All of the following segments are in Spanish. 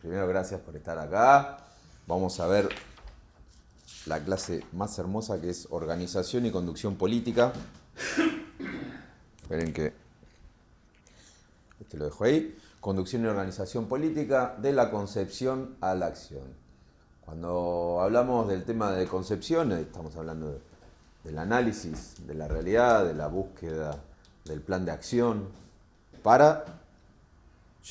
Primero, gracias por estar acá. Vamos a ver la clase más hermosa, que es Organización y Conducción Política. Esperen que lo dejo ahí. Conducción y Organización Política, de la concepción a la acción. Cuando hablamos del tema de concepción, estamos hablando del análisis de la realidad, de la búsqueda del plan de acción, para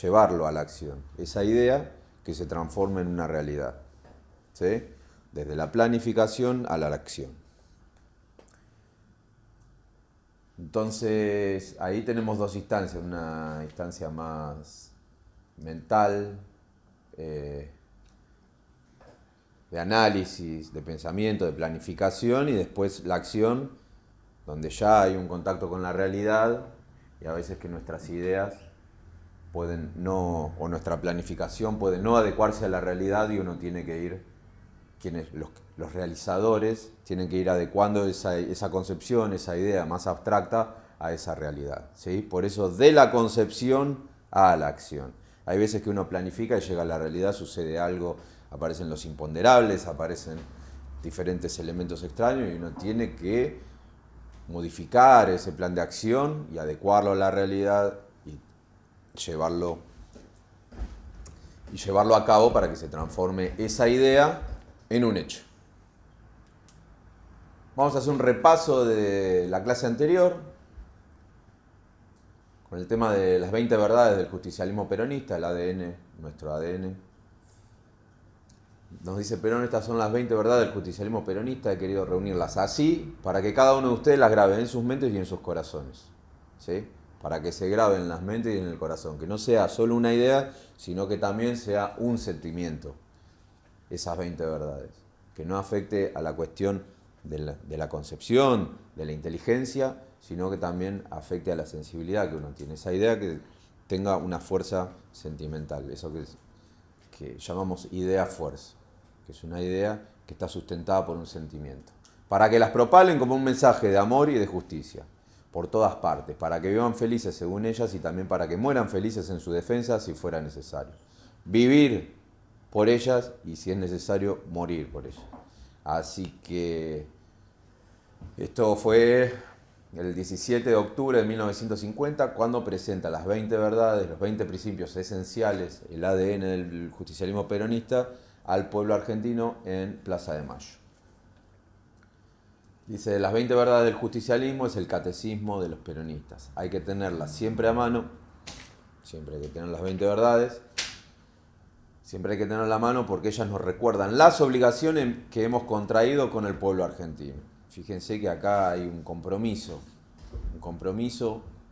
llevarlo a la acción. Esa idea que se transforma en una realidad, ¿sí? Desde la planificación a la acción. Entonces, ahí tenemos dos instancias, una instancia más mental, de análisis, de pensamiento, de planificación, y después la acción, donde ya hay un contacto con la realidad y a veces que nuestras ideas pueden no, o nuestra planificación puede no adecuarse a la realidad y uno tiene que ir, los realizadores tienen que ir adecuando esa concepción, esa idea más abstracta a esa realidad, ¿sí? Por eso, de la concepción a la acción. Hay veces que uno planifica y llega a la realidad, sucede algo, aparecen los imponderables, aparecen diferentes elementos extraños y uno tiene que modificar ese plan de acción y adecuarlo a la realidad y llevarlo a cabo para que se transforme esa idea en un hecho. Vamos a hacer un repaso de la clase anterior con el tema de las 20 verdades del justicialismo peronista, el ADN, nuestro ADN. Nos dice Perón, estas son las 20 verdades del justicialismo peronista, he querido reunirlas así para que cada uno de ustedes las grabe en sus mentes y en sus corazones, ¿sí? Para que se graben en las mentes y en el corazón, que no sea solo una idea, sino que también sea un sentimiento, esas 20 verdades, que no afecte a la cuestión de la concepción, de la inteligencia, sino que también afecte a la sensibilidad que uno tiene, esa idea que tenga una fuerza sentimental, eso que llamamos idea-fuerza, que es una idea que está sustentada por un sentimiento, para que las propalen como un mensaje de amor y de justicia por todas partes, para que vivan felices según ellas y también para que mueran felices en su defensa si fuera necesario. Vivir por ellas y, si es necesario, morir por ellas. Así que esto fue el 17 de octubre de 1950, cuando presenta las 20 verdades, los 20 principios esenciales, el ADN del justicialismo peronista, al pueblo argentino en Plaza de Mayo. Dice, las 20 verdades del justicialismo es el catecismo de los peronistas. Hay que tenerlas siempre a mano, siempre hay que tener las 20 verdades, siempre hay que tenerlas a mano porque ellas nos recuerdan las obligaciones que hemos contraído con el pueblo argentino. Fíjense que acá hay un compromiso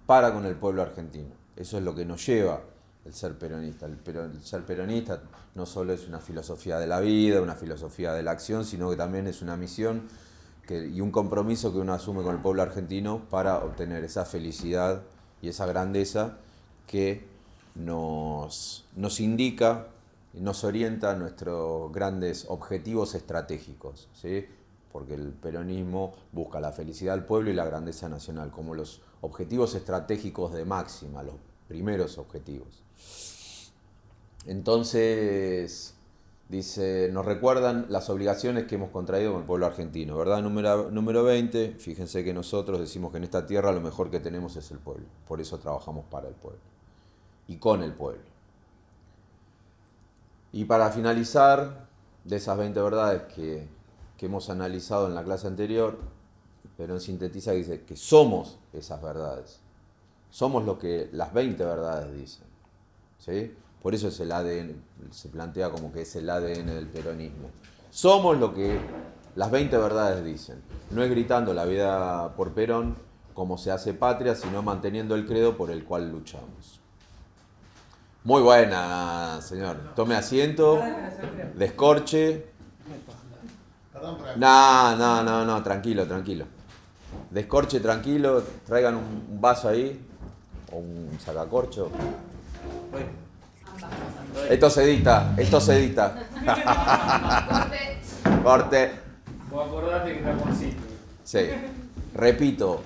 para con el pueblo argentino. Eso es lo que nos lleva el ser peronista. El ser peronista no solo es una filosofía de la vida, una filosofía de la acción, sino que también es una misión y un compromiso que uno asume con el pueblo argentino para obtener esa felicidad y esa grandeza que nos indica, nos orienta nuestros grandes objetivos estratégicos, ¿sí? Porque el peronismo busca la felicidad del pueblo y la grandeza nacional como los objetivos estratégicos de máxima, los primeros objetivos. Entonces, dice, nos recuerdan las obligaciones que hemos contraído con el pueblo argentino. Verdad número 20, fíjense que nosotros decimos que en esta tierra lo mejor que tenemos es el pueblo. Por eso trabajamos para el pueblo y con el pueblo. Y para finalizar, de esas 20 verdades que hemos analizado en la clase anterior, Perón sintetiza y dice que somos esas verdades. Somos lo que las 20 verdades dicen, ¿sí? Por eso es el ADN, se plantea como que es el ADN del peronismo. Somos lo que las 20 verdades dicen. No es gritando la vida por Perón como se hace patria, sino manteniendo el credo por el cual luchamos. Muy buena, señor. Tome asiento, descorche. No, tranquilo. Descorche tranquilo, traigan un vaso ahí, o un sacacorcho. Esto se edita. Corte. Vos acordate que está con sitio. Sí. Repito,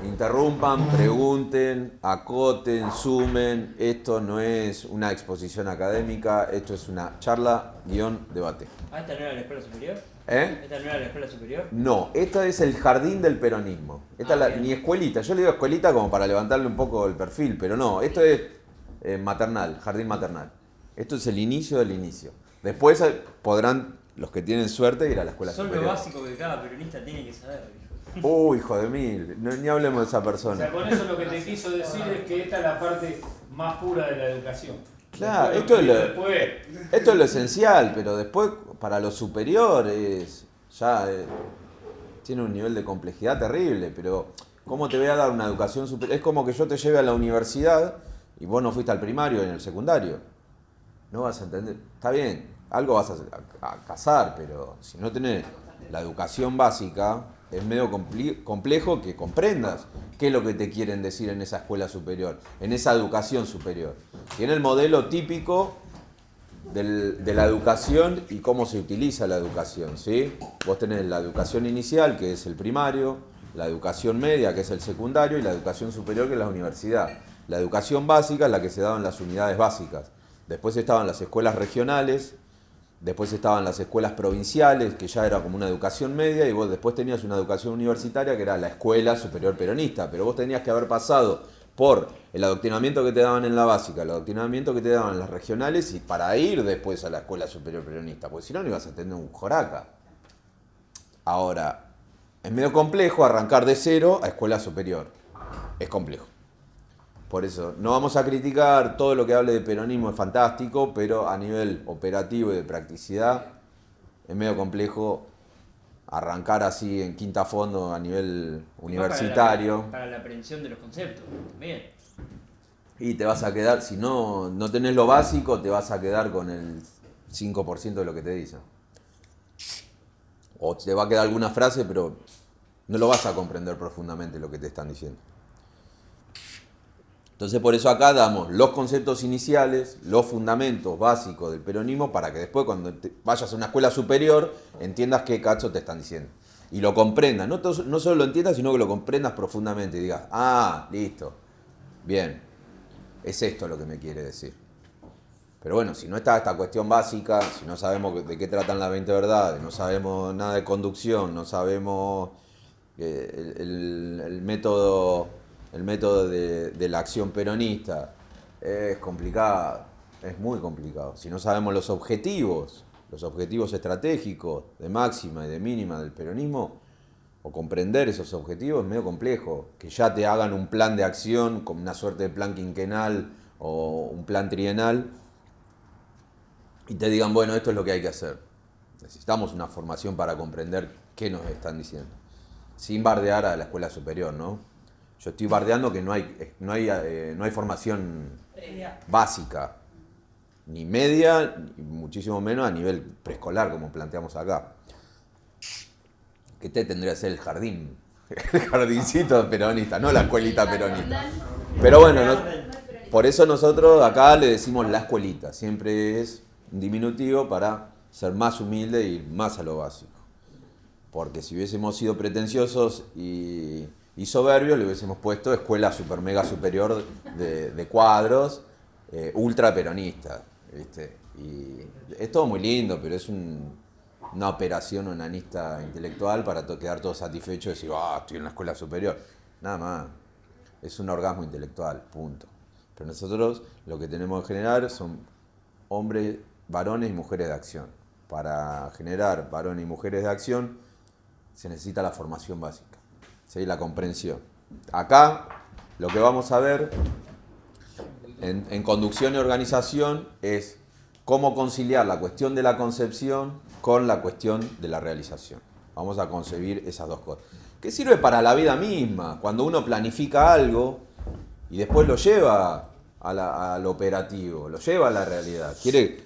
Interrumpan, pregunten, acoten, sumen. Esto no es una exposición académica, esto es una charla, debate. ¿Ah, esta no era la escuela superior? ¿Eh? ¿Esta no era la escuela superior? No, esta es el jardín del peronismo. Esta es ni escuelita. Yo le digo escuelita como para levantarle un poco el perfil, pero no, esto es maternal, jardín maternal. Esto es el inicio del inicio. Después podrán, los que tienen suerte, ir a la escuela superior. Son lo básico que cada peronista tiene que saber. Hijo de mil, ni hablemos de esa O persona. sea, con eso lo que te quiso decir es que esta es la parte más pura de la educación. Claro, Después esto es lo esencial, pero después para los superiores ya tiene un nivel de complejidad terrible, pero ¿cómo te voy a dar una educación superior? Es como que yo te lleve a la universidad y vos no fuiste al primario y en el secundario. No vas a entender. Está bien, algo vas a cazar, pero si no tenés la educación básica, es medio complejo que comprendas qué es lo que te quieren decir en esa escuela superior, en esa educación superior. Tiene el modelo típico de la educación y cómo se utiliza la educación, ¿sí? Vos tenés la educación inicial, que es el primario, la educación media, que es el secundario, y la educación superior, que es la universidad. La educación básica es la que se daba en las unidades básicas. Después estaban las escuelas regionales, después estaban las escuelas provinciales, que ya era como una educación media, y vos después tenías una educación universitaria, que era la escuela superior peronista, pero vos tenías que haber pasado por el adoctrinamiento que te daban en la básica, el adoctrinamiento que te daban en las regionales, y para ir después a la escuela superior peronista, porque si no, no ibas a tener un joraca. Ahora, es medio complejo arrancar de cero a escuela superior. Es complejo. Por eso, no vamos a criticar todo lo que hable de peronismo, es fantástico, pero a nivel operativo y de practicidad es medio complejo arrancar así en quinta fondo a nivel universitario. Para la aprehensión de los conceptos, también. Y te vas a quedar, si no tenés lo básico, te vas a quedar con el 5% de lo que te dicen. O te va a quedar alguna frase, pero no lo vas a comprender profundamente lo que te están diciendo. Entonces por eso acá damos los conceptos iniciales, los fundamentos básicos del peronismo, para que después cuando vayas a una escuela superior entiendas qué cacho te están diciendo. Y lo comprendas, no solo lo entiendas, sino que lo comprendas profundamente y digas, listo, bien, es esto lo que me quiere decir. Pero bueno, si no está esta cuestión básica, si no sabemos de qué tratan las 20 verdades, no sabemos nada de conducción, no sabemos el método de la acción peronista, es complicado, es muy complicado. Si no sabemos los objetivos estratégicos de máxima y de mínima del peronismo, o comprender esos objetivos es medio complejo. Que ya te hagan un plan de acción con una suerte de plan quinquenal o un plan trienal y te digan, bueno, esto es lo que hay que hacer. Necesitamos una formación para comprender qué nos están diciendo. Sin bardear a la escuela superior, ¿no? Yo estoy bardeando que no hay formación básica, ni media, ni muchísimo menos a nivel preescolar, como planteamos acá. Que tendría que ser el jardín, el jardincito peronista, no la escuelita peronista. Pero bueno, por eso nosotros acá le decimos la escuelita, siempre es un diminutivo para ser más humilde y ir más a lo básico. Porque si hubiésemos sido pretenciosos y soberbios, le hubiésemos puesto escuela super mega superior de cuadros, ultra peronista, ¿viste? Y es todo muy lindo, pero es una operación onanista intelectual para quedar todos satisfechos y decir, estoy en la escuela superior. Nada más, es un orgasmo intelectual, punto. Pero nosotros lo que tenemos que generar son hombres, varones y mujeres de acción. Para generar varones y mujeres de acción se necesita la formación básica, ¿sí? La comprensión. Acá lo que vamos a ver en conducción y organización es cómo conciliar la cuestión de la concepción con la cuestión de la realización. Vamos a concebir esas dos cosas. Que sirve para la vida misma, cuando uno planifica algo y después lo lleva al operativo, lo lleva a la realidad. Quiere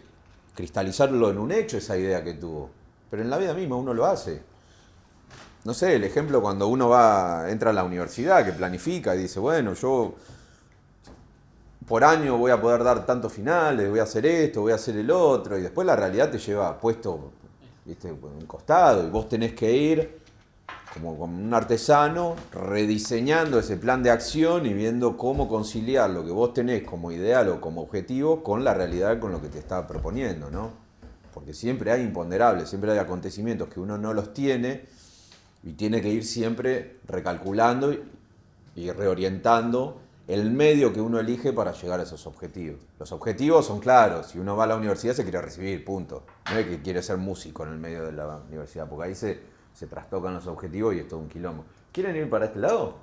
cristalizarlo en un hecho esa idea que tuvo. Pero en la vida misma uno lo hace. No sé, el ejemplo cuando uno entra a la universidad, que planifica y dice, bueno, yo por año voy a poder dar tantos finales, voy a hacer esto, voy a hacer el otro, y después la realidad te lleva puesto, ¿viste?, en un costado, y vos tenés que ir como un artesano, rediseñando ese plan de acción y viendo cómo conciliar lo que vos tenés como ideal o como objetivo con la realidad, con lo que te está proponiendo, ¿no? Porque siempre hay imponderables, siempre hay acontecimientos que uno no los tiene y tiene que ir siempre recalculando y reorientando el medio que uno elige para llegar a esos objetivos. Los objetivos son claros. Si uno va a la universidad se quiere recibir, punto. No es que quiere ser músico en el medio de la universidad, porque ahí se trastocan los objetivos y es todo un quilombo. ¿Quieren ir para este lado?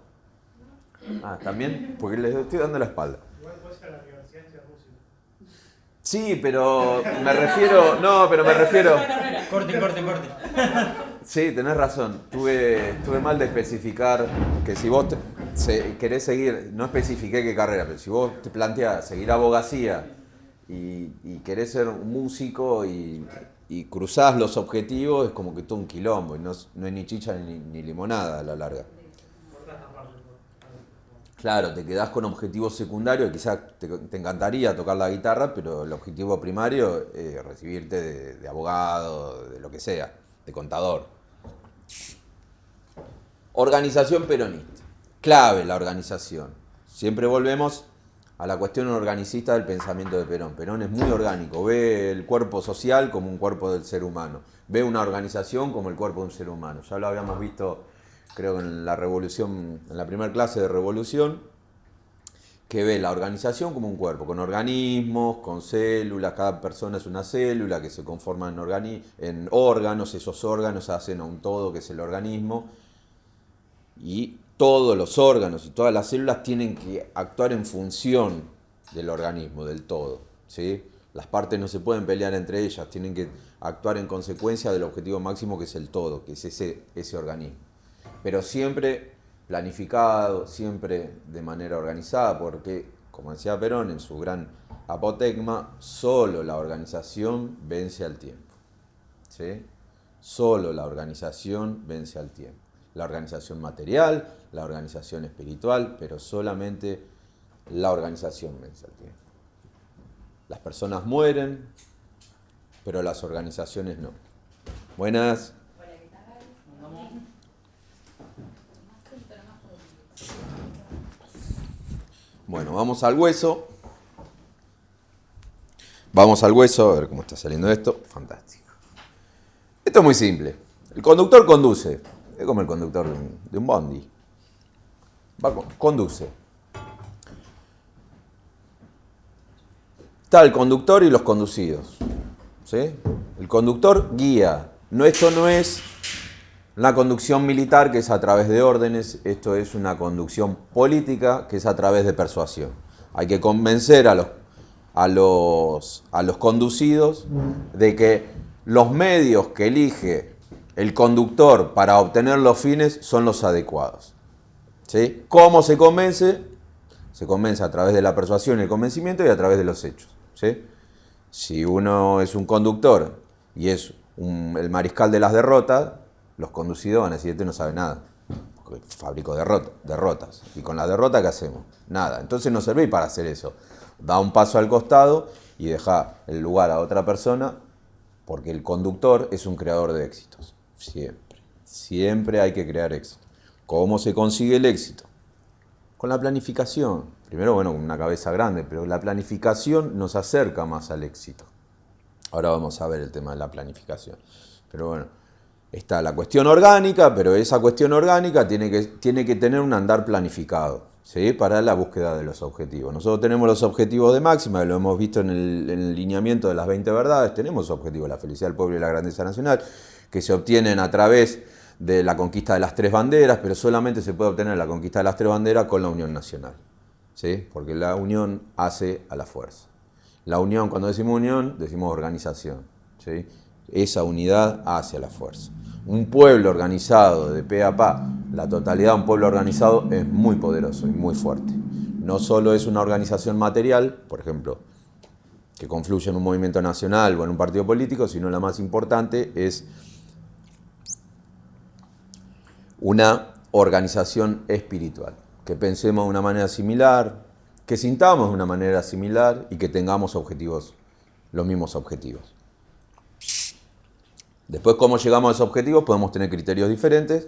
Ah, ¿también? Porque les estoy dando la espalda. Igual puede ser la universidad de música. Sí, pero me refiero... No, pero me refiero... Corte. Sí, tenés razón. Tuve mal de especificar que si vos querés seguir, no especifiqué qué carrera, pero si vos te planteás seguir abogacía y querés ser un músico y cruzás los objetivos, es como que todo un quilombo y no es ni chicha ni limonada a la larga. Claro, te quedás con objetivos secundarios, quizás te encantaría tocar la guitarra, pero el objetivo primario es recibirte de abogado, de lo que sea, de contador. Organización peronista. Clave la organización. Siempre volvemos a la cuestión organicista del pensamiento de Perón. Perón es muy orgánico, ve el cuerpo social como un cuerpo del ser humano, ve una organización como el cuerpo de un ser humano. Ya lo habíamos visto, creo, en la revolución, en la primera clase de revolución, que ve la organización como un cuerpo, con organismos, con células, cada persona es una célula que se conforma en órganos, esos órganos hacen a un todo que es el organismo, y todos los órganos y todas las células tienen que actuar en función del organismo, del todo, ¿sí? Las partes no se pueden pelear entre ellas, tienen que actuar en consecuencia del objetivo máximo que es el todo, que es ese organismo. Pero siempre planificado, siempre de manera organizada, porque, como decía Perón en su gran apotegma, solo la organización vence al tiempo, ¿sí? Solo la organización vence al tiempo. La organización material, la organización espiritual, pero solamente la organización vence al tiempo. Las personas mueren, pero las organizaciones no. Buenas. Bueno, vamos al hueso. Vamos al hueso, a ver cómo está saliendo esto. Fantástico. Esto es muy simple. El conductor conduce. Es como el conductor de un bondi. Conduce. Está el conductor y los conducidos, ¿sí? El conductor guía. Esto no es una conducción militar que es a través de órdenes, esto es una conducción política que es a través de persuasión. Hay que convencer a los conducidos de que los medios que elige el conductor para obtener los fines son los adecuados, ¿sí? ¿Cómo se convence? Se convence a través de la persuasión y el convencimiento y a través de los hechos, ¿sí? Si uno es un conductor y es el mariscal de las derrotas, los conducidos van a decir, este no sabe nada, fabrico derrotas. ¿Y con la derrota qué hacemos? Nada. Entonces no servís para hacer eso. Da un paso al costado y deja el lugar a otra persona, porque el conductor es un creador de éxitos. Siempre hay que crear éxito. ¿Cómo se consigue el éxito? Con la planificación. Primero, bueno, con una cabeza grande, pero la planificación nos acerca más al éxito. Ahora vamos a ver el tema de la planificación. Pero bueno, está la cuestión orgánica, pero esa cuestión orgánica tiene que tener un andar planificado, ¿sí? Para la búsqueda de los objetivos. Nosotros tenemos los objetivos de máxima, lo hemos visto en el lineamiento de las 20 verdades, tenemos objetivos, la felicidad del pueblo y la grandeza nacional, que se obtienen a través de la conquista de las 3 banderas, pero solamente se puede obtener la conquista de las 3 banderas con la unión nacional, ¿sí? Porque la unión hace a la fuerza. La unión, cuando decimos unión, decimos organización, ¿sí? Esa unidad hace a la fuerza. Un pueblo organizado de pe a pa, la totalidad de un pueblo organizado es muy poderoso y muy fuerte. No solo es una organización material, por ejemplo, que confluye en un movimiento nacional o en un partido político, sino la más importante es una organización espiritual. Que pensemos de una manera similar, que sintamos de una manera similar y que tengamos objetivos, los mismos objetivos. Después, cómo llegamos a esos objetivos, podemos tener criterios diferentes,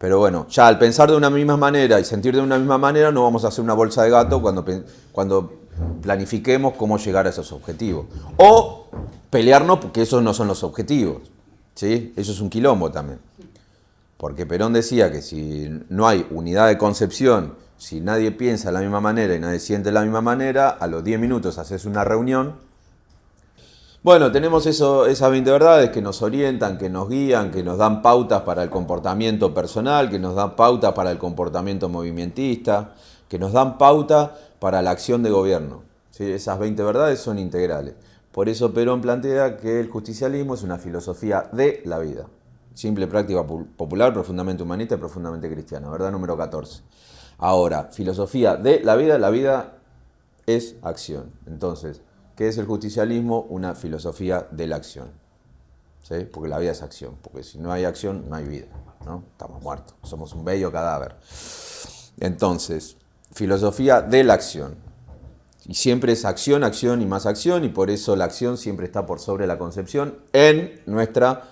Pero bueno, ya al pensar de una misma manera y sentir de una misma manera, no vamos a hacer una bolsa de gato cuando planifiquemos cómo llegar a esos objetivos. O pelearnos porque esos no son los objetivos. ¿Sí? Eso es un quilombo también. Porque Perón decía que si no hay unidad de concepción, si nadie piensa de la misma manera y nadie siente de la misma manera, a los 10 minutos haces una reunión. Bueno, tenemos esas 20 verdades que nos orientan, que nos guían, que nos dan pautas para el comportamiento personal, que nos dan pautas para el comportamiento movimentista, que nos dan pauta para la acción de gobierno. ¿Sí? Esas 20 verdades son integrales. Por eso Perón plantea que el justicialismo es una filosofía de la vida. Simple, práctica, popular, profundamente humanista y profundamente cristiana. Verdad número 14. Ahora, filosofía de la vida es acción. Entonces, ¿qué es el justicialismo? Una filosofía de la acción. ¿Sí? Porque la vida es acción. Porque si no hay acción, no hay vida, ¿no? Estamos muertos. Somos un bello cadáver. Entonces, filosofía de la acción. Y siempre es acción, acción y más acción. Y por eso la acción siempre está por sobre la concepción en nuestro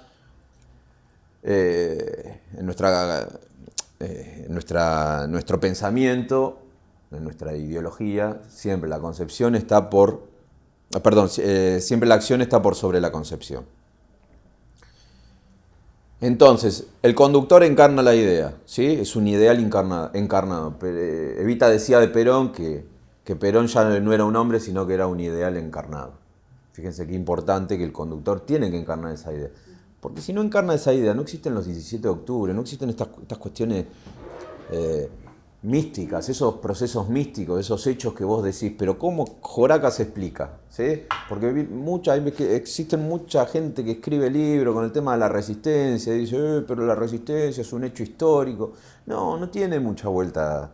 pensamiento, en nuestra ideología. Siempre la concepción está siempre la acción está por sobre la concepción. Entonces, el conductor encarna la idea, ¿sí? Es un ideal encarnado. Evita decía de Perón que Perón ya no era un hombre, sino que era un ideal encarnado. Fíjense qué importante que el conductor tiene que encarnar esa idea. Porque si no encarna esa idea, no existen los 17 de octubre, no existen estas cuestiones místicas, esos procesos místicos, esos hechos que vos decís, pero ¿cómo Joraca se explica? ¿Sí? Porque existe mucha gente que escribe libros con el tema de la resistencia, y dice, pero la resistencia es un hecho histórico. No tiene mucha vuelta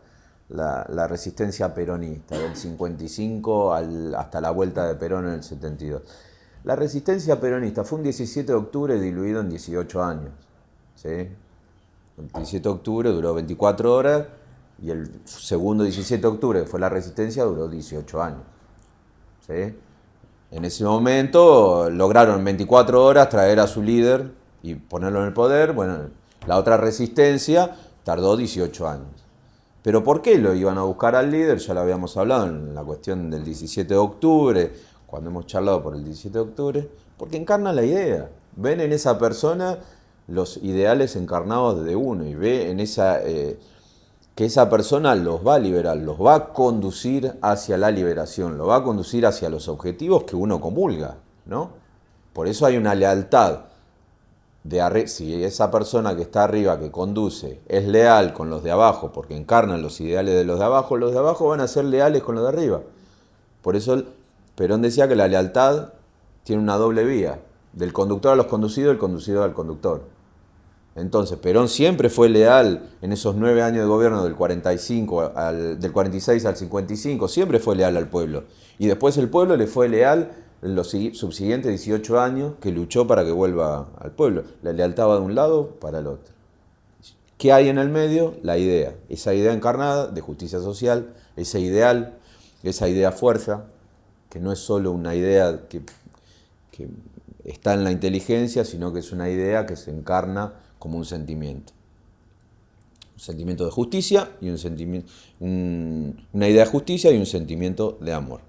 la resistencia peronista, del 55 hasta la vuelta de Perón en el 72. La resistencia peronista fue un 17 de octubre diluido en 18 años. ¿Sí? El 17 de octubre duró 24 horas y el segundo 17 de octubre, que fue la resistencia, duró 18 años. ¿Sí? En ese momento lograron en 24 horas traer a su líder y ponerlo en el poder. Bueno, la otra resistencia tardó 18 años. ¿Pero por qué lo iban a buscar al líder? Ya lo habíamos hablado en la cuestión del 17 de octubre, cuando hemos charlado por el 17 de octubre, porque encarna la idea. Ven en esa persona los ideales encarnados de uno y ve en que esa persona los va a liberar, los va a conducir hacia la liberación, los va a conducir hacia los objetivos que uno comulga, ¿no? Por eso hay una lealtad. Si esa persona que está arriba, que conduce, es leal con los de abajo, porque encarnan los ideales de los de abajo van a ser leales con los de arriba. Por eso Perón decía que la lealtad tiene una doble vía, del conductor a los conducidos, del conducido al conductor. Entonces, Perón siempre fue leal en esos 9 años de gobierno del 46 al 55, siempre fue leal al pueblo. Y después el pueblo le fue leal en los subsiguientes 18 años que luchó para que vuelva al pueblo. La lealtad va de un lado para el otro. ¿Qué hay en el medio? La idea. Esa idea encarnada de justicia social, ese ideal, esa idea fuerza, que no es solo una idea que está en la inteligencia, sino que es una idea que se encarna como un sentimiento. Un sentimiento de justicia y una idea de justicia y un sentimiento de amor.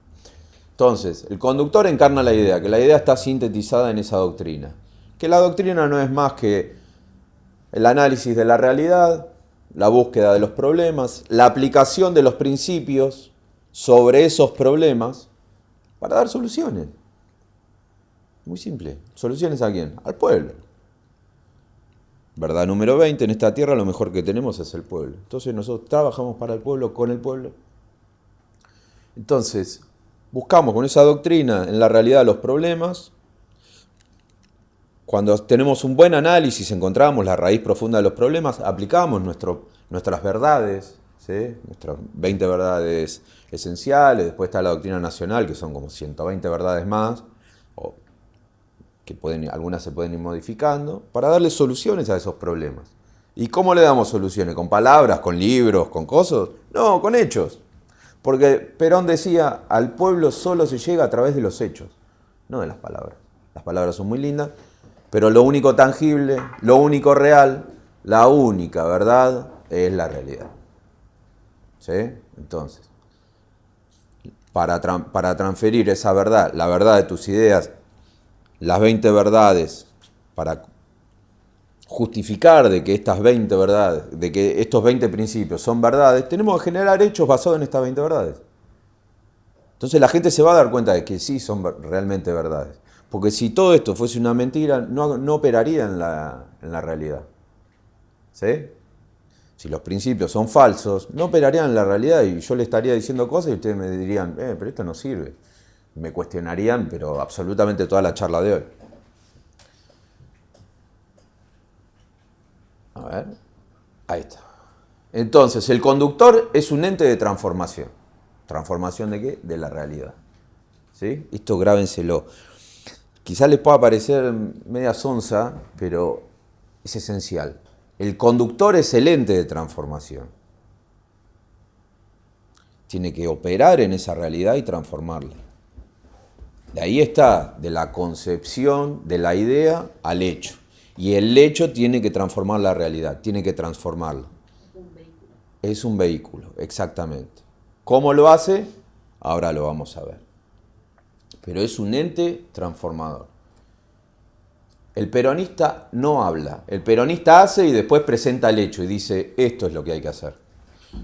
Entonces, el conductor encarna la idea, que la idea está sintetizada en esa doctrina. Que la doctrina no es más que el análisis de la realidad, la búsqueda de los problemas, la aplicación de los principios sobre esos problemas para dar soluciones. Muy simple. ¿Soluciones a quién? Al pueblo. Verdad número 20, en esta tierra lo mejor que tenemos es el pueblo. Entonces nosotros trabajamos para el pueblo, con el pueblo. Entonces, buscamos con esa doctrina en la realidad los problemas. Cuando tenemos un buen análisis, encontramos la raíz profunda de los problemas, aplicamos nuestras verdades, ¿sí? Nuestras 20 verdades esenciales, después está la doctrina nacional, que son como 120 verdades más, algunas se pueden ir modificando, para darle soluciones a esos problemas. ¿Y cómo le damos soluciones? ¿Con palabras, con libros, con cosas? No, con hechos. Porque Perón decía, al pueblo solo se llega a través de los hechos, no de las palabras. Las palabras son muy lindas, pero lo único tangible, lo único real, la única verdad es la realidad. ¿Sí? Entonces, para transferir esa verdad, la verdad de tus ideas, las 20 verdades, para justificar de que estas 20 verdades, de que estos 20 principios son verdades, tenemos que generar hechos basados en estas 20 verdades. Entonces la gente se va a dar cuenta de que sí son realmente verdades. Porque si todo esto fuese una mentira, no operaría en la realidad. ¿Sí? Si los principios son falsos, no operarían en la realidad y yo le estaría diciendo cosas y ustedes me dirían, pero esto no sirve. Me cuestionarían, pero absolutamente toda la charla de hoy. A ver, ahí está. Entonces, el conductor es un ente de transformación. ¿Transformación de qué? De la realidad. ¿Sí? Esto grábenselo. Quizás les pueda parecer media sonsa, pero es esencial. El conductor es el ente de transformación. Tiene que operar en esa realidad y transformarla. De ahí está, de la concepción de la idea al hecho. Y el hecho tiene que transformar la realidad, tiene que transformarla. Es un vehículo, exactamente. ¿Cómo lo hace? Ahora lo vamos a ver. Pero es un ente transformador. El peronista no habla. El peronista hace y después presenta el hecho y dice, esto es lo que hay que hacer.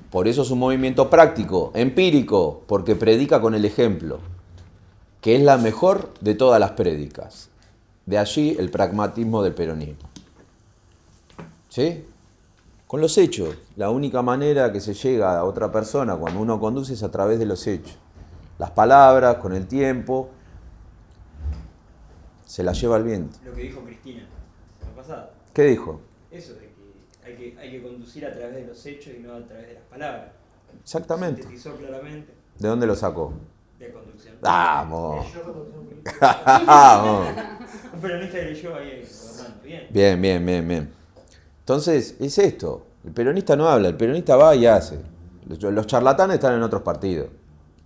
Por eso es un movimiento práctico, empírico, porque predica con el ejemplo, que es la mejor de todas las prédicas. De allí el pragmatismo del peronismo. ¿Sí? Con los hechos. La única manera que se llega a otra persona cuando uno conduce es a través de los hechos. Las palabras, con el tiempo, se las lleva el viento. Lo que dijo Cristina la semana pasada. ¿Qué dijo? Eso de que hay que conducir a través de los hechos y no a través de las palabras. Exactamente. Sintetizó claramente ¿De dónde lo sacó? de conducción. ¡Vamos! Yo conducción política. ¡Vamos! Un peronista que leyó ahí gobernando. Bien. Bien. Entonces, es esto. El peronista no habla, el peronista va y hace. Los charlatanes están en otros partidos.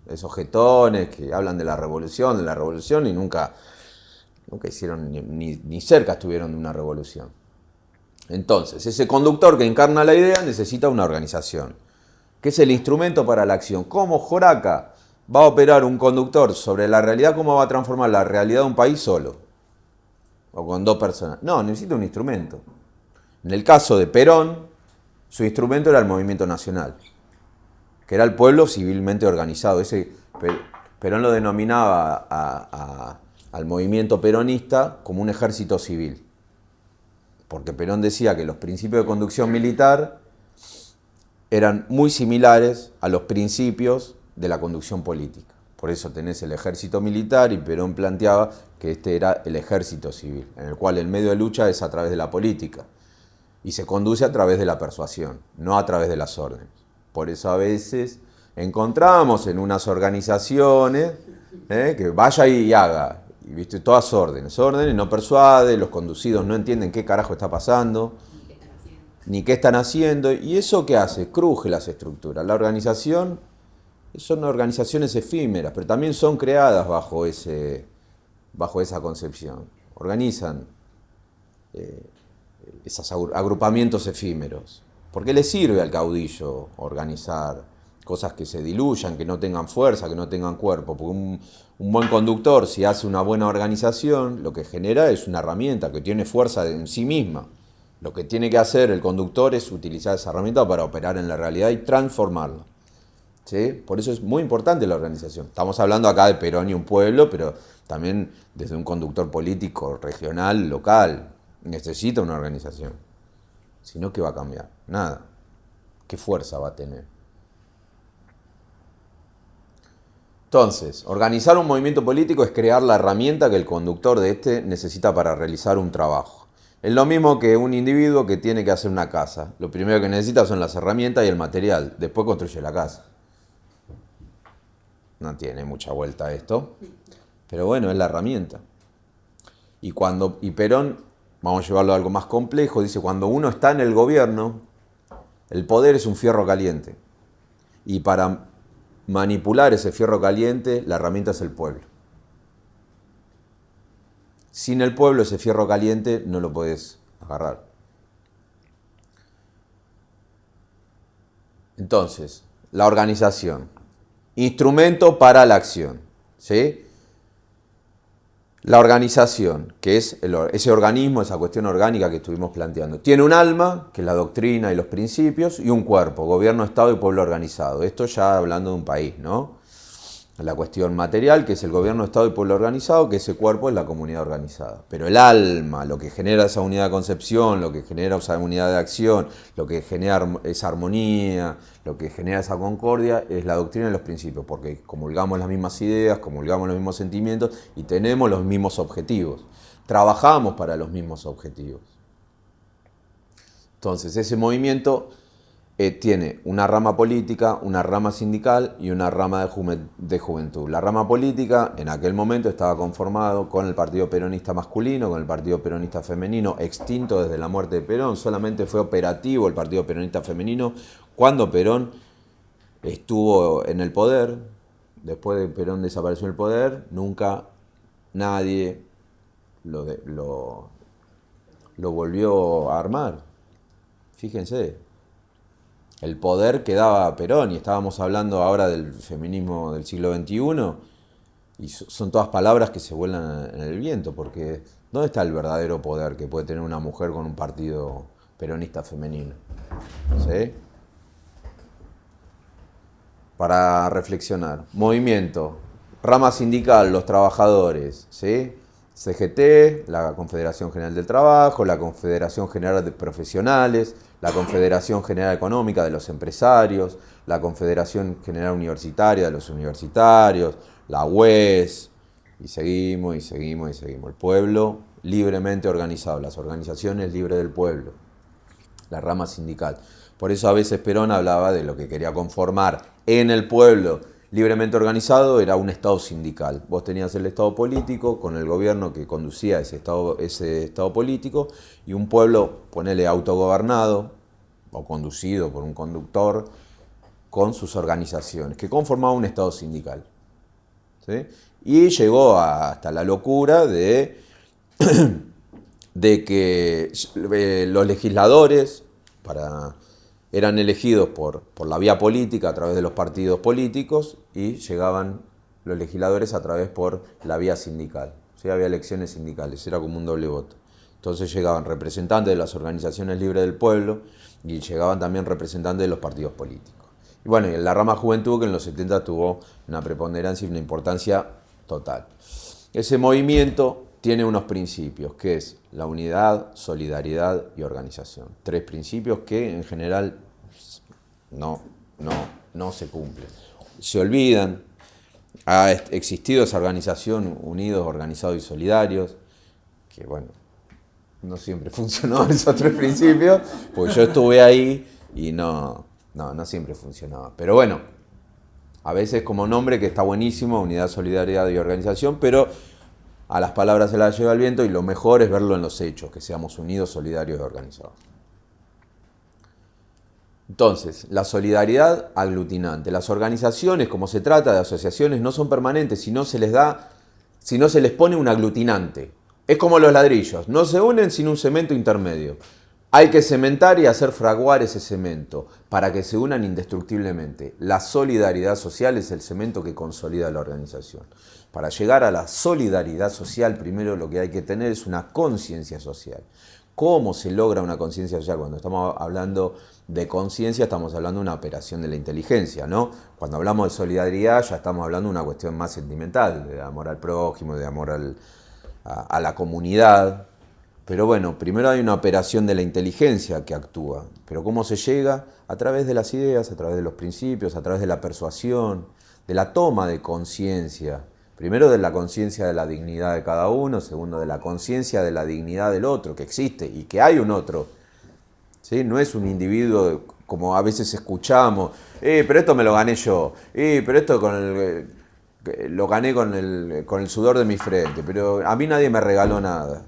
Esos jetones que hablan de la revolución y nunca hicieron ni cerca estuvieron de una revolución. Entonces, ese conductor que encarna la idea necesita una organización, que es el instrumento para la acción. ¿Cómo Joraca va a operar un conductor sobre la realidad? ¿Cómo va a transformar la realidad de un país solo? O con dos personas. No, necesita un instrumento. En el caso de Perón, su instrumento era el movimiento nacional, que era el pueblo civilmente organizado. Perón lo denominaba al movimiento peronista como un ejército civil. Porque Perón decía que los principios de conducción militar eran muy similares a los principios de la conducción política. Por eso tenés el ejército militar y Perón planteaba que este era el ejército civil, en el cual el medio de lucha es a través de la política y se conduce a través de la persuasión, no a través de las órdenes. Por eso a veces encontramos en unas organizaciones que vaya y haga, y viste, todas órdenes, no persuade, los conducidos no entienden qué carajo está pasando, ni qué están haciendo, y eso ¿qué hace? Cruje las estructuras. La organización son organizaciones efímeras, pero también son creadas bajo esa concepción. Organizan esos agrupamientos efímeros. ¿Por qué le sirve al caudillo organizar cosas que se diluyan, que no tengan fuerza, que no tengan cuerpo? Porque un buen conductor, si hace una buena organización, lo que genera es una herramienta que tiene fuerza en sí misma. Lo que tiene que hacer el conductor es utilizar esa herramienta para operar en la realidad y transformarla. ¿Sí? Por eso es muy importante la organización. Estamos hablando acá de Perón y un pueblo, pero también desde un conductor político, regional, local. Necesita una organización. Si no, ¿qué va a cambiar? Nada. ¿Qué fuerza va a tener? Entonces, organizar un movimiento político es crear la herramienta que el conductor de este necesita para realizar un trabajo. Es lo mismo que un individuo que tiene que hacer una casa. Lo primero que necesita son las herramientas y el material. Después construye la casa. No tiene mucha vuelta esto. Pero bueno, es la herramienta. Y Perón, vamos a llevarlo a algo más complejo, dice, cuando uno está en el gobierno, el poder es un fierro caliente. Y para manipular ese fierro caliente, la herramienta es el pueblo. Sin el pueblo, ese fierro caliente no lo podés agarrar. Entonces, la organización, instrumento para la acción, ¿sí? La organización, que es ese organismo, esa cuestión orgánica que estuvimos planteando, tiene un alma, que es la doctrina y los principios, y un cuerpo, gobierno, Estado y pueblo organizado. Esto ya hablando de un país, ¿no? La cuestión material, que es el gobierno, Estado y pueblo organizado, que ese cuerpo es la comunidad organizada. Pero el alma, lo que genera esa unidad de concepción, lo que genera esa unidad de acción, lo que genera esa armonía, lo que genera esa concordia, es la doctrina y los principios, porque comulgamos las mismas ideas, comulgamos los mismos sentimientos y tenemos los mismos objetivos. Trabajamos para los mismos objetivos. Entonces, ese movimiento tiene una rama política, una rama sindical y una rama de juventud. La rama política en aquel momento estaba conformado con el Partido Peronista masculino, con el Partido Peronista femenino, extinto desde la muerte de Perón. Solamente fue operativo el Partido Peronista femenino cuando Perón estuvo en el poder. Después de Perón desapareció el poder, nunca nadie lo volvió a armar. Fíjense. El poder que daba Perón, y estábamos hablando ahora del feminismo del siglo XXI, y son todas palabras que se vuelan en el viento, porque ¿dónde está el verdadero poder que puede tener una mujer con un partido peronista femenino? ¿Sí? Para reflexionar. Movimiento, rama sindical, los trabajadores, ¿sí? CGT, la Confederación General del Trabajo, la Confederación General de Profesionales, la Confederación General Económica de los Empresarios, la Confederación General Universitaria de los Universitarios, la UES, y seguimos, y seguimos, y seguimos. El pueblo libremente organizado, las organizaciones libres del pueblo, la rama sindical. Por eso a veces Perón hablaba de lo que quería conformar en el pueblo libremente organizado, era un Estado sindical. Vos tenías el Estado político con el gobierno que conducía ese estado político, y un pueblo, ponele, autogobernado o conducido por un conductor con sus organizaciones, que conformaba un Estado sindical. ¿Sí? Y llegó hasta la locura de que los legisladores eran elegidos por la vía política a través de los partidos políticos, y llegaban los legisladores a través por la vía sindical. ¿Sí? Había elecciones sindicales, era como un doble voto. Entonces llegaban representantes de las organizaciones libres del pueblo y llegaban también representantes de los partidos políticos. Y bueno, y la rama juventud, que en los 70 tuvo una preponderancia y una importancia total. Ese movimiento tiene unos principios, que es la unidad, solidaridad y organización. 3 principios que en general no se cumplen. Se olvidan. Ha existido esa organización, Unidos, Organizados y Solidarios, que bueno, no siempre funcionó esos 3 principios, porque yo estuve ahí y no siempre funcionaba. Pero bueno, a veces como nombre, que está buenísimo, unidad, solidaridad y organización, pero a las palabras se las lleva el viento, y lo mejor es verlo en los hechos, que seamos unidos, solidarios y organizados. Entonces, la solidaridad aglutinante. Las organizaciones, como se trata de asociaciones, no son permanentes si no se les pone un aglutinante. Es como los ladrillos, no se unen sin un cemento intermedio. Hay que cementar y hacer fraguar ese cemento para que se unan indestructiblemente. La solidaridad social es el cemento que consolida la organización. Para llegar a la solidaridad social, primero lo que hay que tener es una conciencia social. ¿Cómo se logra una conciencia social? Cuando estamos hablando de conciencia, estamos hablando de una operación de la inteligencia, ¿no? Cuando hablamos de solidaridad, ya estamos hablando de una cuestión más sentimental, de amor al prójimo, de amor a la comunidad. Pero bueno, primero hay una operación de la inteligencia que actúa. Pero ¿cómo se llega? A través de las ideas, a través de los principios, a través de la persuasión, de la toma de conciencia. Primero, de la conciencia de la dignidad de cada uno. Segundo, de la conciencia de la dignidad del otro, que existe y que hay un otro. ¿Sí? No es un individuo como a veces escuchamos, pero esto me lo gané yo, pero esto lo gané con el sudor de mi frente, pero a mí nadie me regaló nada.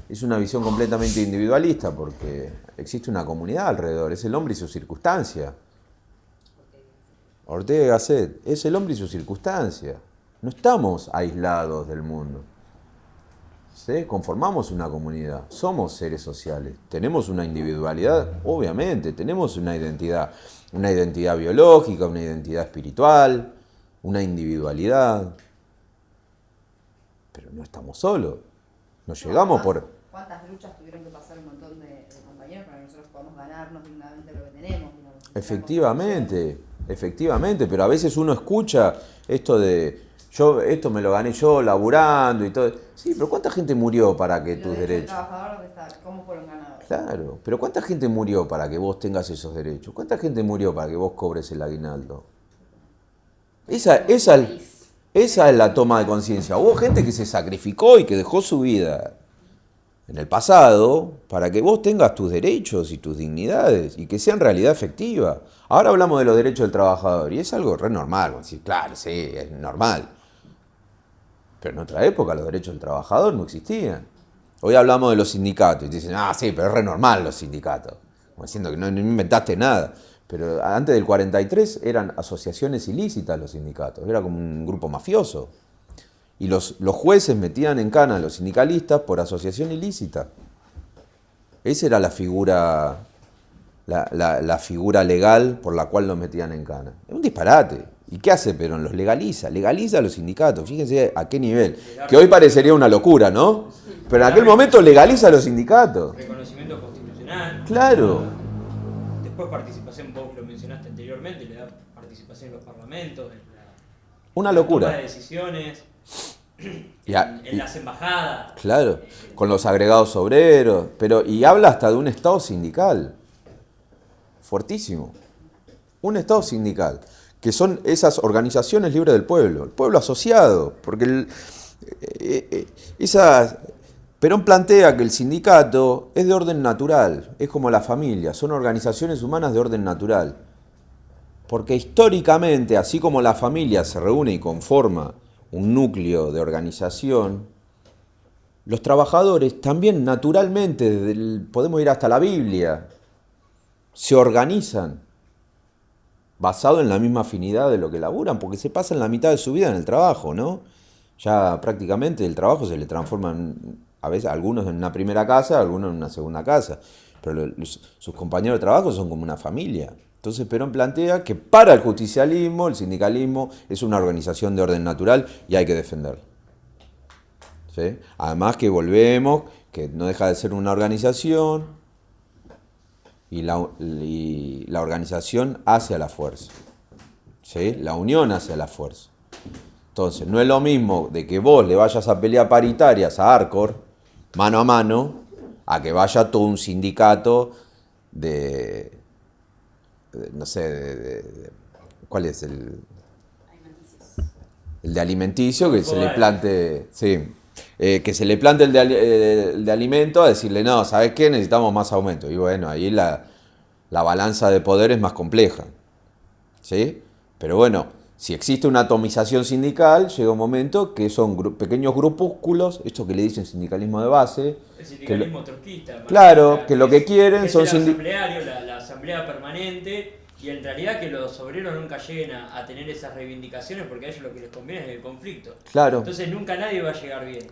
Es una visión completamente individualista, porque existe una comunidad alrededor, es el hombre y su circunstancia. Ortega y Gasset, es el hombre y su circunstancia. No estamos aislados del mundo. ¿sí? Conformamos una comunidad, somos seres sociales, tenemos una individualidad, obviamente, tenemos una identidad biológica, una identidad espiritual, una individualidad, pero no estamos solos, nos llegamos por... ¿Cuántas luchas tuvieron que pasar un montón de compañeros para que nosotros podamos ganarnos dignamente lo que tenemos? Digamos, Efectivamente, pero a veces uno escucha esto de, esto me lo gané yo laburando y todo. Sí, pero ¿cuánta gente murió para que tus derechos? ¿Cómo fueron ganados? Claro, pero ¿cuánta gente murió para que vos tengas esos derechos? ¿Cuánta gente murió para que vos cobres el aguinaldo? Esa es la toma de conciencia. Hubo gente que se sacrificó y que dejó su vida en el pasado para que vos tengas tus derechos y tus dignidades y que sean realidad efectiva. Ahora hablamos de los derechos del trabajador y es algo re normal. Sí, claro, sí, es normal. Pero en otra época los derechos del trabajador no existían. Hoy hablamos de los sindicatos y te dicen, sí, pero es re normal los sindicatos. Como diciendo que no inventaste nada. Pero antes del 43 eran asociaciones ilícitas los sindicatos. Era como un grupo mafioso. Y los jueces metían en cana a los sindicalistas por asociación ilícita. Esa era la figura, la figura legal por la cual los metían en cana. Es un disparate. ¿Y qué hace Perón? Los legaliza. Legaliza a los sindicatos. Fíjense a qué nivel. Que hoy parecería una locura, ¿no? Pero en aquel momento legaliza a los sindicatos. Reconocimiento constitucional. Claro. Después participación, vos lo mencionaste anteriormente, le da participación en los parlamentos, en Una la locura. toma de decisiones, Ya, en las embajadas. Claro, con los agregados obreros, y habla hasta de un estado sindical, fuertísimo, un estado sindical, que son esas organizaciones libres del pueblo, el pueblo asociado, porque Perón plantea que el sindicato es de orden natural, es como la familia, son organizaciones humanas de orden natural, porque históricamente, así como la familia se reúne y conforma un núcleo de organización, los trabajadores también naturalmente, podemos ir hasta la Biblia, se organizan basado en la misma afinidad de lo que laburan, porque se pasan la mitad de su vida en el trabajo, ¿no? Ya prácticamente el trabajo se le transforma a veces algunos en una primera casa, algunos en una segunda casa, pero sus compañeros de trabajo son como una familia. Entonces Perón plantea que para el justicialismo, el sindicalismo es una organización de orden natural y hay que defenderla. ¿Sí? Además que volvemos, que no deja de ser una organización y la organización hace a la fuerza. ¿Sí? La unión hace a la fuerza. Entonces no es lo mismo de que vos le vayas a pelear paritarias a Arcor, mano a mano, a que vaya todo un sindicato ¿cuál es el de alimenticio? Que se le plante, sí, que se le plante el de alimento a decirle, no, ¿sabes qué? Necesitamos más aumento. Y bueno, ahí la balanza de poder es más compleja, ¿sí? Pero bueno, si existe una atomización sindical, llega un momento que son pequeños grupúsculos, esto que le dicen sindicalismo de base. El sindicalismo trotskista. Claro, que lo que quieren son la asamblea permanente, y en realidad que los obreros nunca lleguen a tener esas reivindicaciones, porque a ellos lo que les conviene es el conflicto. Claro. Entonces nunca nadie va a llegar bien.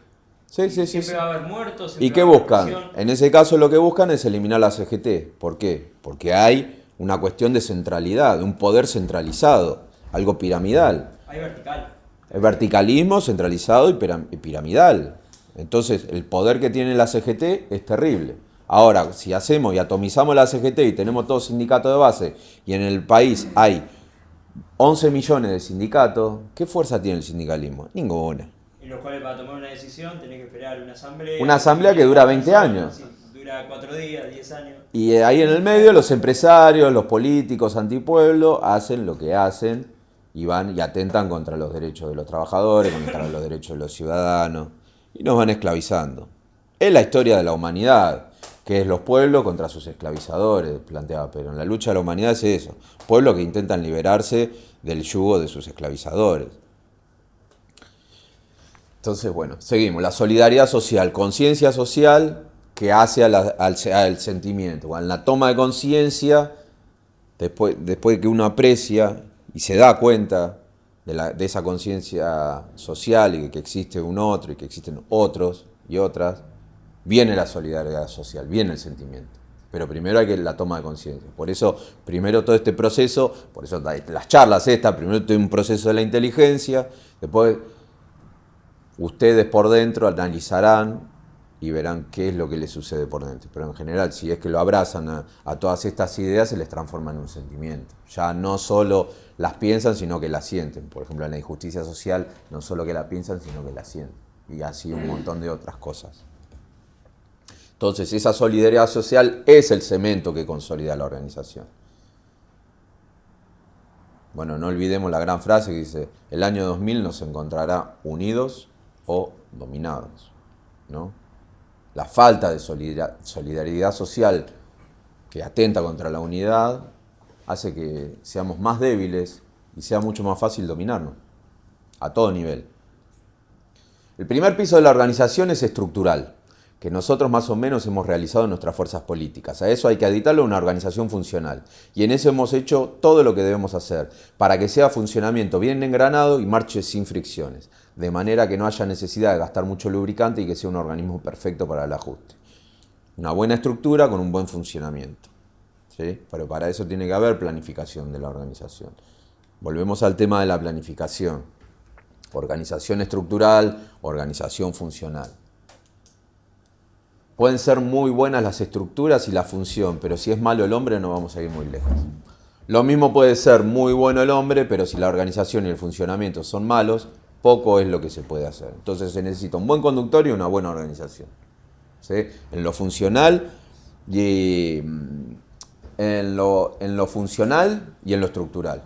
Sí. Siempre va a haber muertos. ¿Y qué buscan? En ese caso lo que buscan es eliminar la CGT. ¿Por qué? Porque hay una cuestión de centralidad, de un poder centralizado, algo piramidal. Hay vertical. El verticalismo centralizado y piramidal. Entonces, el poder que tiene la CGT es terrible. Ahora, si hacemos y atomizamos la CGT y tenemos todos sindicatos de base y en el país hay 11 millones de sindicatos, ¿qué fuerza tiene el sindicalismo? Ninguna. En los cuales para tomar una decisión tenés que esperar una asamblea. Una asamblea que dura 20 años. Sí, dura 4 días, 10 años. Y ahí en el medio los empresarios, los políticos antipueblo hacen lo que hacen y van y atentan contra los derechos de los trabajadores, contra los derechos de los ciudadanos y nos van esclavizando. Es la historia de la humanidad, que es los pueblos contra sus esclavizadores, planteaba Perón. La lucha de la humanidad es eso, pueblos que intentan liberarse del yugo de sus esclavizadores. Entonces, bueno, seguimos. La solidaridad social, conciencia social que hace al sentimiento, a la toma de conciencia, después de que uno aprecia y se da cuenta de esa conciencia social y que existe un otro y que existen otros, y otras, viene la solidaridad social, viene el sentimiento. Pero primero hay que la toma de conciencia. Por eso, primero todo este proceso, por eso las charlas estas, primero todo un proceso de la inteligencia, después ustedes por dentro analizarán y verán qué es lo que les sucede por dentro. Pero en general, si es que lo abrazan a todas estas ideas, se les transforma en un sentimiento. Ya no solo las piensan, sino que las sienten. Por ejemplo, en la injusticia social, no solo que la piensan, sino que la sienten. Y así un montón de otras cosas. Entonces, esa solidaridad social es el cemento que consolida la organización. Bueno, no olvidemos la gran frase que dice, el año 2000 nos encontrará unidos o dominados, ¿no? La falta de solidaridad social que atenta contra la unidad hace que seamos más débiles y sea mucho más fácil dominarnos, a todo nivel. El primer piso de la organización es estructural, que nosotros más o menos hemos realizado en nuestras fuerzas políticas. A eso hay que aditarle una organización funcional. Y en eso hemos hecho todo lo que debemos hacer, para que sea funcionamiento bien engranado y marche sin fricciones, de manera que no haya necesidad de gastar mucho lubricante y que sea un organismo perfecto para el ajuste. Una buena estructura con un buen funcionamiento, ¿sí? Pero para eso tiene que haber planificación de la organización. Volvemos al tema de la planificación. Organización estructural, organización funcional. Pueden ser muy buenas las estructuras y la función, pero si es malo el hombre no vamos a ir muy lejos. Lo mismo puede ser muy bueno el hombre, pero si la organización y el funcionamiento son malos, poco es lo que se puede hacer. Entonces se necesita un buen conductor y una buena organización, ¿sí? En lo funcional y en lo funcional y en lo estructural.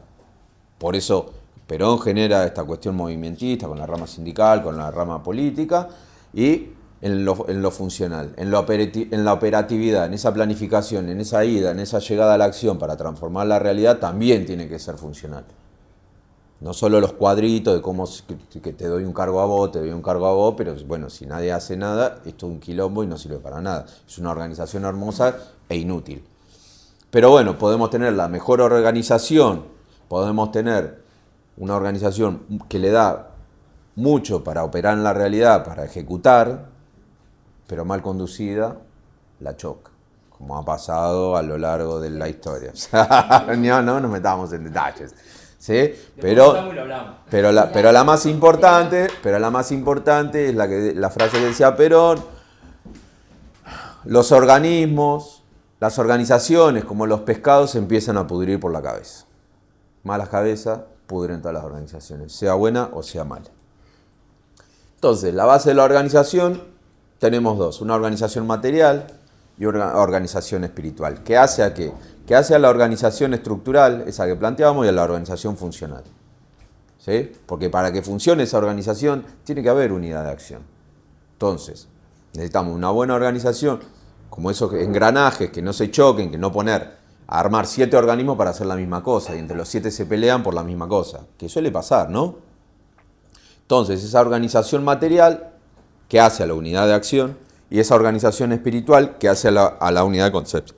Por eso Perón genera esta cuestión movimentista con la rama sindical, con la rama política y en lo funcional, en la operatividad, en esa planificación, en esa ida, en esa llegada a la acción para transformar la realidad, también tiene que ser funcional. No solo los cuadritos de cómo que te doy un cargo a vos, te doy un cargo a vos, pero bueno, si nadie hace nada, esto es un quilombo y no sirve para nada. Es una organización hermosa e inútil. Pero bueno, podemos tener la mejor organización, podemos tener una organización que le da mucho para operar en la realidad, para ejecutar, pero mal conducida, la choca, como ha pasado a lo largo de la historia. No nos metamos en detalles, ¿sí? Pero la más importante es la frase que decía Perón: los organismos, las organizaciones, como los pescados, se empiezan a pudrir por la cabeza. Malas cabezas pudren todas las organizaciones, sea buena o sea mala. Entonces, la base de la organización tenemos dos: una organización material y una organización espiritual. ¿Qué hace a qué? Que hace a la organización estructural, esa que planteamos, y a la organización funcional, ¿sí? Porque para que funcione esa organización tiene que haber unidad de acción. Entonces, necesitamos una buena organización, como esos engranajes que no se choquen, que no armar 7 organismos para hacer la misma cosa, y entre los 7 se pelean por la misma cosa, que suele pasar, ¿no? Entonces, esa organización material que hace a la unidad de acción y esa organización espiritual que hace a la unidad de concepción.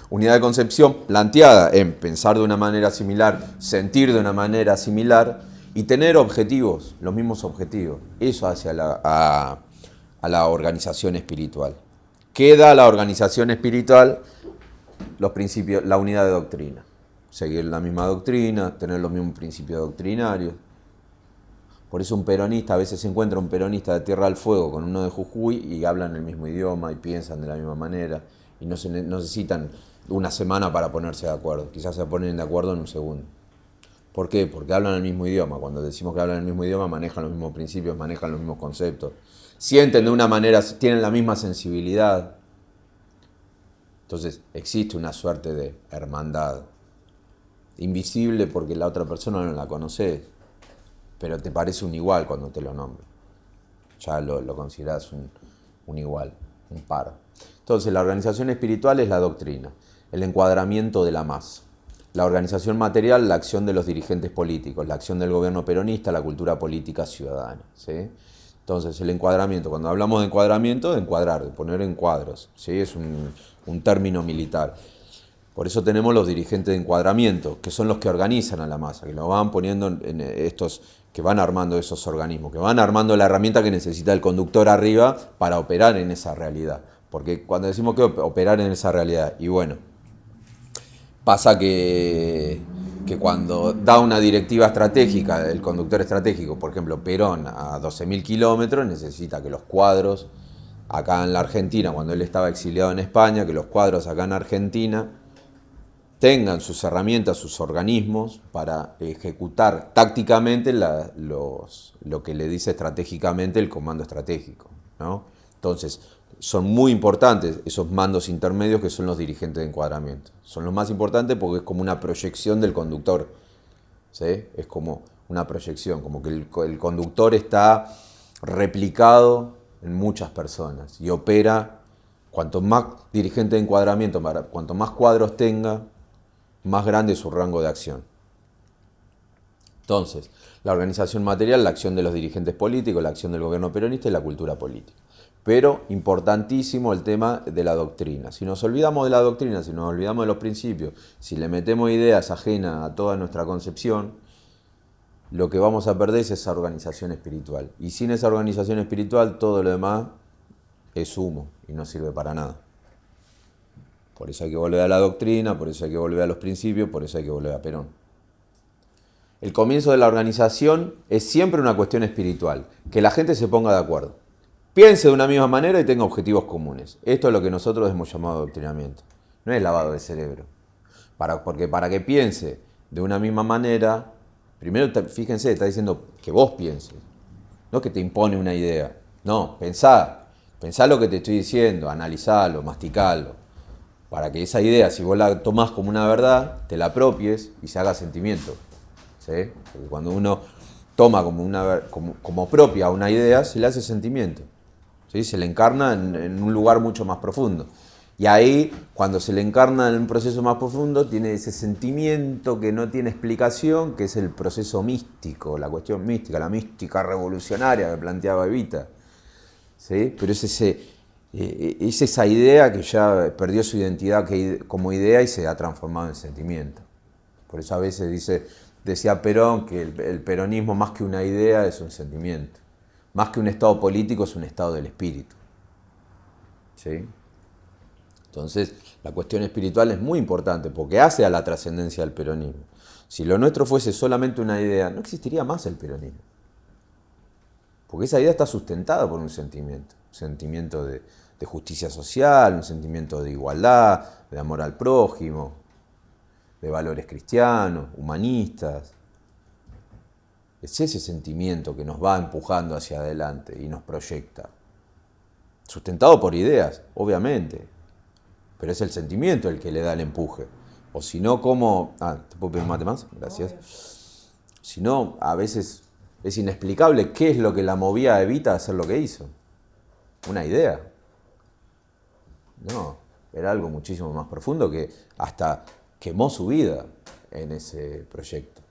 Unidad de concepción planteada en pensar de una manera similar, sentir de una manera similar y tener objetivos, los mismos objetivos. Eso hace a la organización espiritual. ¿Qué da la organización espiritual? Los principios, la unidad de doctrina. Seguir la misma doctrina, tener los mismos principios doctrinarios. Por eso un peronista, a veces se encuentra un peronista de Tierra del Fuego con uno de Jujuy y hablan el mismo idioma y piensan de la misma manera y no necesitan una semana para ponerse de acuerdo. Quizás se ponen de acuerdo en un segundo. ¿Por qué? Porque hablan el mismo idioma. Cuando decimos que hablan el mismo idioma, manejan los mismos principios, manejan los mismos conceptos. Sienten de una manera, tienen la misma sensibilidad. Entonces existe una suerte de hermandad. Invisible porque la otra persona no la conoce, pero te parece un igual cuando te lo nombro. Ya lo considerás un igual, un par. Entonces, la organización espiritual es la doctrina, el encuadramiento de la masa. La organización material, la acción de los dirigentes políticos, la acción del gobierno peronista, la cultura política ciudadana, ¿sí? Entonces, el encuadramiento, cuando hablamos de encuadramiento, de encuadrar, de poner en cuadros, ¿sí? Es un término militar. Por eso tenemos los dirigentes de encuadramiento, que son los que organizan a la masa, que lo van poniendo en estos que van armando esos organismos, que van armando la herramienta que necesita el conductor arriba para operar en esa realidad. Porque cuando decimos que operar en esa realidad, y bueno, pasa que cuando da una directiva estratégica, el conductor estratégico, por ejemplo, Perón a 12.000 kilómetros, necesita que los cuadros acá en la Argentina, cuando él estaba exiliado en España, que los cuadros acá en Argentina tengan sus herramientas, sus organismos para ejecutar tácticamente lo que le dice estratégicamente el comando estratégico, ¿no? Entonces, son muy importantes esos mandos intermedios que son los dirigentes de encuadramiento. Son los más importantes porque es como una proyección del conductor, ¿sí? Es como una proyección, como que el conductor está replicado en muchas personas y opera. Cuanto más dirigente de encuadramiento, cuanto más cuadros tenga, más grande es su rango de acción. Entonces, la organización material, la acción de los dirigentes políticos, la acción del gobierno peronista y la cultura política. Pero importantísimo el tema de la doctrina. Si nos olvidamos de la doctrina, si nos olvidamos de los principios, si le metemos ideas ajenas a toda nuestra concepción, lo que vamos a perder es esa organización espiritual. Y sin esa organización espiritual, todo lo demás es humo y no sirve para nada. Por eso hay que volver a la doctrina, por eso hay que volver a los principios, por eso hay que volver a Perón. El comienzo de la organización es siempre una cuestión espiritual, que la gente se ponga de acuerdo. Piense de una misma manera y tenga objetivos comunes. Esto es lo que nosotros hemos llamado adoctrinamiento. No es lavado de cerebro. Porque para que piense de una misma manera, primero fíjense, está diciendo que vos pienses, no que te impone una idea. No, pensá lo que te estoy diciendo, analizalo, masticalo, para que esa idea, si vos la tomás como una verdad, te la apropies y se haga sentimiento, ¿sí? Porque cuando uno toma como propia una idea, se le hace sentimiento, ¿sí? Se le encarna en un lugar mucho más profundo. Y ahí, cuando se le encarna en un proceso más profundo, tiene ese sentimiento que no tiene explicación, que es el proceso místico, la cuestión mística, la mística revolucionaria que planteaba Evita, ¿sí? Pero es esa idea que ya perdió su identidad como idea y se ha transformado en sentimiento. Por eso a veces decía Perón que el peronismo más que una idea es un sentimiento. Más que un estado político es un estado del espíritu, ¿sí? Entonces, la cuestión espiritual es muy importante porque hace a la trascendencia del peronismo. Si lo nuestro fuese solamente una idea, no existiría más el peronismo. Porque esa idea está sustentada por un sentimiento de justicia social, un sentimiento de igualdad, de amor al prójimo, de valores cristianos, humanistas. Es ese sentimiento que nos va empujando hacia adelante y nos proyecta. Sustentado por ideas, obviamente. Pero es el sentimiento el que le da el empuje. O si no, ¿cómo? ¿Te puedo pedir un mate más? Gracias. Si no, a veces es inexplicable qué es lo que la movía a Evita a hacer lo que hizo. Una idea. No, era algo muchísimo más profundo que hasta quemó su vida en ese proyecto.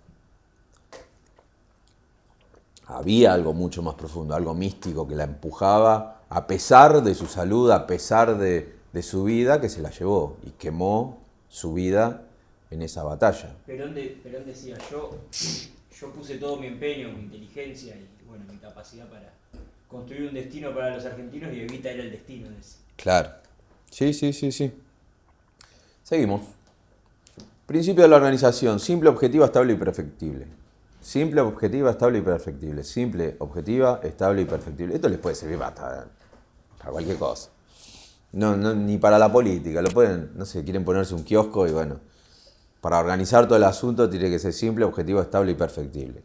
Había algo mucho más profundo, algo místico que la empujaba a pesar de su salud, a pesar de su vida, que se la llevó y quemó su vida en esa batalla. Perón decía, yo puse todo mi empeño, mi inteligencia y bueno, mi capacidad para construir un destino para los argentinos y Evita era el destino de ese. Claro. Sí. Seguimos. Principio de la organización, simple, objetiva, estable y perfectible. Simple, objetiva, estable y perfectible. Simple, objetiva, estable y perfectible. Esto les puede servir para cualquier cosa. No, ni para la política. Lo pueden, no sé, quieren ponerse un kiosco y bueno, para organizar todo el asunto tiene que ser simple, objetivo, estable y perfectible.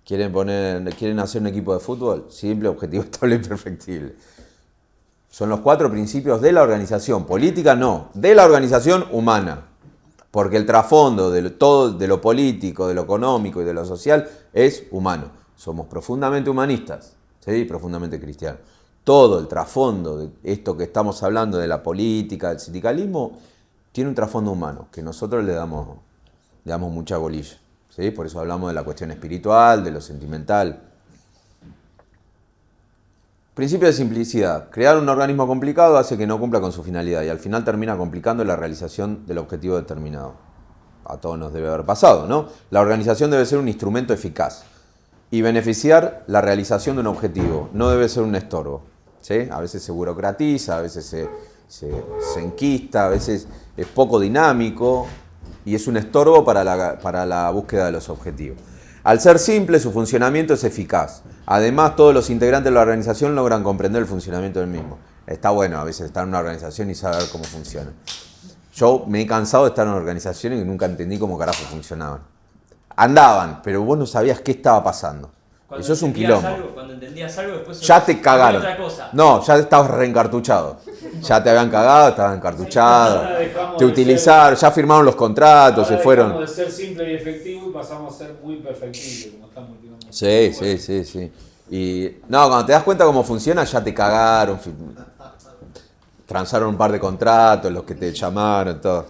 ¿Quieren hacer un equipo de fútbol? Simple, objetivo, estable y perfectible. Son los 4 principios de la organización. Política no, de la organización humana. Porque el trasfondo de todo, de lo político, de lo económico y de lo social es humano. Somos profundamente humanistas, ¿sí? Profundamente cristianos. Todo el trasfondo de esto que estamos hablando de la política, del sindicalismo, tiene un trasfondo humano, que nosotros le damos mucha bolilla, ¿sí? Por eso hablamos de la cuestión espiritual, de lo sentimental. Principio de simplicidad. Crear un organismo complicado hace que no cumpla con su finalidad y al final termina complicando la realización del objetivo determinado. A todos nos debe haber pasado, ¿no? La organización debe ser un instrumento eficaz. y beneficiar la realización de un objetivo. No debe ser un estorbo. ¿Sí? A veces se burocratiza, a veces se enquista, a veces es poco dinámico y es un estorbo para la búsqueda de los objetivos. Al ser simple, su funcionamiento es eficaz. Además, todos los integrantes de la organización logran comprender el funcionamiento del mismo. Está bueno a veces estar en una organización y saber cómo funciona. Yo me he cansado de estar en organizaciones y nunca entendí cómo carajo funcionaban. Andaban, pero vos no sabías qué estaba pasando. Cuando Eso es un entendías quilombo. algo, cuando entendías algo, después Ya te cagaron. otra cosa. No, ya estabas reencartuchado. Ya te habían cagado, estabas encartuchado. Ahora dejamos Te de utilizaron, ya firmaron los contratos, Ahora se fueron. dejamos de ser simple y efectivo y pasamos a ser muy perfectibles, como estamos últimamente. Sí. Y no, cuando te das cuenta cómo funciona, ya te cagaron. Transaron un par de contratos, los que te llamaron, todo.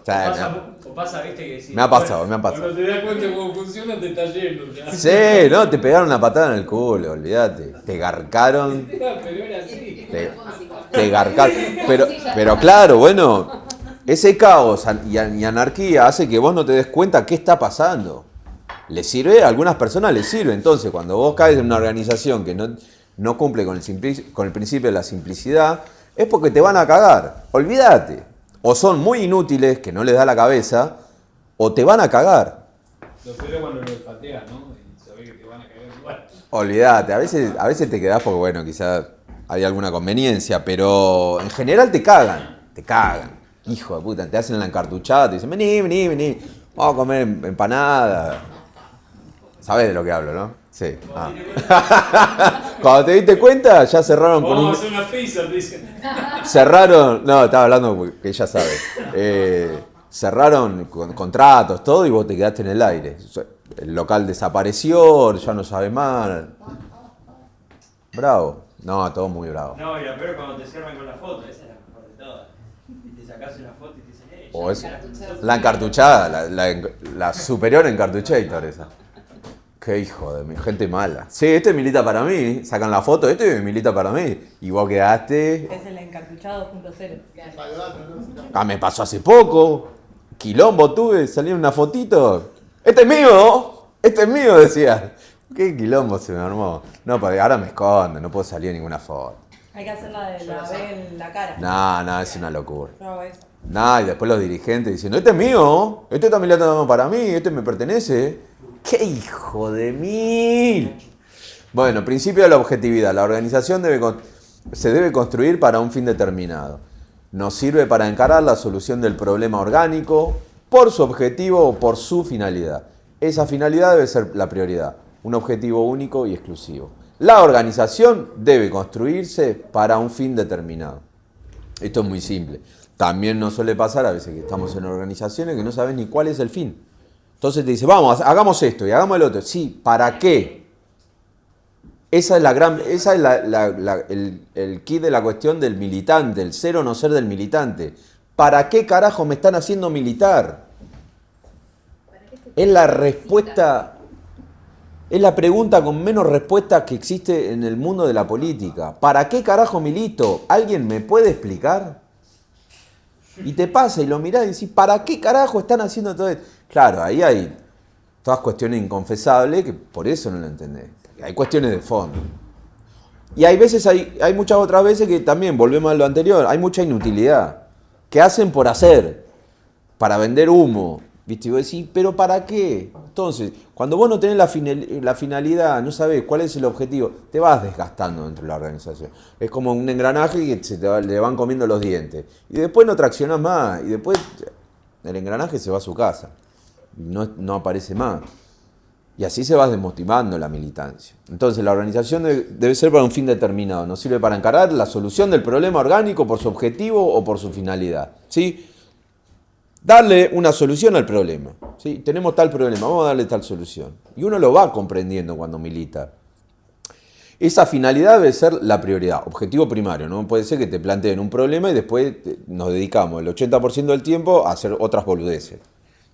O pasa, viste, que decís, Me ha pasado. Cuando te das cuenta de cómo funciona, te está yendo ya. Sí, no, te pegaron una patada en el culo, olvídate. Te garcaron. Pero era así. Te garcaron. Pero claro, bueno, ese caos y anarquía hace que vos no te des cuenta qué está pasando. ¿Le sirve? A algunas personas les sirve. Entonces, cuando vos caes en una organización que no cumple con el principio de la simplicidad, es porque te van a cagar. Olvídate. O son muy inútiles, que no les da la cabeza, o te van a cagar. Lo peor es cuando lo olfateas, ¿no? Y sabés que te van a cagar igual. Olvídate. A veces te quedás porque, bueno, quizás hay alguna conveniencia, pero en general te cagan. Te cagan. Hijo de puta, te hacen la encartuchada, te dicen, vení, vamos a comer empanada. ¿Sabés de lo que hablo, no? Sí. Cuando te diste cuenta, ya cerraron con Vamos a hacer una pizza, te dicen. Cerraron, no, estaba hablando porque ella sabe. Cerraron con contratos, todo, y vos te quedaste en el aire. El local desapareció, ya no sabes más. Bravo. No, todo muy bravo. No, y lo peor es cuando te cierran con la foto, esa es la mejor de todas. Y te sacás una foto y te dicen, O es la encartuchada, la superior encartuchator esa. Qué hijo de mi gente mala. Sí, este milita para mí. Sacan la foto, este milita para mí. Y vos quedaste. Es el encartuchado 2.0. Ah, me pasó hace poco. Quilombo tuve, salí en una fotito. Este es mío, decía. Qué quilombo se me armó. No, porque ahora me escondo, no puedo salir en ninguna foto. Hay que hacer la de la B en la cara. No, es una locura. Yo hago eso. Y después los dirigentes diciendo, este es mío, este también lo tengo para mí, este me pertenece. ¡Qué hijo de mil! Bueno, principio de la objetividad. La organización se debe construir para un fin determinado. Nos sirve para encarar la solución del problema orgánico por su objetivo o por su finalidad. Esa finalidad debe ser la prioridad, un objetivo único y exclusivo. La organización debe construirse para un fin determinado. Esto es muy simple. También nos suele pasar a veces que estamos en organizaciones que no saben ni cuál es el fin. Entonces te dice, vamos, hagamos esto y hagamos el otro. Sí, ¿para qué? Esa es el kit de la cuestión del militante, el ser o no ser del militante. ¿Para qué carajo me están haciendo militar? Es la respuesta, es la pregunta con menos respuesta que existe en el mundo de la política. ¿Para qué carajo milito? ¿Alguien me puede explicar? Y te pasa y lo mirás y decís, ¿para qué carajo están haciendo todo esto? Claro, ahí hay todas cuestiones inconfesables que por eso no lo entendés. Hay cuestiones de fondo. Y hay muchas otras veces que también, volvemos a lo anterior, hay mucha inutilidad. Que hacen por hacer, para vender humo. ¿Viste? Y vos decís, ¿pero para qué? Entonces, cuando vos no tenés la finalidad, no sabés cuál es el objetivo, te vas desgastando dentro de la organización. Es como un engranaje que le van comiendo los dientes. Y después no traccionás más. Y después el engranaje se va a su casa. No aparece más. Y así se va desmotivando la militancia. Entonces la organización debe ser para un fin determinado. Nos sirve para encarar la solución del problema orgánico por su objetivo o por su finalidad. ¿Sí? Darle una solución al problema. ¿Sí? Tenemos tal problema, vamos a darle tal solución. Y uno lo va comprendiendo cuando milita. Esa finalidad debe ser la prioridad, objetivo primario. No puede ser que te planteen un problema y después nos dedicamos el 80% del tiempo a hacer otras boludeces.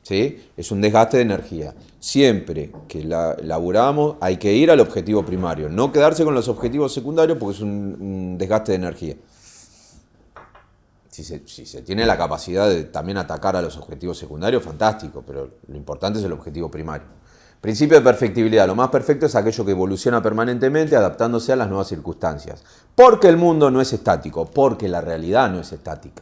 ¿Sí? Es un desgaste de energía. Siempre que laburamos hay que ir al objetivo primario, no quedarse con los objetivos secundarios porque es un desgaste de energía. Si se tiene la capacidad de también atacar a los objetivos secundarios, fantástico, pero lo importante es el objetivo primario. Principio de perfectibilidad. Lo más perfecto es aquello que evoluciona permanentemente adaptándose a las nuevas circunstancias. Porque el mundo no es estático, porque la realidad no es estática.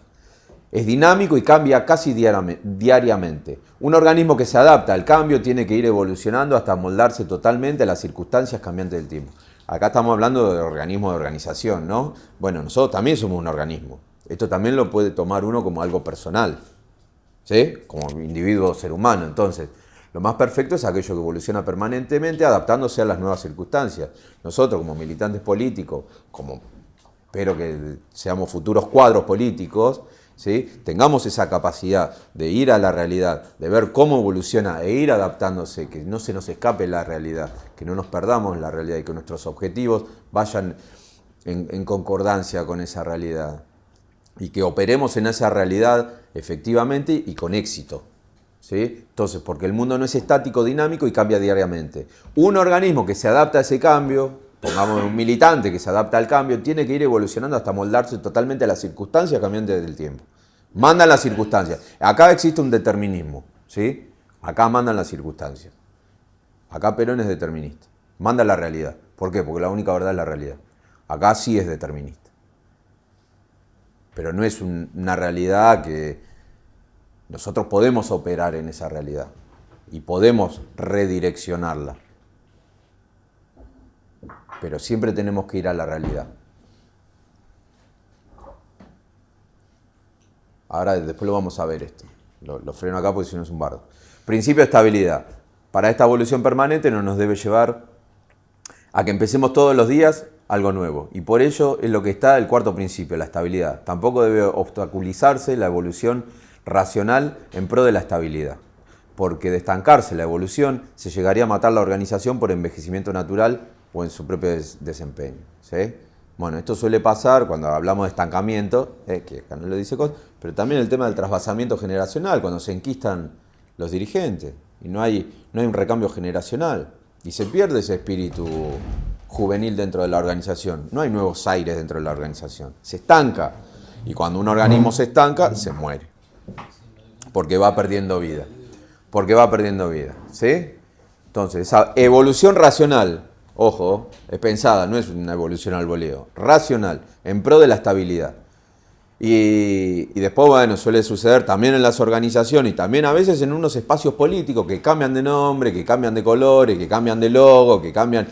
Es dinámico y cambia casi diariamente. Un organismo que se adapta al cambio tiene que ir evolucionando hasta moldarse totalmente a las circunstancias cambiantes del tiempo. Acá estamos hablando de organismo de organización, ¿no? Bueno, nosotros también somos un organismo. Esto también lo puede tomar uno como algo personal, ¿sí? Como individuo ser humano. Entonces, lo más perfecto es aquello que evoluciona permanentemente adaptándose a las nuevas circunstancias. Nosotros como militantes políticos, como espero que seamos futuros cuadros políticos, ¿sí? Tengamos esa capacidad de ir a la realidad, de ver cómo evoluciona e ir adaptándose, que no se nos escape la realidad, que no nos perdamos la realidad y que nuestros objetivos vayan en concordancia con esa realidad y que operemos en esa realidad efectivamente y con éxito. ¿Sí? Entonces, porque el mundo no es estático, dinámico y cambia diariamente. Un organismo que se adapta a ese cambio, pongamos un militante que se adapta al cambio, tiene que ir evolucionando hasta moldarse totalmente a las circunstancias cambiantes del tiempo. Mandan las circunstancias. Acá existe un determinismo, ¿sí? Acá mandan las circunstancias. Acá Perón es determinista. Manda la realidad. ¿Por qué? Porque la única verdad es la realidad. Acá sí es determinista. Pero no es una realidad que nosotros podemos operar en esa realidad y podemos redireccionarla. Pero siempre tenemos que ir a la realidad. Ahora después lo vamos a ver esto. Lo freno acá porque si no es un bardo. Principio de estabilidad. Para esta evolución permanente no nos debe llevar a que empecemos todos los días algo nuevo. Y por ello es lo que está el cuarto principio, la estabilidad. Tampoco debe obstaculizarse la evolución racional en pro de la estabilidad. Porque de estancarse la evolución se llegaría a matar la organización por envejecimiento natural o en su propio desempeño. ¿Sí? Bueno, esto suele pasar cuando hablamos de estancamiento, que acá no lo dice cosas, pero también el tema del trasvasamiento generacional, cuando se enquistan los dirigentes y no hay un recambio generacional y se pierde ese espíritu juvenil dentro de la organización. No hay nuevos aires dentro de la organización. Se estanca y cuando un organismo se estanca, se muere. Porque va perdiendo vida. Porque va perdiendo vida. ¿Sí? Entonces, esa evolución racional, ojo, es pensada, no es una evolución al voleo, racional, en pro de la estabilidad. Y después, bueno, suele suceder también en las organizaciones y también a veces en unos espacios políticos que cambian de nombre, que cambian de colores, que cambian de logo, que cambian.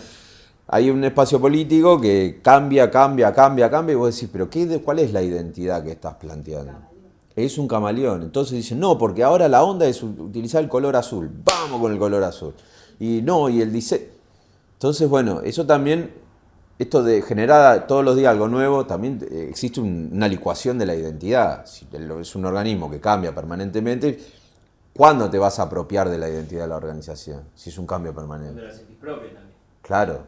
Hay un espacio político que cambia, y vos decís, pero ¿cuál es la identidad que estás planteando? Es un camaleón. Entonces dicen, no, porque ahora la onda es utilizar el color azul. Vamos con el color azul. Y no, y el diseño. Entonces, bueno, eso también, esto de generar todos los días algo nuevo, también existe una licuación de la identidad. Si es un organismo que cambia permanentemente, ¿cuándo te vas a apropiar de la identidad de la organización? Si es un cambio permanente. Cuando la sentís propia también. Claro,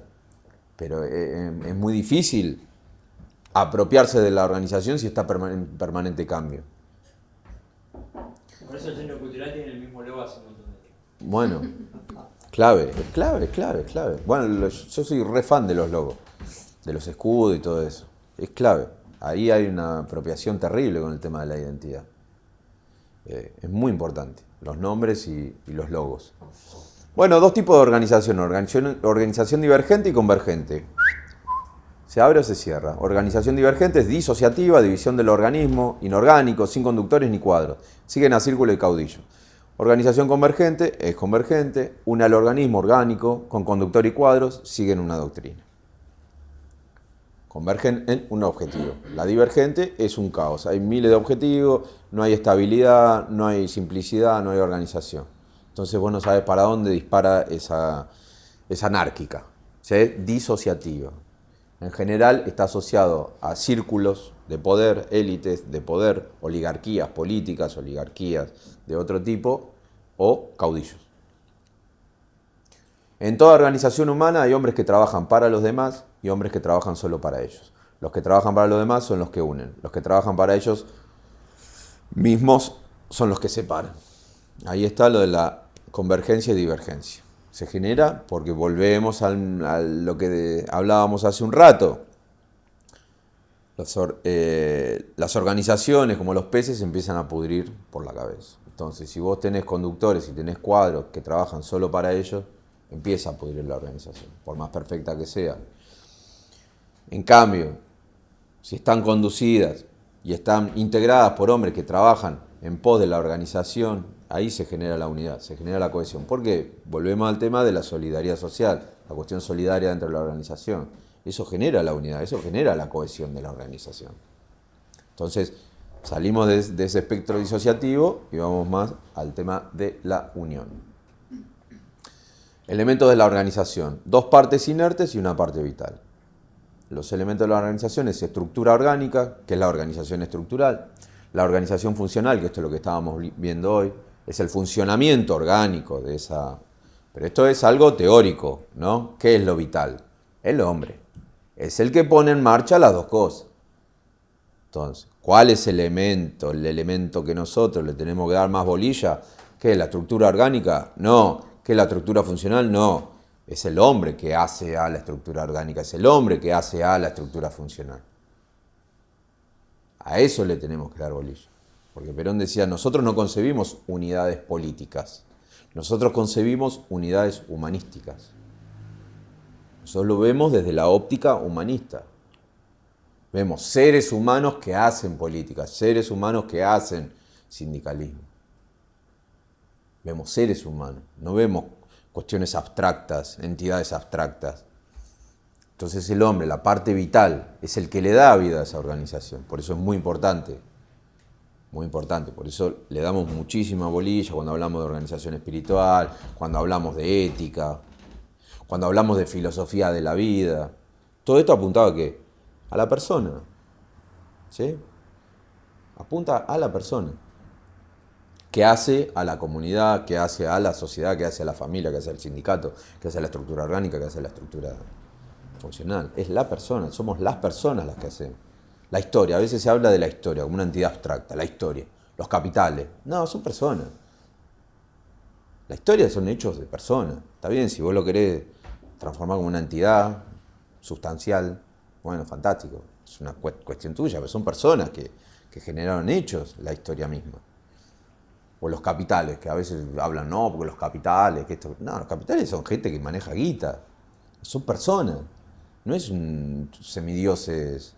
pero es muy difícil apropiarse de la organización si está en permanente cambio. Por eso el centro cultural tiene el mismo logo hace un montón de tiempo. Bueno, clave. Bueno, yo soy re fan de los logos, de los escudos y todo eso. Es clave. Ahí hay una apropiación terrible con el tema de la identidad. Es muy importante, los nombres y los logos. Bueno, dos tipos de organización, organización divergente y convergente. ¿Se abre o se cierra? Organización divergente es disociativa, división del organismo, inorgánico, sin conductores ni cuadros. Siguen a círculo y caudillo. Organización convergente es convergente, une al organismo orgánico, con conductor y cuadros, siguen una doctrina. Convergen en un objetivo. La divergente es un caos. Hay miles de objetivos, no hay estabilidad, no hay simplicidad, no hay organización. Entonces vos no sabes para dónde dispara esa anárquica, ¿sí? Disociativa. En general está asociado a círculos de poder, élites de poder, oligarquías políticas, oligarquías de otro tipo o caudillos. En toda organización humana hay hombres que trabajan para los demás y hombres que trabajan solo para ellos. Los que trabajan para los demás son los que unen. Los que trabajan para ellos mismos son los que separan. Ahí está lo de la convergencia y divergencia. Se genera porque volvemos a lo que hablábamos hace un rato. Las organizaciones, como los peces, se empiezan a pudrir por la cabeza. Entonces, si vos tenés conductores y tenés cuadros que trabajan solo para ellos, empieza a pudrir la organización, por más perfecta que sea. En cambio, si están conducidas y están integradas por hombres que trabajan en pos de la organización, ahí se genera la unidad, se genera la cohesión. Porque volvemos al tema de la solidaridad social, la cuestión solidaria dentro de la organización. Eso genera la unidad, eso genera la cohesión de la organización. Entonces, salimos de ese espectro disociativo y vamos más al tema de la unión. Elementos de la organización. Dos partes inertes y una parte vital. Los elementos de la organización es estructura orgánica, que es la organización estructural. La organización funcional, que esto es lo que estábamos viendo hoy, es el funcionamiento orgánico de esa... Pero esto es algo teórico, ¿no? ¿Qué es lo vital? El hombre. Es el que pone en marcha las dos cosas. Entonces, ¿cuál es el elemento que nosotros le tenemos que dar más bolilla? ¿Qué? ¿La estructura orgánica? No. ¿Qué? ¿La estructura funcional? No. Es el hombre que hace a la estructura orgánica, es el hombre que hace a la estructura funcional. A eso le tenemos que dar bolilla. Porque Perón decía, nosotros no concebimos unidades políticas, nosotros concebimos unidades humanísticas. Nosotros lo vemos desde la óptica humanista. Vemos seres humanos que hacen política, seres humanos que hacen sindicalismo. Vemos seres humanos, no vemos cuestiones abstractas, entidades abstractas. Entonces el hombre, la parte vital, es el que le da vida a esa organización. Por eso es muy importante. Muy importante. Por eso le damos muchísima bolilla cuando hablamos de organización espiritual, cuando hablamos de ética, cuando hablamos de filosofía de la vida. Todo esto apuntaba a ¿qué? A la persona. ¿Sí? Apunta a la persona. Que hace a la comunidad, que hace a la sociedad, que hace a la familia, que hace al sindicato, que hace a la estructura orgánica, que hace a la estructura funcional. Es la persona, somos las personas las que hacemos. La historia, a veces se habla de la historia como una entidad abstracta, la historia, los capitales. No, son personas. La historia son hechos de personas. Está bien, si vos lo querés transformar como una entidad sustancial, bueno, fantástico. Es una cuestión tuya, pero son personas que generaron hechos la historia misma. O los capitales, que a veces hablan, no, porque los capitales, que esto... No, los capitales son gente que maneja guita. Son personas. No es un semidioses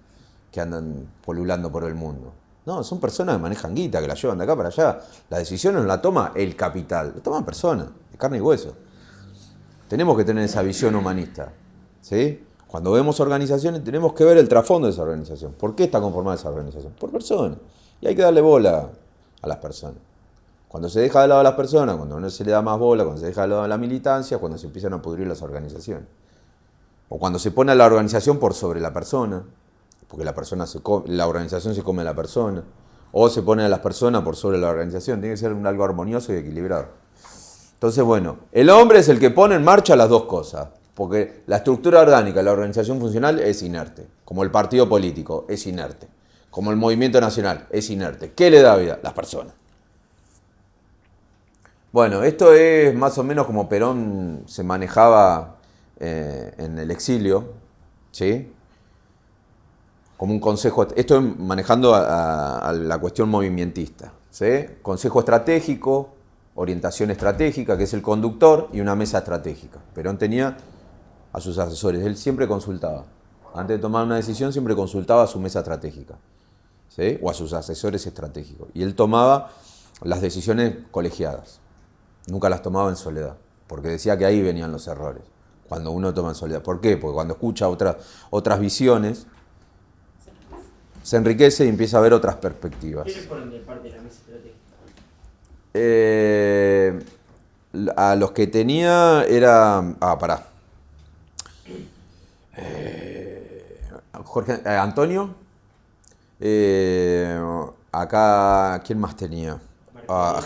que andan polulando por el mundo. No, son personas que manejan guita, que la llevan de acá para allá. La decisión no la toma el capital, la toman personas, de carne y hueso. Tenemos que tener esa visión humanista. ¿Sí? Cuando vemos organizaciones, tenemos que ver el trasfondo de esa organización. ¿Por qué está conformada esa organización? Por personas. Y hay que darle bola a las personas. Cuando se deja de lado a las personas, cuando no se le da más bola, cuando se deja de lado a la militancia, cuando se empiezan a pudrir las organizaciones. O cuando se pone a la organización por sobre la persona, porque la organización se come a la persona, o se pone a las personas por sobre la organización. Tiene que ser algo armonioso y equilibrado. Entonces, bueno, el hombre es el que pone en marcha las dos cosas, porque la estructura orgánica, la organización funcional es inerte, como el partido político es inerte, como el movimiento nacional es inerte. ¿Qué le da vida? Las personas. Bueno, esto es más o menos como Perón se manejaba en el exilio, ¿sí? Como un consejo, esto es manejando a la cuestión movimentista, ¿sí? Consejo estratégico, orientación estratégica, que es el conductor, y una mesa estratégica. Perón tenía a sus asesores, él siempre consultaba. Antes de tomar una decisión siempre consultaba a su mesa estratégica, ¿sí? O a sus asesores estratégicos. Y él tomaba las decisiones colegiadas. Nunca las tomaba en soledad, porque decía que ahí venían los errores, cuando uno toma en soledad. ¿Por qué? Porque cuando escucha otras visiones, se enriquece y empieza a ver otras perspectivas. ¿Quiénes fueron de parte de la mesa estratégica? A los que tenía era... Antonio. Acá, ¿quién más tenía?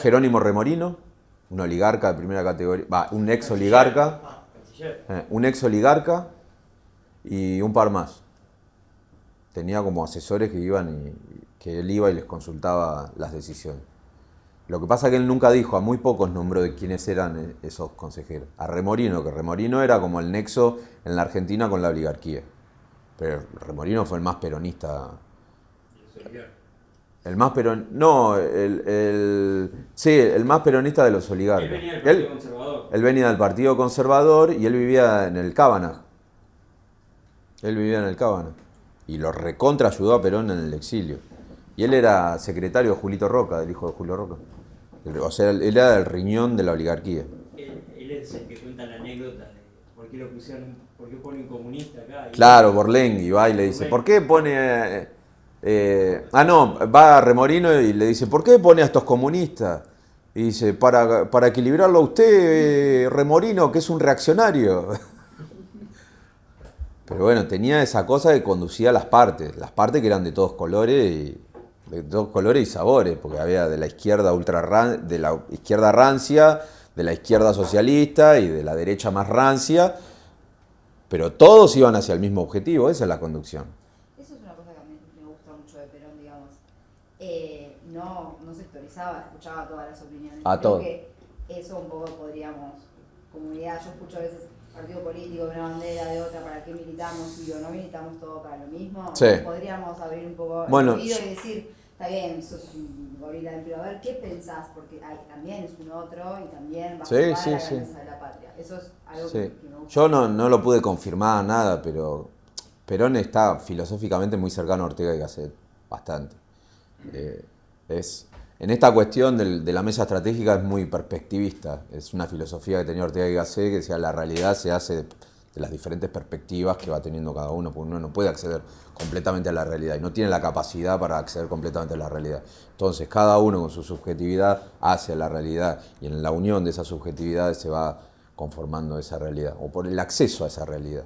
Jerónimo Remorino. Un oligarca de primera categoría, un ex oligarca, y un par más. Tenía como asesores que iban que él iba y les consultaba las decisiones. Lo que pasa es que él nunca dijo, a muy pocos nombró de quiénes eran esos consejeros. A Remorino, que Remorino era como el nexo en la Argentina con la oligarquía. Pero Remorino fue el más peronista. El más no, sí, el más peronista de los oligarcas. Él venía del Partido Conservador. Él venía del Partido Conservador y él vivía en el Cábana. Él vivía en el Cábana. Y lo recontra ayudó a Perón en el exilio. Y él era secretario de Julito Roca, del hijo de Julio Roca. O sea, él era el riñón de la oligarquía. Él es el que cuenta la anécdota de por qué lo pusieron, por qué pone un comunista acá. Claro, Borlenghi va y le dice, ¿por qué pone...? Va a Remorino y le dice, ¿por qué pone a estos comunistas? Y dice, para equilibrarlo a usted, Remorino, que es un reaccionario. Pero bueno, tenía esa cosa que conducía a las partes que eran de todos colores y sabores, porque había de la izquierda de la izquierda rancia, de la izquierda socialista y de la derecha más rancia, pero todos iban hacia el mismo objetivo, esa es la conducción. Eso es una cosa que a mí me gusta mucho de Perón, digamos. No sectorizaba, escuchaba todas las opiniones. A Creo todo. que eso un poco podríamos, comunidad, yo escucho a veces partido político de una bandera, de otra, ¿para qué militamos? Digo, ¿no militamos todos para lo mismo? Sí. Podríamos abrir un poco Bueno, el oído y decir, está bien, sos un gorila del pero a ver, ¿qué pensás? Porque también es un otro y también va a Sí, jugar sí, a la sí. grandeza de la patria. Eso es algo Sí. que me gusta. Yo no lo pude confirmar nada, pero Perón está filosóficamente muy cercano a Ortega y Gasset, bastante. En esta cuestión de la mesa estratégica es muy perspectivista. Es una filosofía que tenía Ortega y Gasset, que decía la realidad se hace de las diferentes perspectivas que va teniendo cada uno, porque uno no puede acceder completamente a la realidad y no tiene la capacidad para acceder completamente a la realidad. Entonces cada uno con su subjetividad hace la realidad y en la unión de esas subjetividades se va conformando esa realidad, o por el acceso a esa realidad.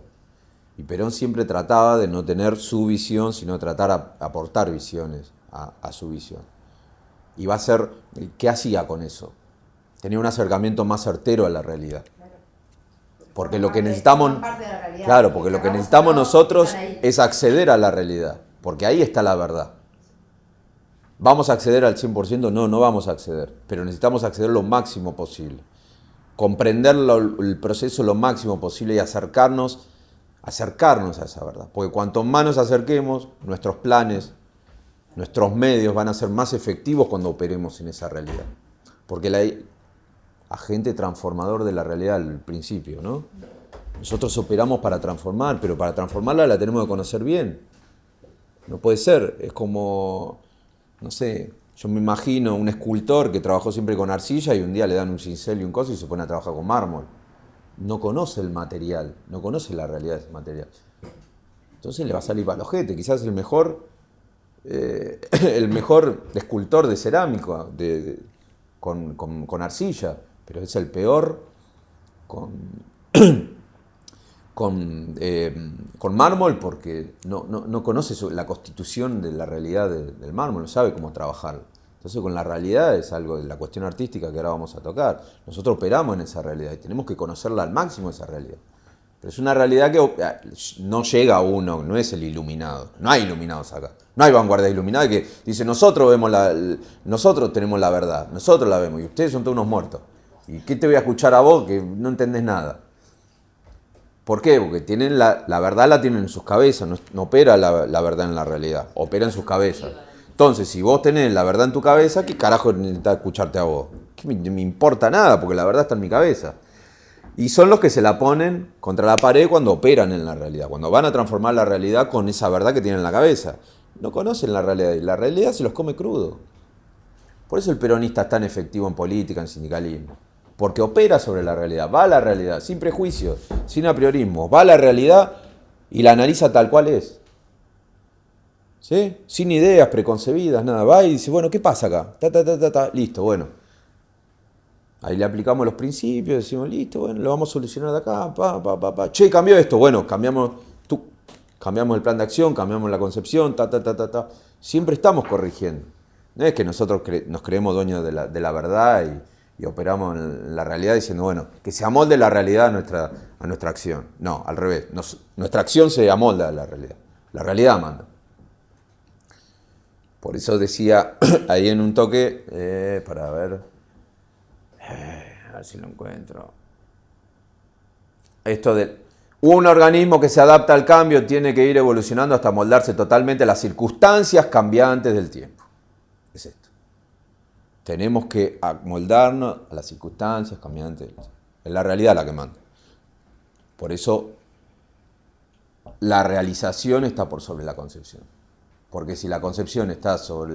Y Perón siempre trataba de no tener su visión, sino tratar de aportar visiones a su visión. Y va a ser, ¿qué hacía con eso? Tenía un acercamiento más certero a la realidad. Porque lo que necesitamos, claro, porque lo que necesitamos nosotros es acceder a la realidad, porque ahí está la verdad. ¿Vamos a acceder al 100%? No vamos a acceder, pero necesitamos acceder lo máximo posible. Comprender el proceso lo máximo posible y acercarnos a esa verdad. Porque cuanto más nos acerquemos, nuestros planes, nuestros medios van a ser más efectivos cuando operemos en esa realidad. Porque el agente transformador de la realidad al principio, ¿no? Nosotros operamos para transformar, pero para transformarla la tenemos que conocer bien. No puede ser, es como, no sé, yo me imagino un escultor que trabajó siempre con arcilla y un día le dan un cincel y un coso y se pone a trabajar con mármol. No conoce el material, no conoce la realidad de ese material. Entonces le va a salir para el ojete, quizás el mejor escultor de cerámica con arcilla, pero es el peor con mármol porque no conoce la constitución de la realidad del mármol, no sabe cómo trabajarlo. Entonces con la realidad es algo de la cuestión artística que ahora vamos a tocar. Nosotros operamos en esa realidad y tenemos que conocerla al máximo esa realidad. Pero es una realidad que no llega a uno, no es el iluminado. No hay iluminados acá. No hay vanguardia iluminada que dice nosotros tenemos la verdad, nosotros la vemos y ustedes son todos unos muertos. ¿Y qué te voy a escuchar a vos que no entendés nada? ¿Por qué? Porque tienen la verdad la tienen en sus cabezas, no opera la verdad en la realidad, opera en sus cabezas. Entonces, si vos tenés la verdad en tu cabeza, ¿qué carajo necesitas escucharte a vos? ¿Qué me importa nada? Porque la verdad está en mi cabeza. Y son los que se la ponen contra la pared cuando operan en la realidad, cuando van a transformar la realidad con esa verdad que tienen en la cabeza. No conocen la realidad y la realidad se los come crudo. Por eso el peronista es tan efectivo en política, en sindicalismo. Porque opera sobre la realidad, va a la realidad, sin prejuicios, sin apriorismo, va a la realidad y la analiza tal cual es. ¿Sí? Sin ideas preconcebidas, nada. Va y dice, bueno, ¿qué pasa acá? Listo, bueno. Ahí le aplicamos los principios, decimos, listo, bueno, lo vamos a solucionar de acá, Che, cambió esto, bueno, cambiamos el plan de acción, cambiamos la concepción, Siempre estamos corrigiendo. No es que nosotros nos creemos dueños de la verdad y operamos en la realidad diciendo, bueno, que se amolde la realidad a nuestra acción. No, al revés. Nuestra acción se amolda a la realidad. La realidad manda. Por eso decía ahí en un toque, para ver si lo encuentro. Esto de un organismo que se adapta al cambio tiene que ir evolucionando hasta moldarse totalmente a las circunstancias cambiantes del tiempo. es esto. Tenemos que amoldarnos a las circunstancias cambiantes. Es la realidad la que manda. Por eso la realización está por sobre la concepción. Porque si la concepción está sobre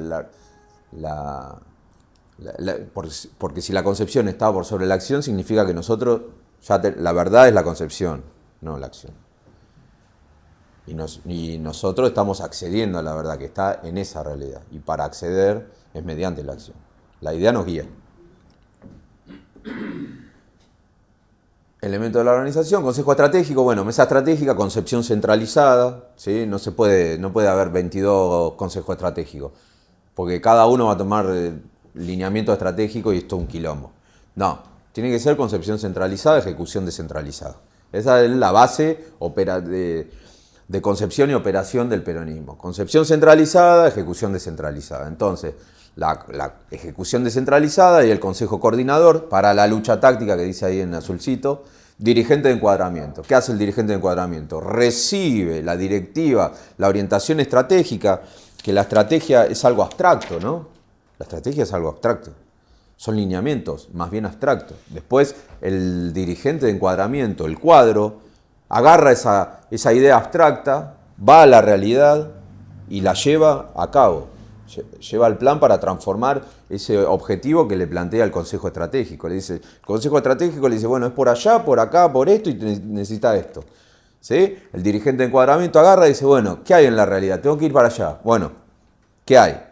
porque si la concepción está por sobre la acción, significa que nosotros, la verdad es la concepción, no la acción. Y nosotros estamos accediendo a la verdad que está en esa realidad. Y para acceder es mediante la acción. La idea nos guía. Elemento de la organización, consejo estratégico, bueno, mesa estratégica, concepción centralizada, ¿sí? No puede haber 22 consejos estratégicos, porque cada uno va a tomar lineamiento estratégico y esto es un quilombo. No, tiene que ser concepción centralizada, ejecución descentralizada. Esa es la base de concepción y operación del peronismo. Concepción centralizada, ejecución descentralizada. Entonces, la ejecución descentralizada y el consejo coordinador para la lucha táctica que dice ahí en azulcito, dirigente de encuadramiento. ¿Qué hace el dirigente de encuadramiento? Recibe la directiva, la orientación estratégica, que la estrategia es algo abstracto, ¿no? La estrategia es algo abstracto. Son lineamientos más bien abstractos. Después el dirigente de encuadramiento, el cuadro, agarra esa idea abstracta, va a la realidad y la lleva a cabo. Lleva el plan para transformar ese objetivo que le plantea el Consejo Estratégico. El Consejo Estratégico le dice, bueno, es por allá, por acá, por esto y necesita esto. ¿Sí? El dirigente de encuadramiento agarra y dice, bueno, ¿qué hay en la realidad? Tengo que ir para allá. Bueno, ¿qué hay?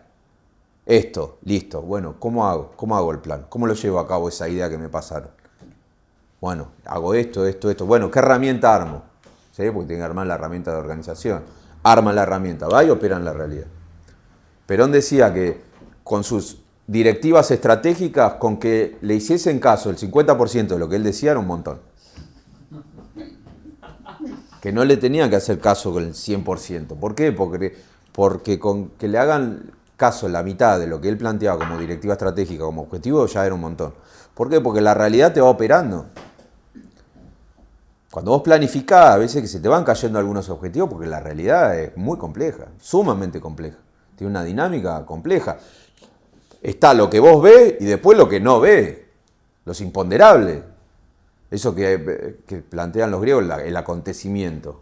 Esto, listo. Bueno, ¿cómo hago? ¿Cómo hago el plan? ¿Cómo lo llevo a cabo esa idea que me pasaron? Bueno, hago esto. Bueno, ¿qué herramienta armo? ¿Sí? Porque tiene que armar la herramienta de organización. Arma la herramienta, va y opera en la realidad. Perón decía que con sus directivas estratégicas, con que le hiciesen caso el 50% de lo que él decía era un montón. Que no le tenían que hacer caso con el 100%. ¿Por qué? Porque con que le hagan caso la mitad de lo que él planteaba como directiva estratégica, como objetivo, ya era un montón. ¿Por qué? Porque la realidad te va operando. Cuando vos planificás, a veces que se te van cayendo algunos objetivos, porque la realidad es muy compleja, sumamente compleja. Tiene una dinámica compleja. Está lo que vos ves y después lo que no ves. Los imponderables. Eso que plantean los griegos, el acontecimiento.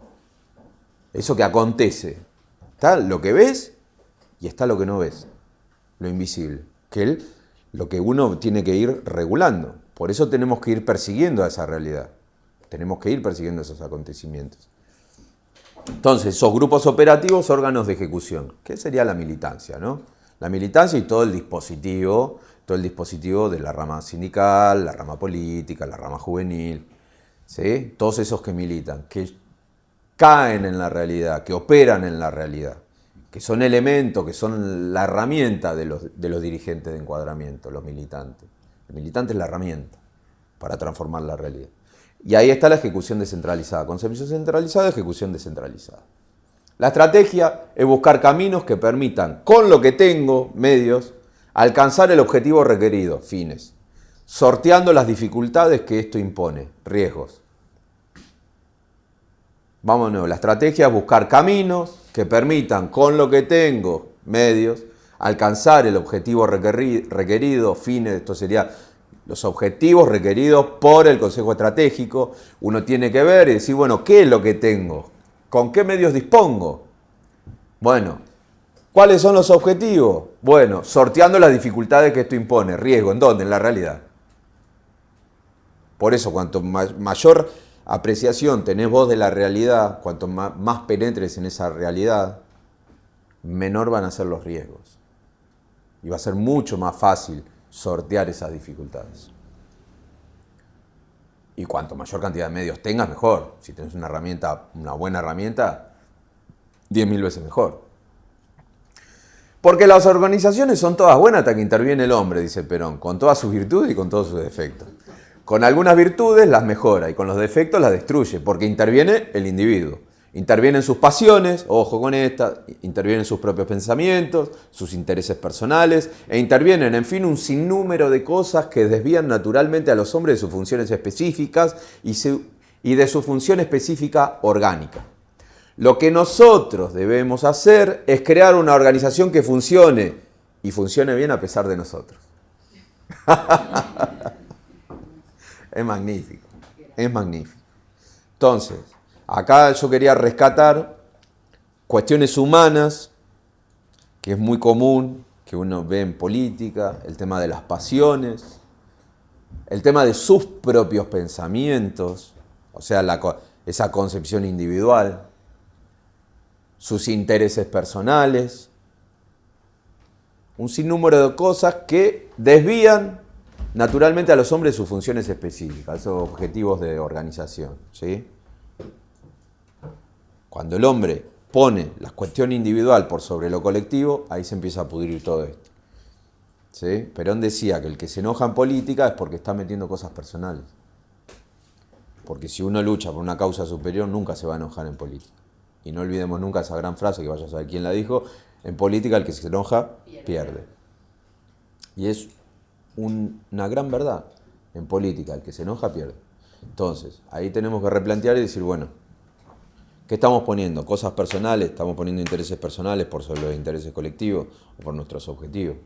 Eso que acontece. Está lo que ves y está lo que no ves. Lo invisible. Lo que uno tiene que ir regulando. Por eso tenemos que ir persiguiendo a esa realidad. Tenemos que ir persiguiendo esos acontecimientos. Entonces, esos grupos operativos, órganos de ejecución. ¿Qué sería la militancia, no? La militancia y todo el dispositivo de la rama sindical, la rama política, la rama juvenil, ¿sí? Todos esos que militan, que caen en la realidad, que operan en la realidad, que son elementos, que son la herramienta de los dirigentes de encuadramiento, los militantes. El militante es la herramienta para transformar la realidad. Y ahí está la ejecución descentralizada. Concepción centralizada, ejecución descentralizada. La estrategia es buscar caminos que permitan, con lo que tengo, medios, alcanzar el objetivo requerido, fines, sorteando las dificultades que esto impone, riesgos. Vamos de nuevo, la estrategia es buscar caminos que permitan, con lo que tengo, medios, alcanzar el objetivo requerido, fines, esto sería los objetivos requeridos por el Consejo Estratégico. Uno tiene que ver y decir, bueno, ¿qué es lo que tengo? ¿Con qué medios dispongo? Bueno, ¿cuáles son los objetivos? Bueno, sorteando las dificultades que esto impone. Riesgo, ¿en dónde? En la realidad. Por eso, cuanto mayor apreciación tenés vos de la realidad, cuanto más penetres en esa realidad, menor van a ser los riesgos. Y va a ser mucho más fácil sortear esas dificultades. Y cuanto mayor cantidad de medios tengas, mejor. Si tenés una buena herramienta, 10.000 veces mejor. Porque las organizaciones son todas buenas hasta que interviene el hombre, dice Perón, con todas sus virtudes y con todos sus defectos. Con algunas virtudes las mejora y con los defectos las destruye, porque interviene el individuo. Intervienen sus pasiones, ojo con esta, intervienen sus propios pensamientos, sus intereses personales, e intervienen, en fin, un sinnúmero de cosas que desvían naturalmente a los hombres de sus funciones específicas y de su función específica orgánica. Lo que nosotros debemos hacer es crear una organización que funcione y funcione bien a pesar de nosotros. Es magnífico, es magnífico. Entonces, acá yo quería rescatar cuestiones humanas, que es muy común, que uno ve en política, el tema de las pasiones, el tema de sus propios pensamientos, o sea, esa concepción individual, sus intereses personales, un sinnúmero de cosas que desvían naturalmente a los hombres de sus funciones específicas, esos objetivos de organización, ¿sí? Cuando el hombre pone la cuestión individual por sobre lo colectivo, ahí se empieza a pudrir todo esto, ¿sí? Perón decía que el que se enoja en política es porque está metiendo cosas personales. Porque si uno lucha por una causa superior, nunca se va a enojar en política. Y no olvidemos nunca esa gran frase, que vaya a saber quién la dijo: en política el que se enoja, pierde. Y es una gran verdad. En política el que se enoja, pierde. Entonces, ahí tenemos que replantear y decir, bueno, ¿qué estamos poniendo? ¿Cosas personales? ¿Estamos poniendo intereses personales por sobre los intereses colectivos o por nuestros objetivos?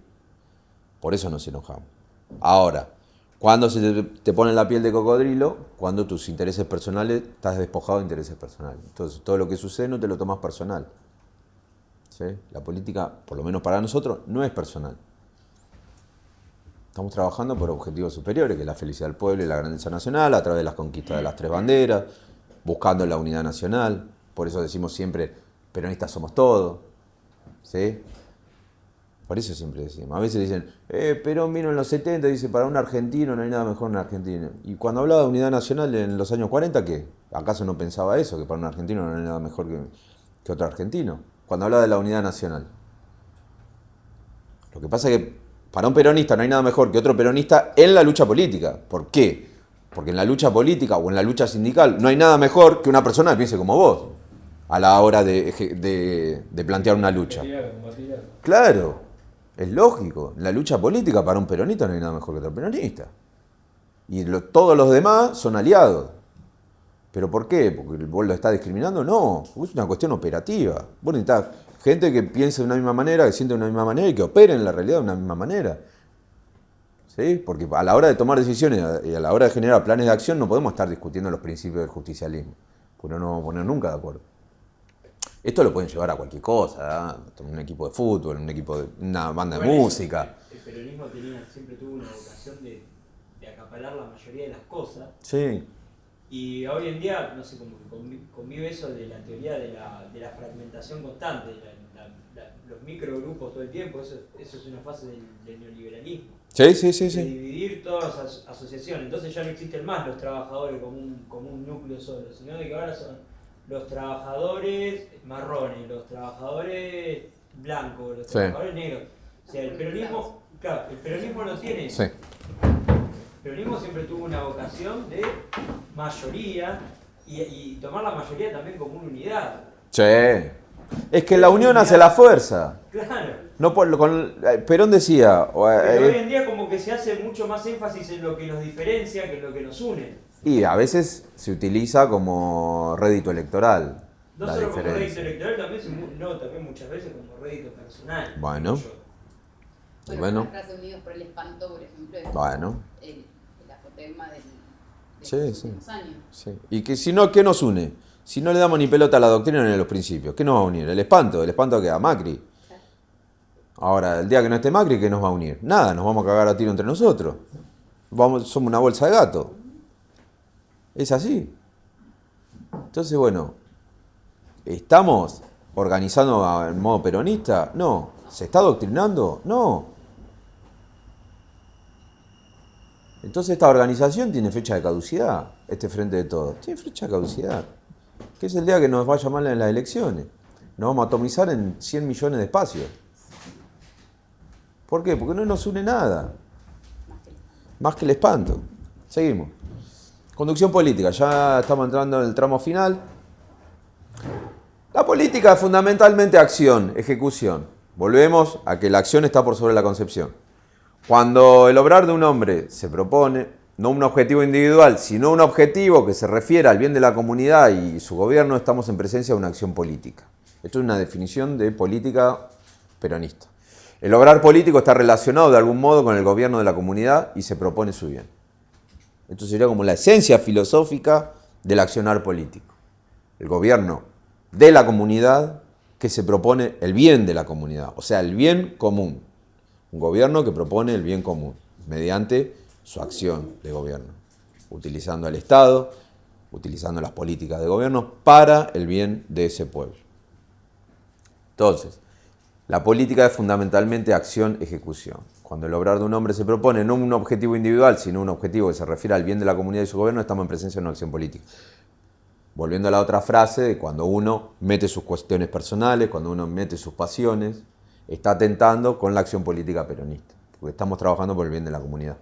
Por eso nos enojamos. Ahora, ¿cuándo se te pone la piel de cocodrilo? Cuando tus intereses personales, estás despojado de intereses personales. Entonces, todo lo que sucede no te lo tomas personal. ¿Sí? La política, por lo menos para nosotros, no es personal. Estamos trabajando por objetivos superiores, que es la felicidad del pueblo y la grandeza nacional, a través de las conquistas de las 3 banderas, buscando la unidad nacional. Por eso decimos siempre, peronistas somos todos. ¿Sí? Por eso siempre decimos. A veces dicen, Perón vino en los 70, dice, para un argentino no hay nada mejor que un argentino. Y cuando hablaba de unidad nacional en los años 40, ¿qué? ¿Acaso no pensaba eso? Que para un argentino no hay nada mejor que otro argentino. Cuando hablaba de la unidad nacional. Lo que pasa es que para un peronista no hay nada mejor que otro peronista en la lucha política. ¿Por qué? Porque en la lucha política o en la lucha sindical no hay nada mejor que una persona que piense como vos a la hora de plantear una lucha. Claro. Es lógico, en la lucha política para un peronista no hay nada mejor que otro peronista. Y todos los demás son aliados. ¿Pero por qué? ¿Porque vos lo estás discriminando? No, es una cuestión operativa. Vos necesitás gente que piense de una misma manera, que siente de una misma manera y que opere en la realidad de una misma manera. ¿Sí? Porque a la hora de tomar decisiones y a la hora de generar planes de acción no podemos estar discutiendo los principios del justicialismo, porque no nos vamos a poner nunca de acuerdo. Esto lo pueden llevar a cualquier cosa, ¿eh? Un equipo de fútbol, un equipo de una banda de música. El peronismo siempre tuvo una vocación de acaparar la mayoría de las cosas. Sí. Y hoy en día, no sé, como que convive eso de la teoría de la fragmentación constante, los microgrupos todo el tiempo, eso es una fase del neoliberalismo. Sí. De dividir todas las asociaciones. Entonces ya no existen más los trabajadores como un núcleo solo, sino de que ahora son los trabajadores marrones, los trabajadores blancos, los trabajadores negros. O sea, el peronismo no tiene eso. Sí. El peronismo siempre tuvo una vocación de mayoría y tomar la mayoría también como una unidad. Sí. Es que la unión hace la fuerza. Claro. No Perón decía... Pero hoy en día como que se hace mucho más énfasis en lo que nos diferencia que en lo que nos une. Y a veces se utiliza como rédito electoral. No la solo diferencia. como rédito electoral, también muchas veces como rédito personal. Bueno. Bueno, la frase Unidos por el Espanto, por ejemplo, es Bueno. el apotegma de Sí. los últimos años. Sí. Y que si no, ¿qué nos une? Si no le damos ni pelota a la doctrina ni a los principios, ¿qué nos va a unir? El espanto que a Macri. Ahora, el día que no esté Macri, ¿qué nos va a unir? Nada, nos vamos a cagar a tiro entre nosotros. Somos una bolsa de gato. Es así. Entonces, bueno, ¿estamos organizando en modo peronista? No. ¿Se está adoctrinando? No. Entonces esta organización tiene fecha de caducidad, este Frente de Todos. Tiene fecha de caducidad. Que es el día que nos vaya mal en las elecciones. Nos vamos a atomizar en 100 millones de espacios. ¿Por qué? Porque no nos une nada. Más que el espanto. Seguimos. Conducción política. Ya estamos entrando en el tramo final. La política es fundamentalmente acción, ejecución. Volvemos a que la acción está por sobre la concepción. Cuando el obrar de un hombre se propone, no un objetivo individual, sino un objetivo que se refiere al bien de la comunidad y su gobierno, estamos en presencia de una acción política. Esto es una definición de política peronista. El obrar político está relacionado de algún modo con el gobierno de la comunidad y se propone su bien. Esto sería como la esencia filosófica del accionar político. El gobierno de la comunidad que se propone el bien de la comunidad, o sea, el bien común. Un gobierno que propone el bien común mediante su acción de gobierno, utilizando al Estado, utilizando las políticas de gobierno para el bien de ese pueblo. Entonces, la política es fundamentalmente acción-ejecución. Cuando el obrar de un hombre se propone no un objetivo individual, sino un objetivo que se refiere al bien de la comunidad y su gobierno, estamos en presencia de una acción política. Volviendo a la otra frase, de cuando uno mete sus cuestiones personales, cuando uno mete sus pasiones, está atentando con la acción política peronista, porque estamos trabajando por el bien de la comunidad.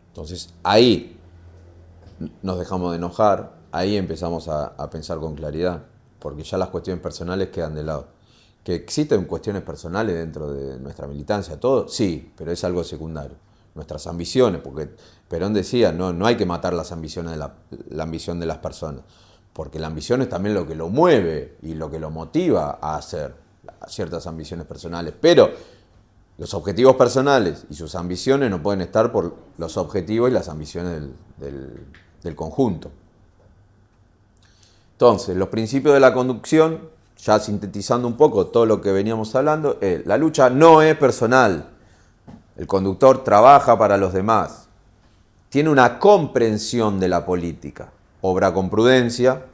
Entonces, ahí nos dejamos de enojar, ahí empezamos a pensar con claridad, porque ya las cuestiones personales quedan de lado. ¿Que existen cuestiones personales dentro de nuestra militancia? ¿Todo? Sí, pero es algo secundario. Nuestras ambiciones, porque Perón decía, no hay que matar las ambiciones la ambición de las personas, porque la ambición es también lo que lo mueve y lo que lo motiva a hacer ciertas ambiciones personales, pero los objetivos personales y sus ambiciones no pueden estar por los objetivos y las ambiciones del conjunto. Entonces, los principios de la conducción, ya sintetizando un poco todo lo que veníamos hablando, la lucha no es personal. El conductor trabaja para los demás. Tiene una comprensión de la política. Obra con prudencia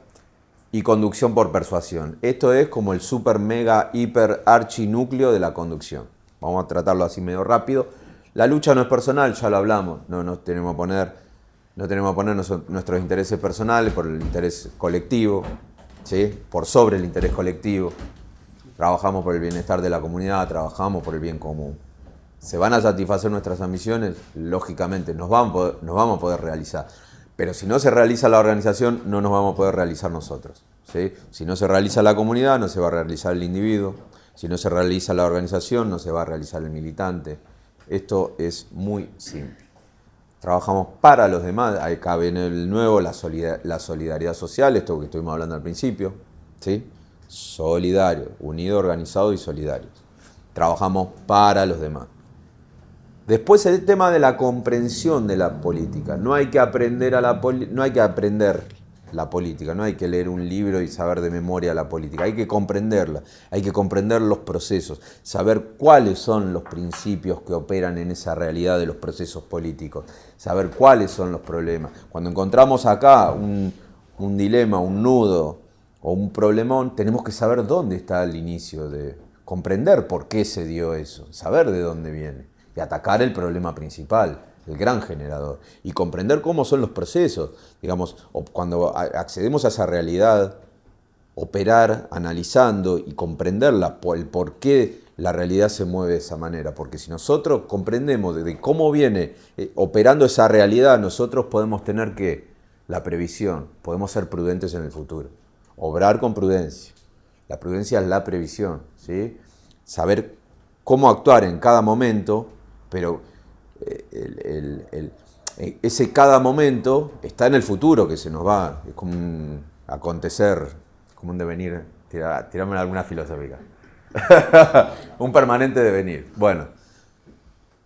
y conducción por persuasión. Esto es como el super, mega, hiper, archinúcleo de la conducción. Vamos a tratarlo así medio rápido. La lucha no es personal, ya lo hablamos. No tenemos que poner nuestros intereses personales por el interés colectivo, ¿sí? Por sobre el interés colectivo. Trabajamos por el bienestar de la comunidad, trabajamos por el bien común. ¿Se van a satisfacer nuestras ambiciones? Lógicamente, nos vamos a poder realizar. Pero si no se realiza la organización, no nos vamos a poder realizar nosotros, ¿sí? Si no se realiza la comunidad, no se va a realizar el individuo. Si no se realiza la organización, no se va a realizar el militante. Esto es muy simple. Trabajamos para los demás. Ahí cabe en el nuevo la solidaridad social, esto que estuvimos hablando al principio, ¿sí? Solidario, unido, organizado y solidario. Trabajamos para los demás. Después el tema de la comprensión de la política. No hay que aprender la política, no hay que leer un libro y saber de memoria la política. Hay que comprenderla, hay que comprender los procesos, saber cuáles son los principios que operan en esa realidad de los procesos políticos, saber cuáles son los problemas. Cuando encontramos acá un dilema, un nudo o un problemón, tenemos que saber dónde está el inicio, de comprender por qué se dio eso, saber de dónde viene. Y atacar el problema principal, el gran generador, y comprender cómo son los procesos. Digamos, cuando accedemos a esa realidad, operar analizando y comprenderla, el por qué la realidad se mueve de esa manera. Porque si nosotros comprendemos de cómo viene operando esa realidad, nosotros podemos tener la previsión, podemos ser prudentes en el futuro. Obrar con prudencia. La prudencia es la previsión, ¿sí? Saber cómo actuar en cada momento, pero ese cada momento está en el futuro que se nos va, es como un acontecer, como un devenir, tirame alguna filosófica, un permanente devenir. Bueno,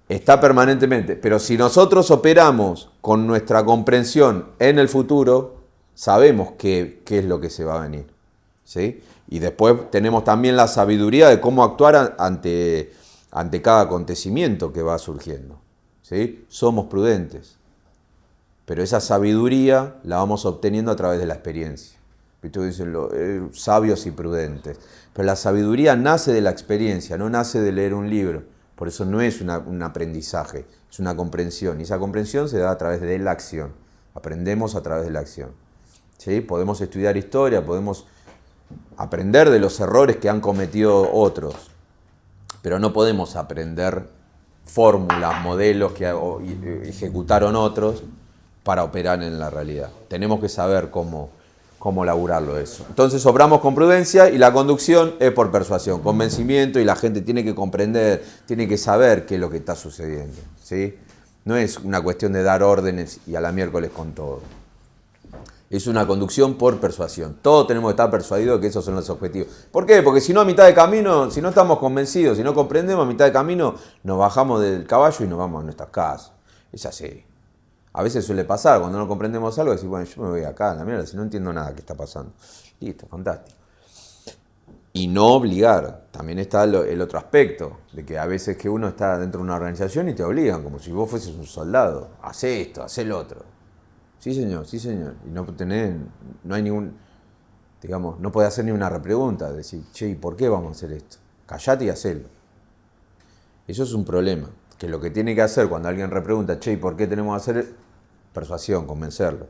está permanentemente, pero si nosotros operamos con nuestra comprensión en el futuro, sabemos qué es lo que se va a venir, ¿sí? Y después tenemos también la sabiduría de cómo actuar ante cada acontecimiento que va surgiendo, ¿sí? Somos prudentes, pero esa sabiduría la vamos obteniendo a través de la experiencia. Dicen sabios y prudentes, pero la sabiduría nace de la experiencia, no nace de leer un libro. Por eso no es un aprendizaje, es una comprensión, y esa comprensión se da a través de la acción. Aprendemos a través de la acción, ¿sí? Podemos estudiar historia, podemos aprender de los errores que han cometido otros, pero no podemos aprender fórmulas, modelos que ejecutaron otros para operar en la realidad. Tenemos que saber cómo laburarlo eso. Entonces obramos con prudencia y la conducción es por persuasión, convencimiento, y la gente tiene que comprender, tiene que saber qué es lo que está sucediendo, ¿sí? No es una cuestión de dar órdenes y a la miércoles con todo. Es una conducción por persuasión. Todos tenemos que estar persuadidos de que esos son los objetivos. ¿Por qué? Porque si no, a mitad de camino, si no estamos convencidos, si no comprendemos, a mitad de camino nos bajamos del caballo y nos vamos a nuestras casas. Es así. A veces suele pasar, cuando no comprendemos algo, decir, bueno, yo me voy acá, la mierda, si no entiendo nada que está pasando. Listo, fantástico. Y no obligar. También está el otro aspecto, de que a veces que uno está dentro de una organización y te obligan, como si vos fueses un soldado. Hacé esto, hacé lo otro. Sí, señor, sí, señor. Y no hay ningún, digamos, no puede hacer ni una repregunta, decir, che, ¿y por qué vamos a hacer esto? Callate y hacelo. Eso es un problema, que lo que tiene que hacer cuando alguien repregunta, che, ¿y por qué tenemos que hacer? Persuasión, convencerlo.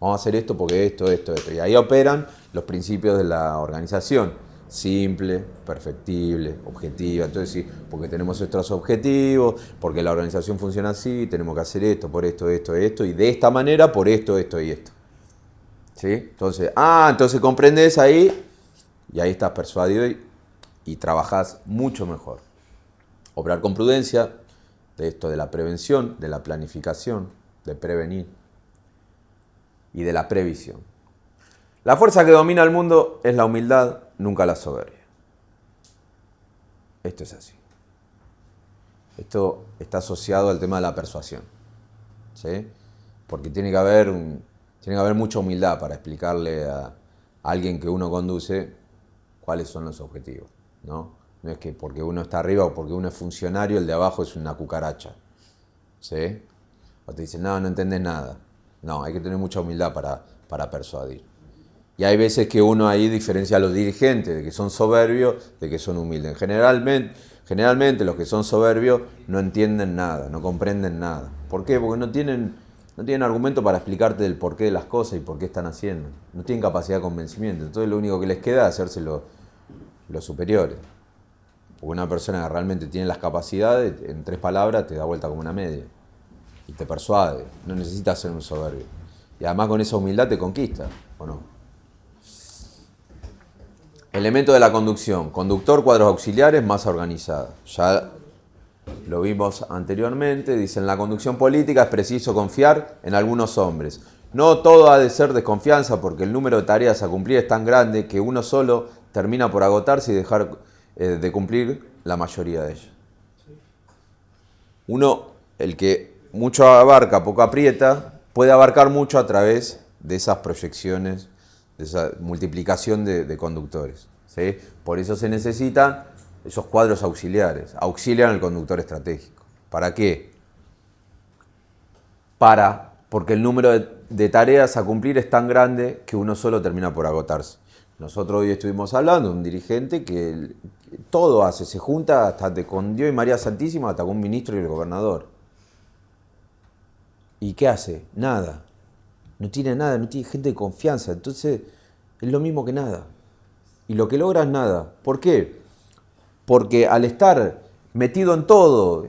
Vamos a hacer esto porque esto. Y ahí operan los principios de la organización. Simple, perfectible, objetiva. Entonces sí, porque tenemos estos objetivos, porque la organización funciona así, tenemos que hacer esto, por esto, y de esta manera, por esto y esto. ¿Sí? Entonces comprendes ahí, y ahí estás persuadido y trabajás mucho mejor. Obrar con prudencia, de esto de la prevención, de la planificación, de prevenir y de la previsión. La fuerza que domina el mundo es la humildad, nunca la soberbia. Esto es así. Esto está asociado al tema de la persuasión. ¿Sí? Porque tiene que haber mucha humildad para explicarle a alguien que uno conduce cuáles son los objetivos. No es que porque uno está arriba o porque uno es funcionario, el de abajo es una cucaracha. ¿Sí? O te dicen, no entendés nada. No, hay que tener mucha humildad para persuadir. Y hay veces que uno ahí diferencia a los dirigentes de que son soberbios, de que son humildes. Generalmente los que son soberbios no entienden nada, no comprenden nada. ¿Por qué? Porque no tienen argumento para explicarte el porqué de las cosas y por qué están haciendo. No tienen capacidad de convencimiento. Entonces lo único que les queda es hacerse los superiores. Porque una persona que realmente tiene las capacidades, en 3 palabras te da vuelta como una media. Y te persuade. No necesitas ser un soberbio. Y además con esa humildad te conquista, ¿o no? Elemento de la conducción. Conductor, cuadros auxiliares, masa organizada. Ya lo vimos anteriormente. Dice, en la conducción política es preciso confiar en algunos hombres. No todo ha de ser desconfianza porque el número de tareas a cumplir es tan grande que uno solo termina por agotarse y dejar de cumplir la mayoría de ellas. Uno, el que mucho abarca, poco aprieta, puede abarcar mucho a través de esas proyecciones, de esa multiplicación de conductores. ¿Sí? Por eso se necesitan esos cuadros auxiliares. Auxilian al conductor estratégico. ¿Para qué? Porque el número de tareas a cumplir es tan grande que uno solo termina por agotarse. Nosotros hoy estuvimos hablando de un dirigente que todo hace, se junta hasta con Dios y María Santísima, hasta con un ministro y el gobernador. ¿Y qué hace? Nada. No tiene nada, no tiene gente de confianza. Entonces es lo mismo que nada. Y lo que logra es nada. ¿Por qué? Porque al estar metido en todo,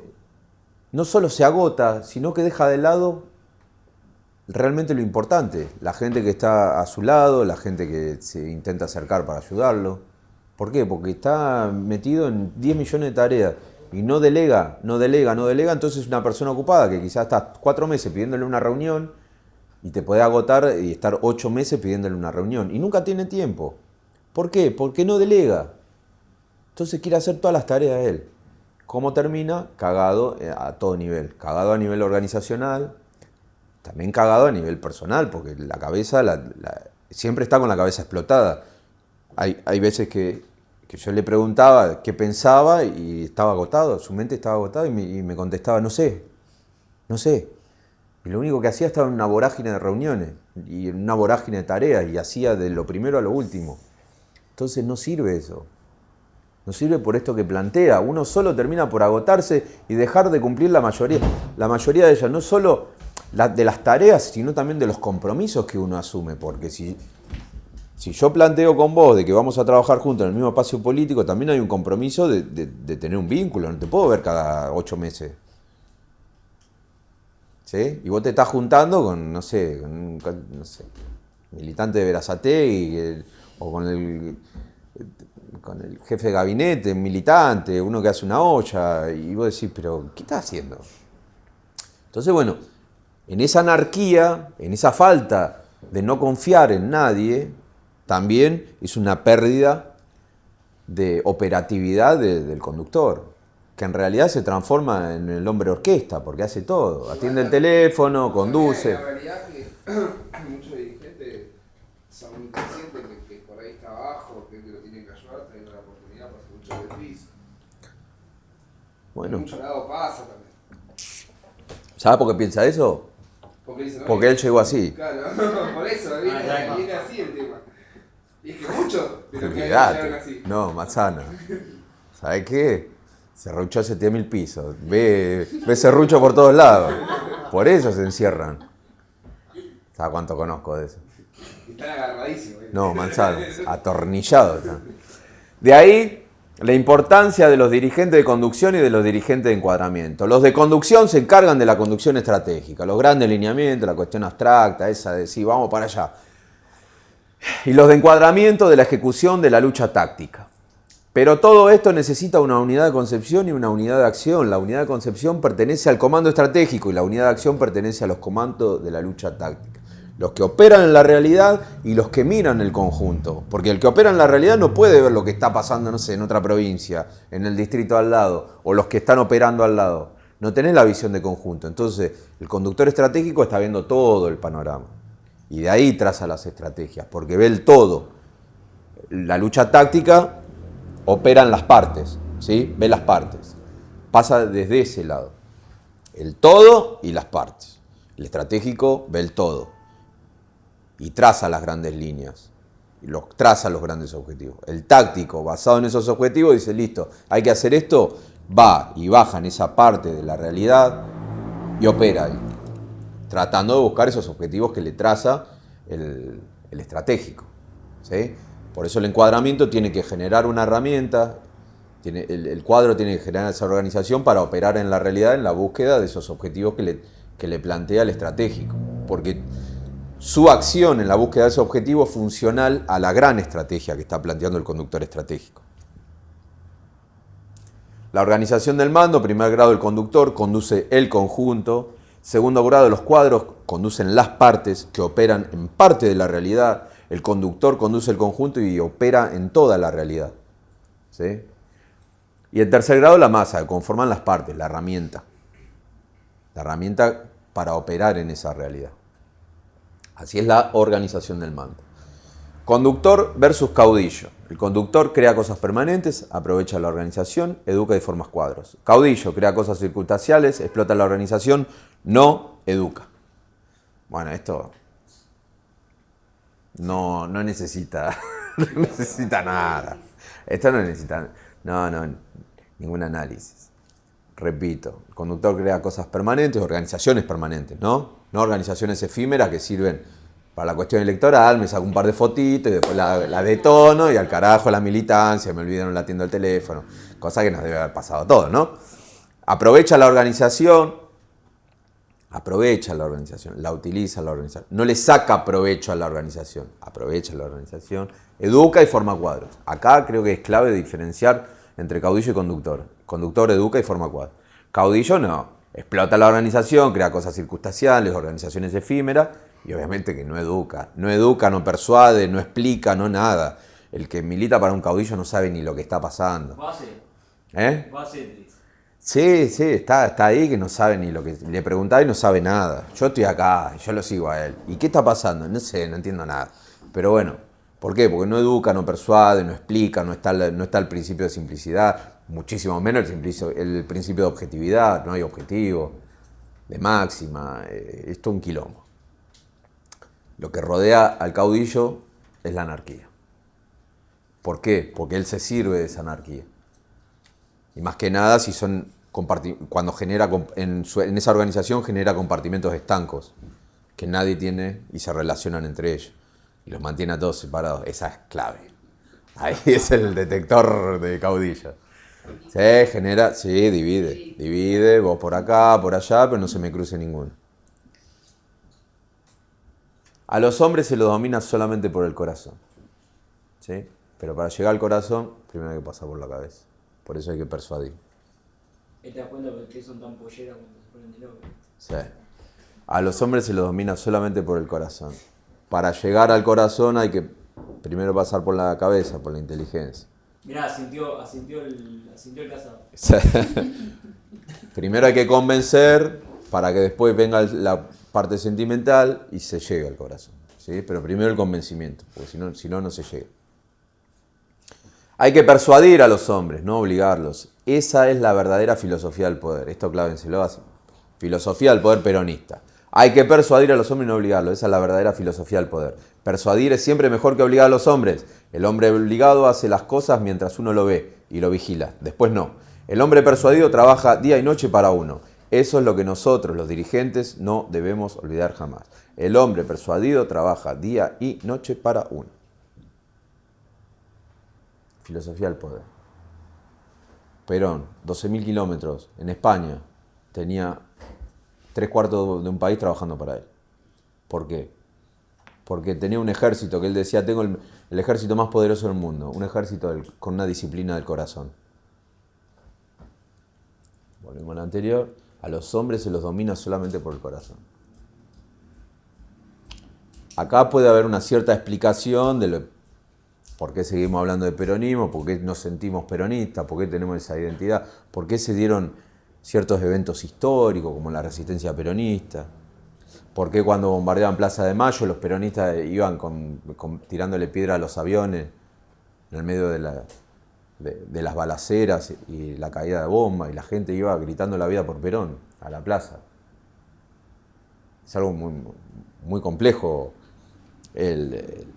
no solo se agota, sino que deja de lado realmente lo importante. La gente que está a su lado, la gente que se intenta acercar para ayudarlo. ¿Por qué? Porque está metido en 10 millones de tareas y no delega. Entonces es una persona ocupada que quizás está 4 meses pidiéndole una reunión y te puede agotar y estar 8 meses pidiéndole una reunión. Y nunca tiene tiempo. ¿Por qué? Porque no delega. Entonces quiere hacer todas las tareas él. ¿Cómo termina? Cagado a todo nivel. Cagado a nivel organizacional, también cagado a nivel personal, porque la cabeza siempre está con la cabeza explotada. Hay veces que yo le preguntaba qué pensaba y estaba agotado, su mente estaba agotada y me contestaba, no sé. Y lo único que hacía estaba en una vorágine de reuniones y en una vorágine de tareas y hacía de lo primero a lo último. Entonces no sirve eso. No sirve por esto que plantea. Uno solo termina por agotarse y dejar de cumplir la mayoría de ellas. No solo de las tareas, sino también de los compromisos que uno asume. Porque si yo planteo con vos de que vamos a trabajar juntos en el mismo espacio político, también hay un compromiso de tener un vínculo. No te puedo ver cada 8 meses. ¿Sí? Y vos te estás juntando con, no sé, militante de Berazategui o con el jefe de gabinete, militante, uno que hace una olla, y vos decís, pero ¿qué estás haciendo? Entonces, bueno, en esa anarquía, en esa falta de no confiar en nadie, también es una pérdida de operatividad del conductor, que en realidad se transforma en el hombre orquesta, porque hace todo, atiende el teléfono, conduce. La realidad es que muchos dirigentes son muy conscientes que por ahí está abajo, que lo tienen que ayudar, teniendo la oportunidad para hacer mucho de piso. Bueno, En muchos lados pasa también. ¿sabe por qué piensa eso? Porque, dice, no, Porque él llegó así. Claro, por eso viene así el tema. Y es que muchos de los que Olvídate. llegan así. No, Mazzana. ¿Sabes qué? Serrucho hace 7.000 pisos. Ve serrucho por todos lados. Por eso se encierran. ¿Sabes cuánto conozco de eso? Están agarradísimos. No, Manzano, atornillado. ¿No? De ahí la importancia de los dirigentes de conducción y de los dirigentes de encuadramiento. Los de conducción se encargan de la conducción estratégica, los grandes lineamientos, la cuestión abstracta, esa de sí, vamos para allá. Y los de encuadramiento de la ejecución de la lucha táctica. Pero todo esto necesita una unidad de concepción y una unidad de acción. La unidad de concepción pertenece al comando estratégico y la unidad de acción pertenece a los comandos de la lucha táctica. Los que operan en la realidad y los que miran el conjunto. Porque el que opera en la realidad no puede ver lo que está pasando, no sé, en otra provincia, en el distrito al lado, o los que están operando al lado. No tenés la visión de conjunto. Entonces, el conductor estratégico está viendo todo el panorama. Y de ahí traza las estrategias, porque ve el todo. La lucha táctica opera en las partes, ¿sí? Ve las partes. Pasa desde ese lado. El todo y las partes. El estratégico ve el todo. Y traza las grandes líneas. Y traza los grandes objetivos. El táctico, basado en esos objetivos, dice, listo, hay que hacer esto, va y baja en esa parte de la realidad y opera ahí, tratando de buscar esos objetivos que le traza el estratégico, ¿sí? Por eso el encuadramiento tiene que generar una herramienta, el cuadro tiene que generar esa organización para operar en la realidad en la búsqueda de esos objetivos que le plantea el estratégico. Porque su acción en la búsqueda de ese objetivo es funcional a la gran estrategia que está planteando el conductor estratégico. La organización del mando, primer grado el conductor, conduce el conjunto. Segundo grado los cuadros conducen las partes que operan en parte de la realidad. El conductor conduce el conjunto y opera en toda la realidad, ¿sí? Y en tercer grado la masa, que conforman las partes, la herramienta. La herramienta para operar en esa realidad. Así es la organización del mando. Conductor versus caudillo. El conductor crea cosas permanentes, aprovecha la organización, educa y forma cuadros. Caudillo crea cosas circunstanciales, explota la organización, no educa. Bueno, esto no necesita, no necesita nada. Esto no necesita ningún análisis. Repito, el conductor crea cosas permanentes, organizaciones permanentes, ¿no? No organizaciones efímeras que sirven para la cuestión electoral, me saco un par de fotitos y después la detono y al carajo la militancia, me olvidaron latiendo el teléfono, cosa que nos debe haber pasado a todos, ¿no? Aprovecha la organización, la utiliza la organización, no le saca provecho a la organización, aprovecha la organización, educa y forma cuadros. Acá creo que es clave diferenciar entre caudillo y conductor. Conductor educa y forma cuadros. Caudillo no, explota la organización, crea cosas circunstanciales, organizaciones efímeras y obviamente que no educa, no persuade, no explica, no nada. El que milita para un caudillo no sabe ni lo que está pasando. Base. ¿Eh? Base. Sí, está ahí que no sabe ni lo que... Le preguntaba y no sabe nada. Yo estoy acá, yo lo sigo a él. ¿Y qué está pasando? No sé, no entiendo nada. Pero bueno, ¿por qué? Porque no educa, no persuade, no explica, no está el principio de simplicidad, muchísimo menos el principio de objetividad, no hay objetivo, de máxima, esto es un quilombo. Lo que rodea al caudillo es la anarquía. ¿Por qué? Porque él se sirve de esa anarquía. Y más que nada si cuando genera en esa organización genera compartimentos estancos que nadie tiene y se relacionan entre ellos y los mantiene a todos separados. Esa es clave. Ahí es el detector de caudillo. Divide, vos por acá, por allá, pero no se me cruce ninguno. A los hombres se los domina solamente por el corazón, ¿sí? Pero para llegar al corazón primero hay que pasar por la cabeza. Por eso hay que persuadir. ¿Te das cuenta por qué son tan polleras cuando se ponen de novio? Sí. A los hombres se los domina solamente por el corazón. para llegar al corazón hay que primero pasar por la cabeza, por la inteligencia. Mirá, asintió el casado. Primero hay que convencer para que después venga la parte sentimental y se llegue al corazón, ¿sí? Pero primero el convencimiento, porque si no, no se llega. Hay que persuadir a los hombres, no obligarlos. Esa es la verdadera filosofía del poder. Esto clávenselo así. Filosofía del poder peronista. Hay que persuadir a los hombres y no obligarlos. Esa es la verdadera filosofía del poder. Persuadir es siempre mejor que obligar a los hombres. El hombre obligado hace las cosas mientras uno lo ve y lo vigila. Después no. El hombre persuadido trabaja día y noche para uno. Eso es lo que nosotros, los dirigentes, no debemos olvidar jamás. El hombre persuadido trabaja día y noche para uno. Filosofía del poder. Perón, 12.000 kilómetros en España, tenía 3/4 de un país trabajando para él. ¿Por qué? Porque tenía un ejército que él decía, tengo el ejército más poderoso del mundo, un ejército con una disciplina del corazón. Volvemos a lo anterior, a los hombres se los domina solamente por el corazón. Acá puede haber una cierta explicación de por qué seguimos hablando de peronismo, por qué nos sentimos peronistas, por qué tenemos esa identidad, por qué se dieron ciertos eventos históricos como la resistencia peronista, por qué cuando bombardeaban Plaza de Mayo los peronistas iban tirándole piedra a los aviones en el medio de las balaceras y la caída de bomba y la gente iba gritando la vida por Perón a la plaza. Es algo muy, muy complejo el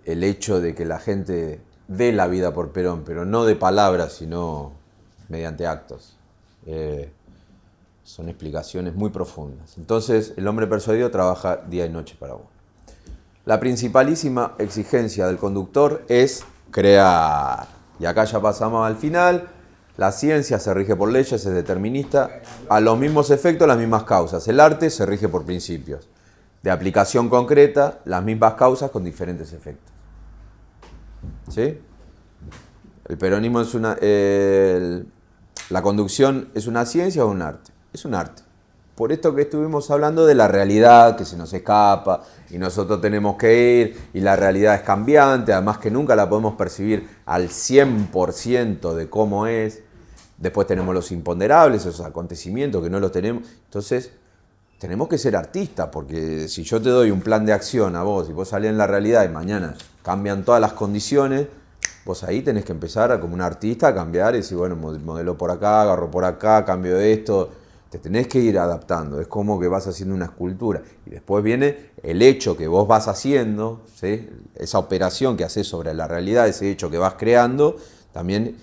hecho de que la gente dé la vida por Perón, pero no de palabras, sino mediante actos. Son explicaciones muy profundas. Entonces, el hombre persuadido trabaja día y noche para uno. La principalísima exigencia del conductor es crear. Y acá ya pasamos al final. La ciencia se rige por leyes, es determinista. A los mismos efectos, las mismas causas. El arte se rige por principios. De aplicación concreta, las mismas causas con diferentes efectos. ¿Sí? El peronismo es la conducción es una ciencia o un arte. Es un arte. Por esto que estuvimos hablando de la realidad que se nos escapa y nosotros tenemos que ir y la realidad es cambiante, además que nunca la podemos percibir al 100% de cómo es. Después tenemos los imponderables, esos acontecimientos que no los tenemos. Entonces, tenemos que ser artistas, porque si yo te doy un plan de acción a vos y vos salís en la realidad y mañana cambian todas las condiciones, vos ahí tenés que empezar como un artista a cambiar y decir, bueno, modelo por acá, agarro por acá, cambio esto. Te tenés que ir adaptando, es como que vas haciendo una escultura. Y después viene el hecho que vos vas haciendo, ¿sí? Esa operación que haces sobre la realidad, ese hecho que vas creando, también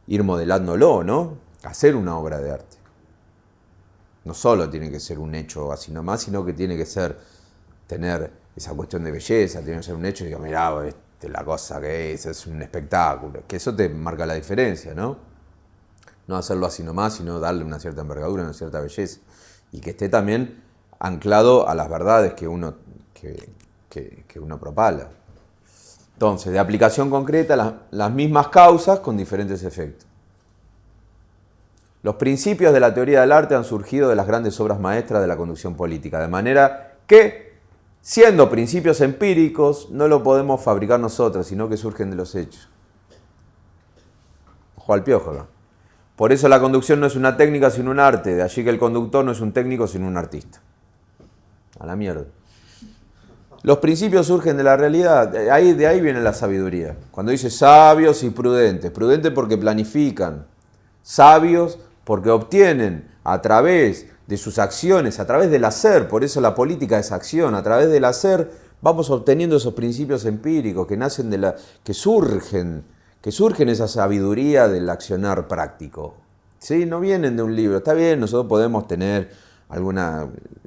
ir modelándolo, ¿no? Hacer una obra de arte. No solo tiene que ser un hecho así nomás, sino que tiene que tener esa cuestión de belleza, tiene que ser un hecho y digo, mirá, la cosa que es un espectáculo. Que eso te marca la diferencia, ¿no? No hacerlo así nomás, sino darle una cierta envergadura, una cierta belleza. Y que esté también anclado a las verdades que uno propala. Entonces, de aplicación concreta, las mismas causas con diferentes efectos. Los principios de la teoría del arte han surgido de las grandes obras maestras de la conducción política, de manera que, siendo principios empíricos, no lo podemos fabricar nosotros, sino que surgen de los hechos. Ojo al piojo acá. Por eso la conducción no es una técnica sino un arte, de allí que el conductor no es un técnico sino un artista. A la mierda. Los principios surgen de la realidad, de ahí viene la sabiduría. Cuando dice sabios y prudentes, prudentes porque planifican, sabios porque obtienen a través de sus acciones, a través del hacer, por eso la política es acción, a través del hacer vamos obteniendo esos principios empíricos que nacen que surgen esa sabiduría del accionar práctico. ¿Sí? No vienen de un libro. Está bien, nosotros podemos tener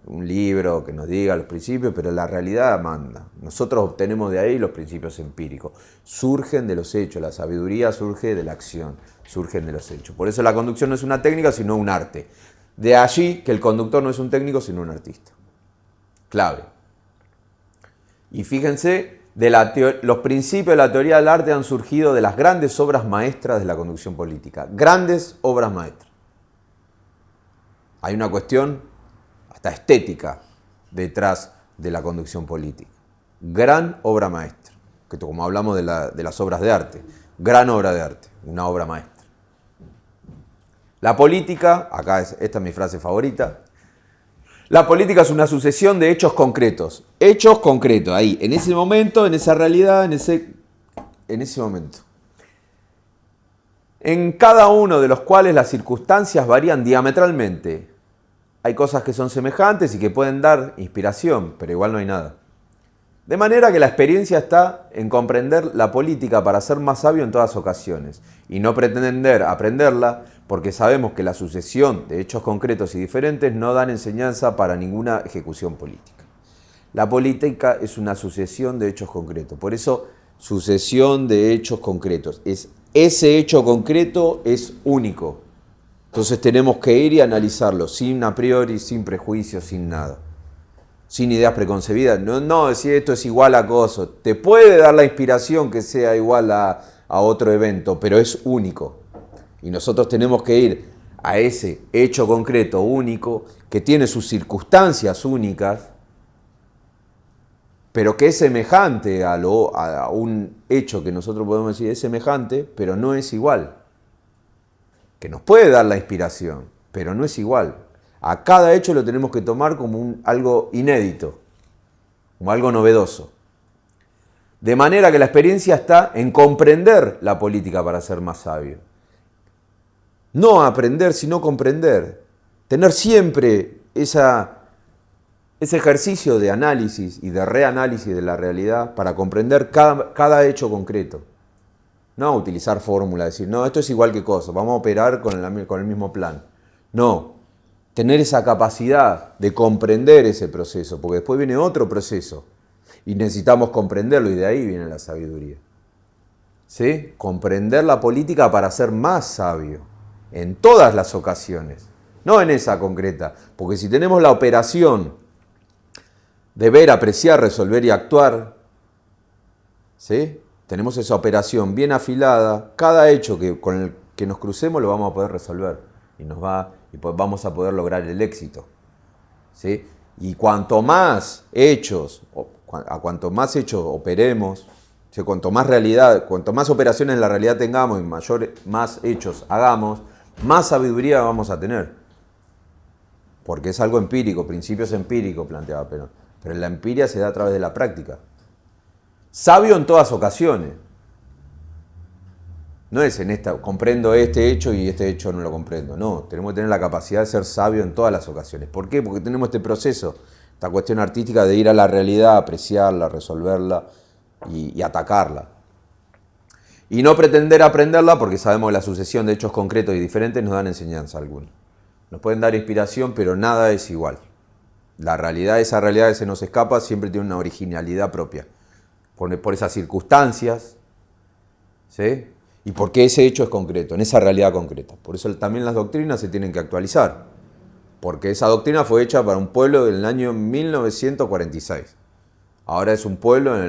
un libro que nos diga los principios, pero la realidad manda. Nosotros obtenemos de ahí los principios empíricos. Surgen de los hechos. La sabiduría surge de la acción. Surgen de los hechos. Por eso la conducción no es una técnica, sino un arte. De allí que el conductor no es un técnico, sino un artista. Clave. Y fíjense, los principios de la teoría del arte han surgido de las grandes obras maestras de la conducción política. Grandes obras maestras. Hay una cuestión hasta estética detrás de la conducción política. Gran obra maestra, que como hablamos de las obras de arte, gran obra de arte, una obra maestra. La política, esta es mi frase favorita, la política es una sucesión de hechos concretos, ahí, en ese momento, en esa realidad, en ese momento. En cada uno de los cuales las circunstancias varían diametralmente. Hay cosas que son semejantes y que pueden dar inspiración, pero igual no hay nada. De manera que la experiencia está en comprender la política para ser más sabio en todas ocasiones y no pretender aprenderla porque sabemos que la sucesión de hechos concretos y diferentes no dan enseñanza para ninguna ejecución política. La política es una sucesión de hechos concretos, por eso sucesión de hechos concretos. Ese hecho concreto es único, entonces tenemos que ir y analizarlo sin a priori, sin prejuicios, sin nada. Sin ideas preconcebidas, no decir esto es igual a acoso. Te puede dar la inspiración que sea igual a otro evento, pero es único. Y nosotros tenemos que ir a ese hecho concreto único, que tiene sus circunstancias únicas, pero que es semejante a un hecho que nosotros podemos decir es semejante, pero no es igual. Que nos puede dar la inspiración, pero no es igual. A cada hecho lo tenemos que tomar como algo inédito, como algo novedoso. De manera que la experiencia está en comprender la política para ser más sabio. No aprender, sino comprender. Tener siempre ese ejercicio de análisis y de reanálisis de la realidad para comprender cada hecho concreto. No utilizar fórmulas, decir, no, esto es igual que cosa, vamos a operar con el mismo plan. No. Tener esa capacidad de comprender ese proceso, porque después viene otro proceso y necesitamos comprenderlo y de ahí viene la sabiduría. ¿Sí? Comprender la política para ser más sabio en todas las ocasiones, no en esa concreta, porque si tenemos la operación de ver, apreciar, resolver y actuar, ¿sí? Tenemos esa operación bien afilada, cada hecho con el que nos crucemos lo vamos a poder resolver y pues vamos a poder lograr el éxito. ¿Sí? Y cuanto más hechos operemos, ¿sí? Cuanto más operaciones en la realidad tengamos y más hechos hagamos, más sabiduría vamos a tener. Porque es algo empírico, principios empíricos planteaba Perón. Pero la empiria se da a través de la práctica. Sabio en todas ocasiones. No es comprendo este hecho y este hecho no lo comprendo. No, tenemos que tener la capacidad de ser sabio en todas las ocasiones. ¿Por qué? Porque tenemos este proceso, esta cuestión artística de ir a la realidad, apreciarla, resolverla y atacarla. Y no pretender aprenderla porque sabemos que la sucesión de hechos concretos y diferentes nos dan enseñanza alguna. Nos pueden dar inspiración, pero nada es igual. Esa realidad que se nos escapa siempre tiene una originalidad propia. Por esas circunstancias, ¿sí? Y porque ese hecho es concreto, en esa realidad concreta. Por eso también las doctrinas se tienen que actualizar. Porque esa doctrina fue hecha para un pueblo en el año 1946. Ahora es un pueblo en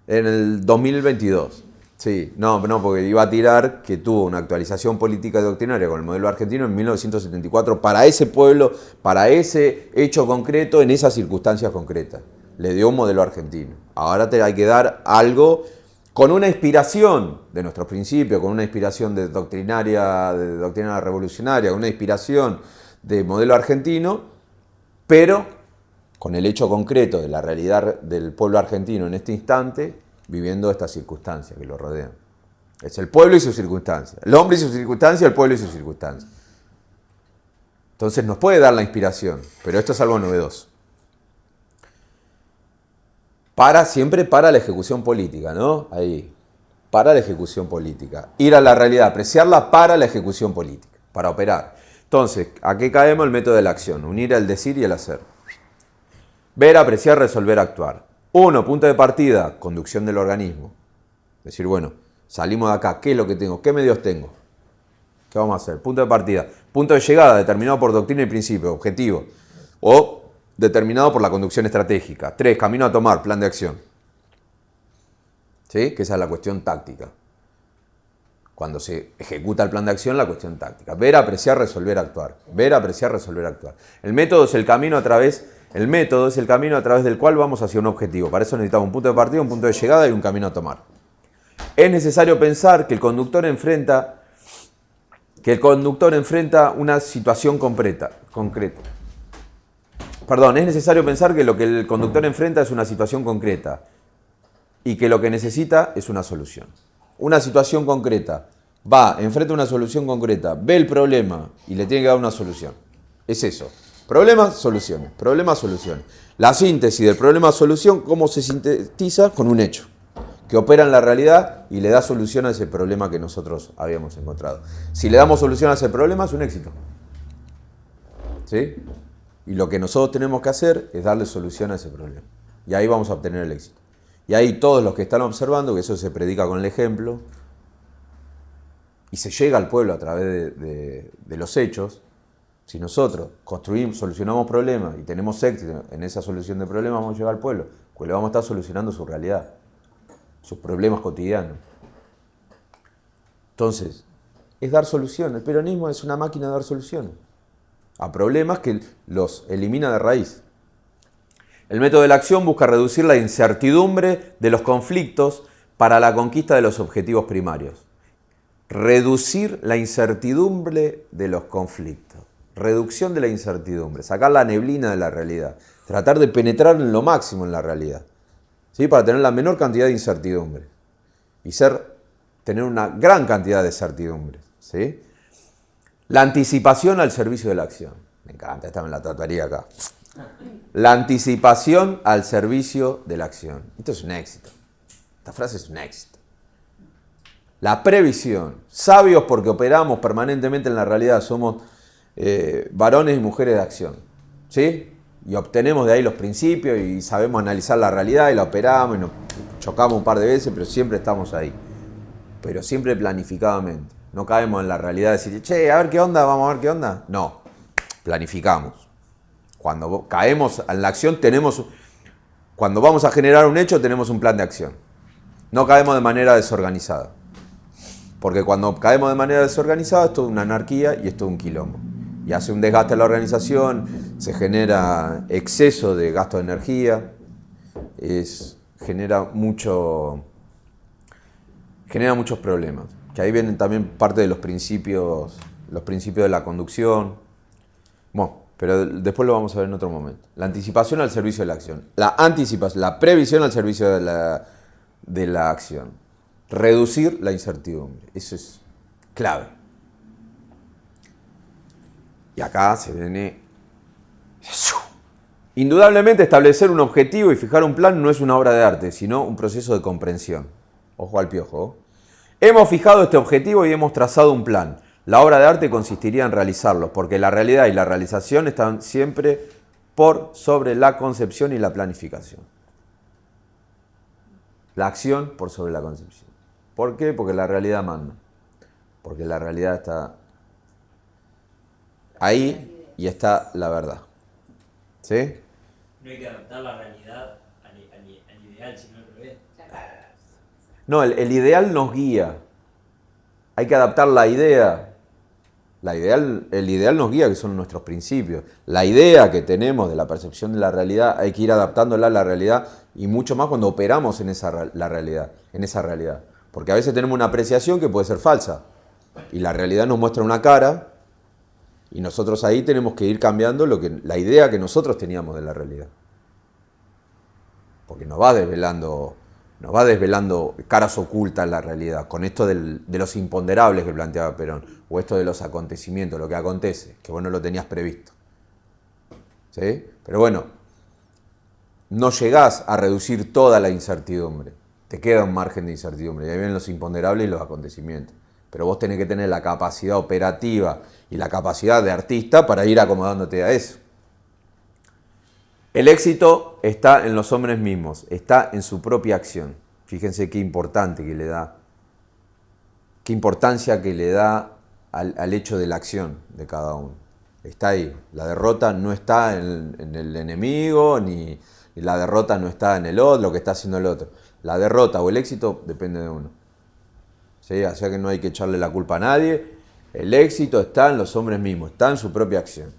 el 2022. Sí, no, porque iba a tirar que tuvo una actualización política y doctrinaria con el modelo argentino en 1974 para ese pueblo, para ese hecho concreto, en esas circunstancias concretas. Le dio un modelo argentino. Ahora hay que dar algo con una inspiración de nuestros principios, con una inspiración de doctrina revolucionaria, con una inspiración de modelo argentino, pero con el hecho concreto de la realidad del pueblo argentino en este instante, viviendo estas circunstancias que lo rodean. Es el pueblo y sus circunstancias, el hombre y sus circunstancias, el pueblo y sus circunstancias. Entonces nos puede dar la inspiración, pero esto es algo novedoso. Siempre para la ejecución política, ¿no? Ahí, para la ejecución política. Ir a la realidad, apreciarla para la ejecución política, para operar. Entonces, ¿a qué caemos? El método de la acción, unir el decir y el hacer. Ver, apreciar, resolver, actuar. 1, punto de partida, conducción del organismo. Decir, bueno, salimos de acá, ¿qué es lo que tengo? ¿Qué medios tengo? ¿Qué vamos a hacer? Punto de partida. Punto de llegada, determinado por doctrina y principio, objetivo. O determinado por la conducción estratégica. 3, camino a tomar, plan de acción. ¿Sí? Que esa es la cuestión táctica. Cuando se ejecuta el plan de acción, la cuestión táctica. Ver, apreciar, resolver, actuar. Ver, apreciar, resolver, actuar. El método es el camino a través El método es el camino a través del cual vamos hacia un objetivo. Para eso necesitamos un punto de partida, un punto de llegada y un camino a tomar. Es necesario pensar que el conductor enfrenta una situación concreta. Perdón, es necesario pensar que lo que el conductor enfrenta es una situación concreta y que lo que necesita es una solución. Una situación concreta. Enfrenta una solución concreta, ve el problema y le tiene que dar una solución. Es eso. Problemas, soluciones. Problemas, soluciones. La síntesis del problema-solución, ¿cómo se sintetiza? Con un hecho que opera en la realidad y le da solución a ese problema que nosotros habíamos encontrado. Si le damos solución a ese problema, es un éxito. ¿Sí? Y lo que nosotros tenemos que hacer es darle solución a ese problema. Y ahí vamos a obtener el éxito. Y ahí todos los que están observando, que eso se predica con el ejemplo, y se llega al pueblo a través de los hechos. Si nosotros solucionamos problemas y tenemos éxito en esa solución de problemas, vamos a llegar al pueblo, pues le vamos a estar solucionando su realidad, sus problemas cotidianos. Entonces, es dar soluciones. El peronismo es una máquina de dar soluciones a problemas que los elimina de raíz. El método de la acción busca reducir la incertidumbre de los conflictos para la conquista de los objetivos primarios. Reducir la incertidumbre de los conflictos. Reducción de la incertidumbre. Sacar la neblina de la realidad. Tratar de penetrar en lo máximo en la realidad. ¿Sí? Para tener la menor cantidad de incertidumbre. Y tener una gran cantidad de certidumbre. ¿Sí? La anticipación al servicio de la acción. Me encanta, esta me la trataría acá. La anticipación al servicio de la acción. Esto es un éxito. Esta frase es un éxito. La previsión. Sabios porque operamos permanentemente en la realidad. Somos varones y mujeres de acción. ¿Sí? Y obtenemos de ahí los principios y sabemos analizar la realidad y la operamos y nos chocamos un par de veces, pero siempre estamos ahí. Pero siempre planificadamente. No caemos en la realidad de decir, che, a ver qué onda, vamos a ver qué onda. No, planificamos. Cuando caemos en la acción, cuando vamos a generar un hecho, tenemos un plan de acción. No caemos de manera desorganizada. Porque cuando caemos de manera desorganizada, esto es una anarquía y esto es un quilombo. Y hace un desgaste a la organización, se genera exceso de gasto de energía, genera muchos problemas. Que ahí vienen también parte de los principios de la conducción. Bueno, pero después lo vamos a ver en otro momento. La anticipación al servicio de la acción. La previsión al servicio de la acción. Reducir la incertidumbre. Eso es clave. Y acá se viene... Indudablemente establecer un objetivo y fijar un plan no es una obra de arte, sino un proceso de comprensión. Ojo al piojo. Hemos fijado este objetivo y hemos trazado un plan. La obra de arte consistiría en realizarlo, porque la realidad y la realización están siempre por sobre la concepción y la planificación. La acción por sobre la concepción. ¿Por qué? Porque la realidad manda. Porque la realidad está ahí y está la verdad. ¿Sí? No hay que adaptar la realidad al ideal, sino al revés. No, el ideal nos guía. Hay que adaptar la idea. El ideal nos guía, que son nuestros principios. La idea que tenemos de la percepción de la realidad, hay que ir adaptándola a la realidad y mucho más cuando operamos en esa realidad. Porque a veces tenemos una apreciación que puede ser falsa y la realidad nos muestra una cara y nosotros ahí tenemos que ir cambiando la idea que nosotros teníamos de la realidad. Porque nos va desvelando caras ocultas en la realidad, con esto de los imponderables que planteaba Perón, o esto de los acontecimientos, lo que acontece, que vos no lo tenías previsto. ¿Sí? Pero bueno, no llegás a reducir toda la incertidumbre, te queda un margen de incertidumbre, y ahí vienen los imponderables y los acontecimientos. Pero vos tenés que tener la capacidad operativa y la capacidad de artista para ir acomodándote a eso. El éxito está en los hombres mismos, está en su propia acción. Fíjense qué importancia que le da al hecho de la acción de cada uno. Está ahí. La derrota no está en el enemigo, ni la derrota no está en el otro, lo que está haciendo el otro. La derrota o el éxito depende de uno. ¿Sí? O sea que no hay que echarle la culpa a nadie. El éxito está en los hombres mismos, está en su propia acción.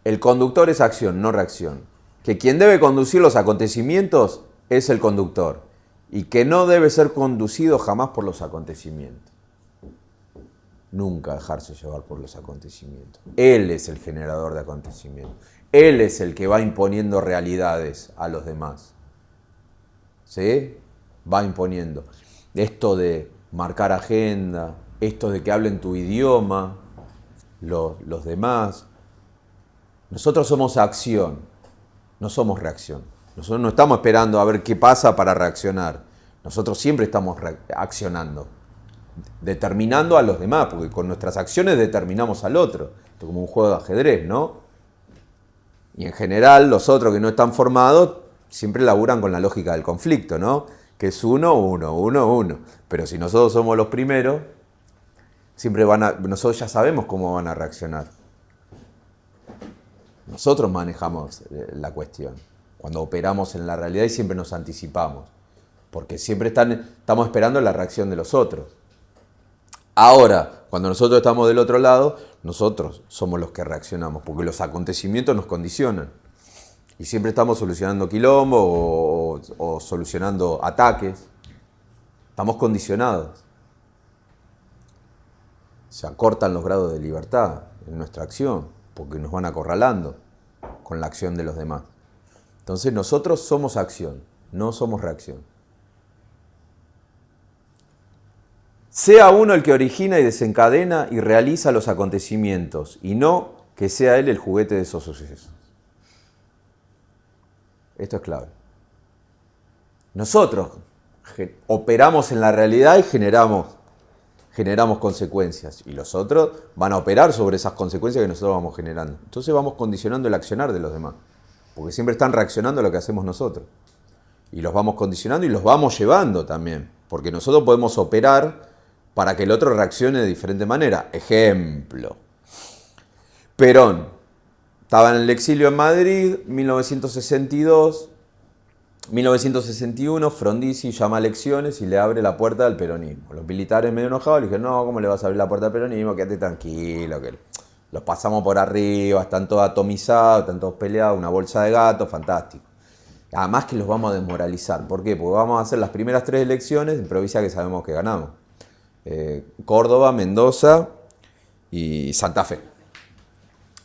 el conductor es acción, no reacción. Que quien debe conducir los acontecimientos es el conductor. Y que no debe ser conducido jamás por los acontecimientos. Nunca dejarse llevar por los acontecimientos. Él es el generador de acontecimientos. Él es el que va imponiendo realidades a los demás. ¿Sí? Va imponiendo. Esto de marcar agenda, esto de que hablen tu idioma, los demás. Nosotros somos acción, no somos reacción. Nosotros no estamos esperando a ver qué pasa para reaccionar. Nosotros siempre estamos accionando, determinando a los demás, porque con nuestras acciones determinamos al otro. Esto es como un juego de ajedrez, ¿no? Y en general los otros que no están formados siempre laburan con la lógica del conflicto, ¿no? Que es 1, 1, 1, 1. Pero si nosotros somos los primeros, siempre nosotros ya sabemos cómo van a reaccionar. Nosotros manejamos la cuestión. Cuando operamos en la realidad y siempre nos anticipamos. Porque siempre estamos esperando la reacción de los otros. Ahora, cuando nosotros estamos del otro lado, nosotros somos los que reaccionamos, porque los acontecimientos nos condicionan. Y siempre estamos solucionando quilombo o solucionando ataques. Estamos condicionados. Se acortan los grados de libertad en nuestra acción, porque nos van acorralando con la acción de los demás. Entonces nosotros somos acción, no somos reacción. Sea uno el que origina y desencadena y realiza los acontecimientos, y no que sea él el juguete de esos sucesos. Esto es clave. Nosotros operamos en la realidad y generamos consecuencias, y los otros van a operar sobre esas consecuencias que nosotros vamos generando. Entonces vamos condicionando el accionar de los demás, porque siempre están reaccionando a lo que hacemos nosotros. Y los vamos condicionando y los vamos llevando también, porque nosotros podemos operar para que el otro reaccione de diferente manera. Ejemplo, Perón estaba en el exilio en Madrid, 1962, 1961, Frondizi llama a elecciones y le abre la puerta al peronismo. Los militares medio enojados le dijeron, no, ¿cómo le vas a abrir la puerta al peronismo? Quédate tranquilo, que los pasamos por arriba, están todos atomizados, están todos peleados, una bolsa de gatos, fantástico. Además que los vamos a desmoralizar. ¿Por qué? Porque vamos a hacer las primeras 3 elecciones en provincias que sabemos que ganamos. Córdoba, Mendoza y Santa Fe.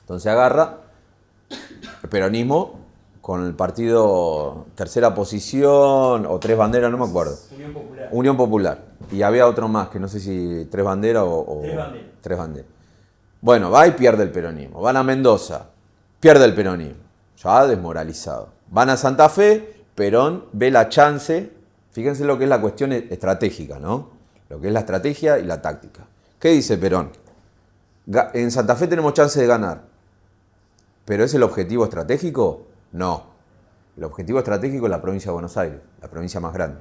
Entonces agarra el peronismo con el partido tercera posición o 3 banderas, no me acuerdo. Unión Popular. Y había otro más, que no sé si 3 banderas o 3 banderas. Bueno, va y pierde el peronismo. Van a Mendoza, pierde el peronismo. Ya desmoralizado. Van a Santa Fe, Perón ve la chance. Fíjense lo que es la cuestión estratégica, ¿no? Lo que es la estrategia y la táctica. ¿Qué dice Perón? En Santa Fe tenemos chance de ganar. ¿Pero es el objetivo estratégico? No. El objetivo estratégico es la provincia de Buenos Aires, la provincia más grande.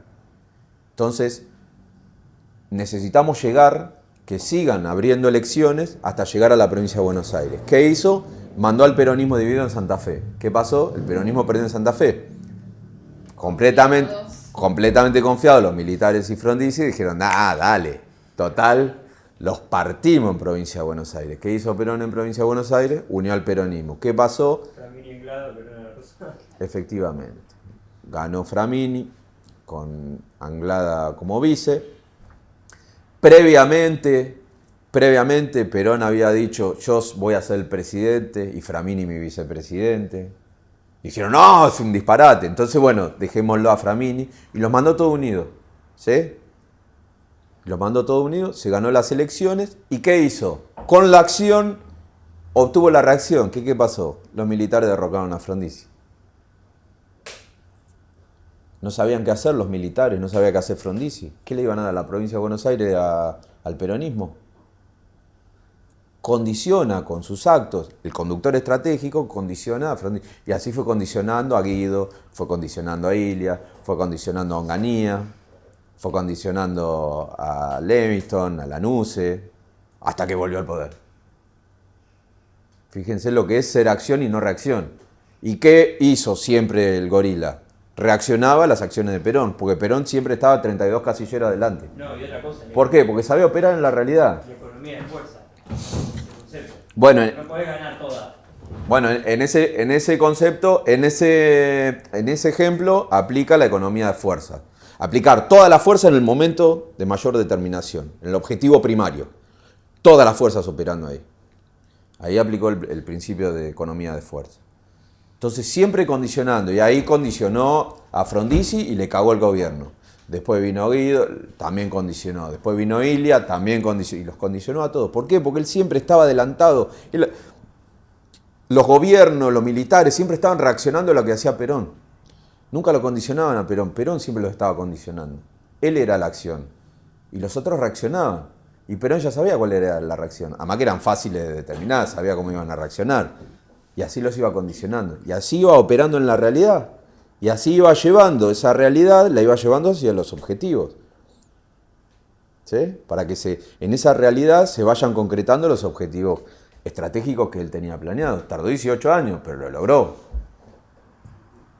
Entonces, necesitamos que sigan abriendo elecciones hasta llegar a la provincia de Buenos Aires. ¿Qué hizo? Mandó al peronismo dividido en Santa Fe. ¿Qué pasó? El peronismo perdió en Santa Fe. Completamente confiados los militares y Frondizi dijeron, dale, total, los partimos en provincia de Buenos Aires. ¿Qué hizo Perón en provincia de Buenos Aires? Unió al peronismo. ¿Qué pasó? Framini Anglada, Perón era Rosario. Efectivamente. Ganó Framini con Anglada como vice. Previamente Perón había dicho, yo voy a ser el presidente y Framini mi vicepresidente. Dijeron, no, es un disparate. Entonces, bueno, dejémoslo a Framini. Y los mandó todos unidos. ¿Sí? Los mandó todos unidos, se ganó las elecciones. ¿Y qué hizo? Con la acción obtuvo la reacción. ¿Qué pasó? Los militares derrocaron a Frondizi. No sabían qué hacer los militares, no sabía qué hacer Frondizi. ¿Qué le iban a dar a la provincia de Buenos Aires al peronismo? Condiciona con sus actos, el conductor estratégico condiciona a Frondizi. Y así fue condicionando a Guido, fue condicionando a Ilia, fue condicionando a Onganía, fue condicionando a Levingston, a Lanuse, hasta que volvió al poder. Fíjense lo que es ser acción y no reacción. ¿Y qué hizo siempre el gorila? Reaccionaba a las acciones de Perón, porque Perón siempre estaba 32 casilleros adelante. No, y otra cosa. ¿Por qué? Porque sabía operar en la realidad. La economía de fuerza. Bueno, No podés ganar todas. Bueno, en ese concepto, en ese ejemplo, aplica la economía de fuerza. Aplicar toda la fuerza en el momento de mayor determinación, en el objetivo primario. Todas las fuerzas operando ahí. Ahí aplicó el principio de economía de fuerza. Entonces siempre condicionando, y ahí condicionó a Frondizi y le cagó el gobierno. Después vino Guido, también condicionó. Después vino Ilia, también condicionó. Y los condicionó a todos. ¿Por qué? Porque él siempre estaba adelantado. Los gobiernos, los militares, siempre estaban reaccionando a lo que hacía Perón. Nunca lo condicionaban a Perón. Perón siempre lo estaba condicionando. Él era la acción. Y los otros reaccionaban. Y Perón ya sabía cuál era la reacción. Además que eran fáciles de determinar, sabía cómo iban a reaccionar. Y así los iba condicionando. Y así iba operando en la realidad. Y así iba llevando esa realidad, la iba llevando hacia los objetivos. ¿Sí? Para que en esa realidad se vayan concretando los objetivos estratégicos que él tenía planeados. Tardó 18 años, pero lo logró.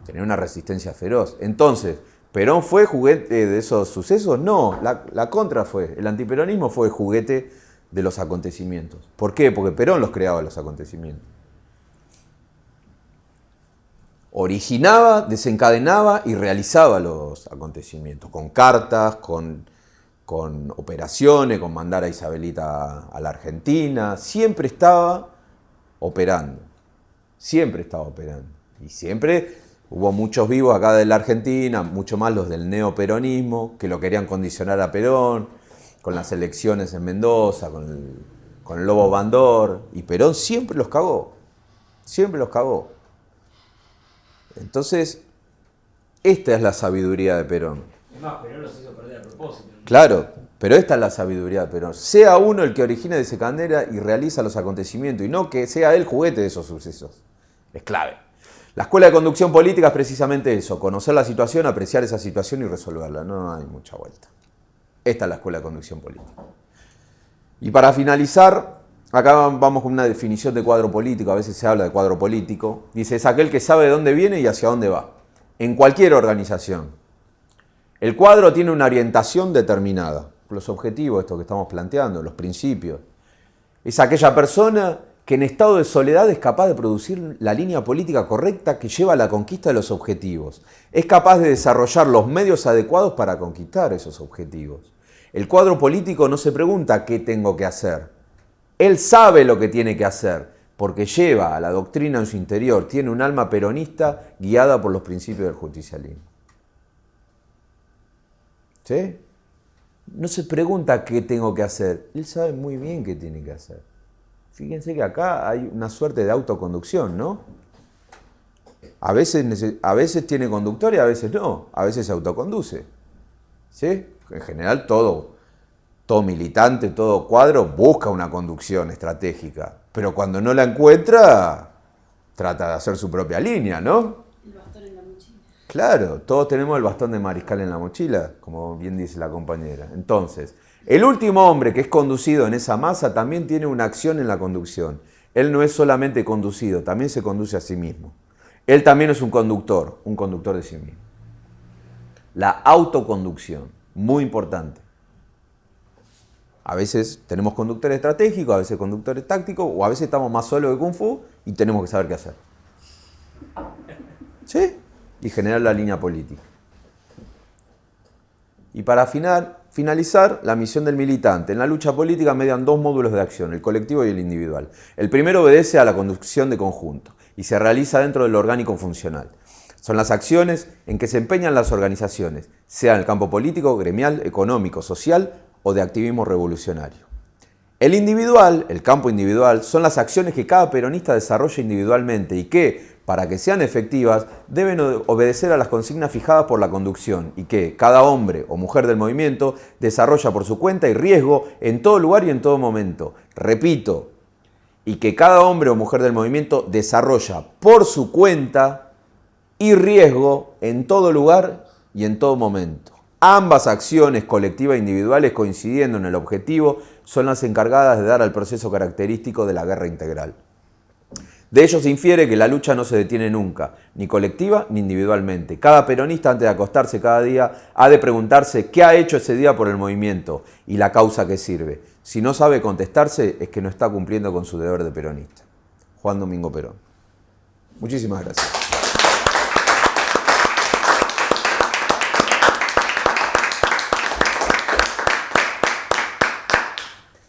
Tenía una resistencia feroz. Entonces, ¿Perón fue juguete de esos sucesos? No, la contra fue. El antiperonismo fue juguete de los acontecimientos. ¿Por qué? Porque Perón los creaba los acontecimientos. Originaba, desencadenaba y realizaba los acontecimientos, con cartas, con operaciones, con mandar a Isabelita a la Argentina. Siempre estaba operando. Siempre estaba operando. Y siempre hubo muchos vivos acá de la Argentina, mucho más los del neoperonismo, que lo querían condicionar a Perón, con las elecciones en Mendoza, con el Lobo Bandor. Y Perón siempre los cagó. Siempre los cagó. Entonces, esta es la sabiduría de Perón. Es más, Perón los hizo perder a propósito. Claro, pero esta es la sabiduría de Perón. Sea uno el que origine, desencadena y realiza los acontecimientos, y no que sea él juguete de esos sucesos. Es clave. La escuela de conducción política es precisamente eso, conocer la situación, apreciar esa situación y resolverla. No hay mucha vuelta. Esta es la escuela de conducción política. Y para finalizar, acá vamos con una definición de cuadro político, a veces se habla de cuadro político. Dice, es aquel que sabe de dónde viene y hacia dónde va, en cualquier organización. El cuadro tiene una orientación determinada, los objetivos, esto que estamos planteando, los principios. Es aquella persona que en estado de soledad es capaz de producir la línea política correcta que lleva a la conquista de los objetivos. Es capaz de desarrollar los medios adecuados para conquistar esos objetivos. El cuadro político no se pregunta qué tengo que hacer. Él sabe lo que tiene que hacer, porque lleva a la doctrina en su interior, tiene un alma peronista guiada por los principios del justicialismo. ¿Sí? No se pregunta qué tengo que hacer, él sabe muy bien qué tiene que hacer. Fíjense que acá hay una suerte de autoconducción, ¿no? A veces tiene conductor y a veces no, a veces se autoconduce. ¿Sí? En general todo militante, todo cuadro busca una conducción estratégica, pero cuando no la encuentra, trata de hacer su propia línea, ¿no? El bastón en la mochila. Claro, todos tenemos el bastón de mariscal en la mochila, como bien dice la compañera. Entonces, el último hombre que es conducido en esa masa también tiene una acción en la conducción. Él no es solamente conducido, también se conduce a sí mismo. Él también es un conductor de sí mismo. La autoconducción, muy importante. A veces tenemos conductores estratégicos, a veces conductores tácticos, o a veces estamos más solos que Kung Fu y tenemos que saber qué hacer. ¿Sí? Y generar la línea política. Y para finalizar, la misión del militante. En la lucha política median dos módulos de acción, el colectivo y el individual. El primero obedece a la conducción de conjunto y se realiza dentro del orgánico funcional. Son las acciones en que se empeñan las organizaciones, sea en el campo político, gremial, económico, social o de activismo revolucionario. El individual, el campo individual, son las acciones que cada peronista desarrolla individualmente y que, para que sean efectivas, deben obedecer a las consignas fijadas por la conducción y que cada hombre o mujer del movimiento desarrolla por su cuenta y riesgo en todo lugar y en todo momento. Repito, y que cada hombre o mujer del movimiento desarrolla por su cuenta y riesgo en todo lugar y en todo momento. Ambas acciones colectivas e individuales coincidiendo en el objetivo son las encargadas de dar al proceso característico de la guerra integral. De ello se infiere que la lucha no se detiene nunca, ni colectiva ni individualmente. Cada peronista antes de acostarse cada día ha de preguntarse qué ha hecho ese día por el movimiento y la causa que sirve. Si no sabe contestarse es que no está cumpliendo con su deber de peronista. Juan Domingo Perón. Muchísimas gracias.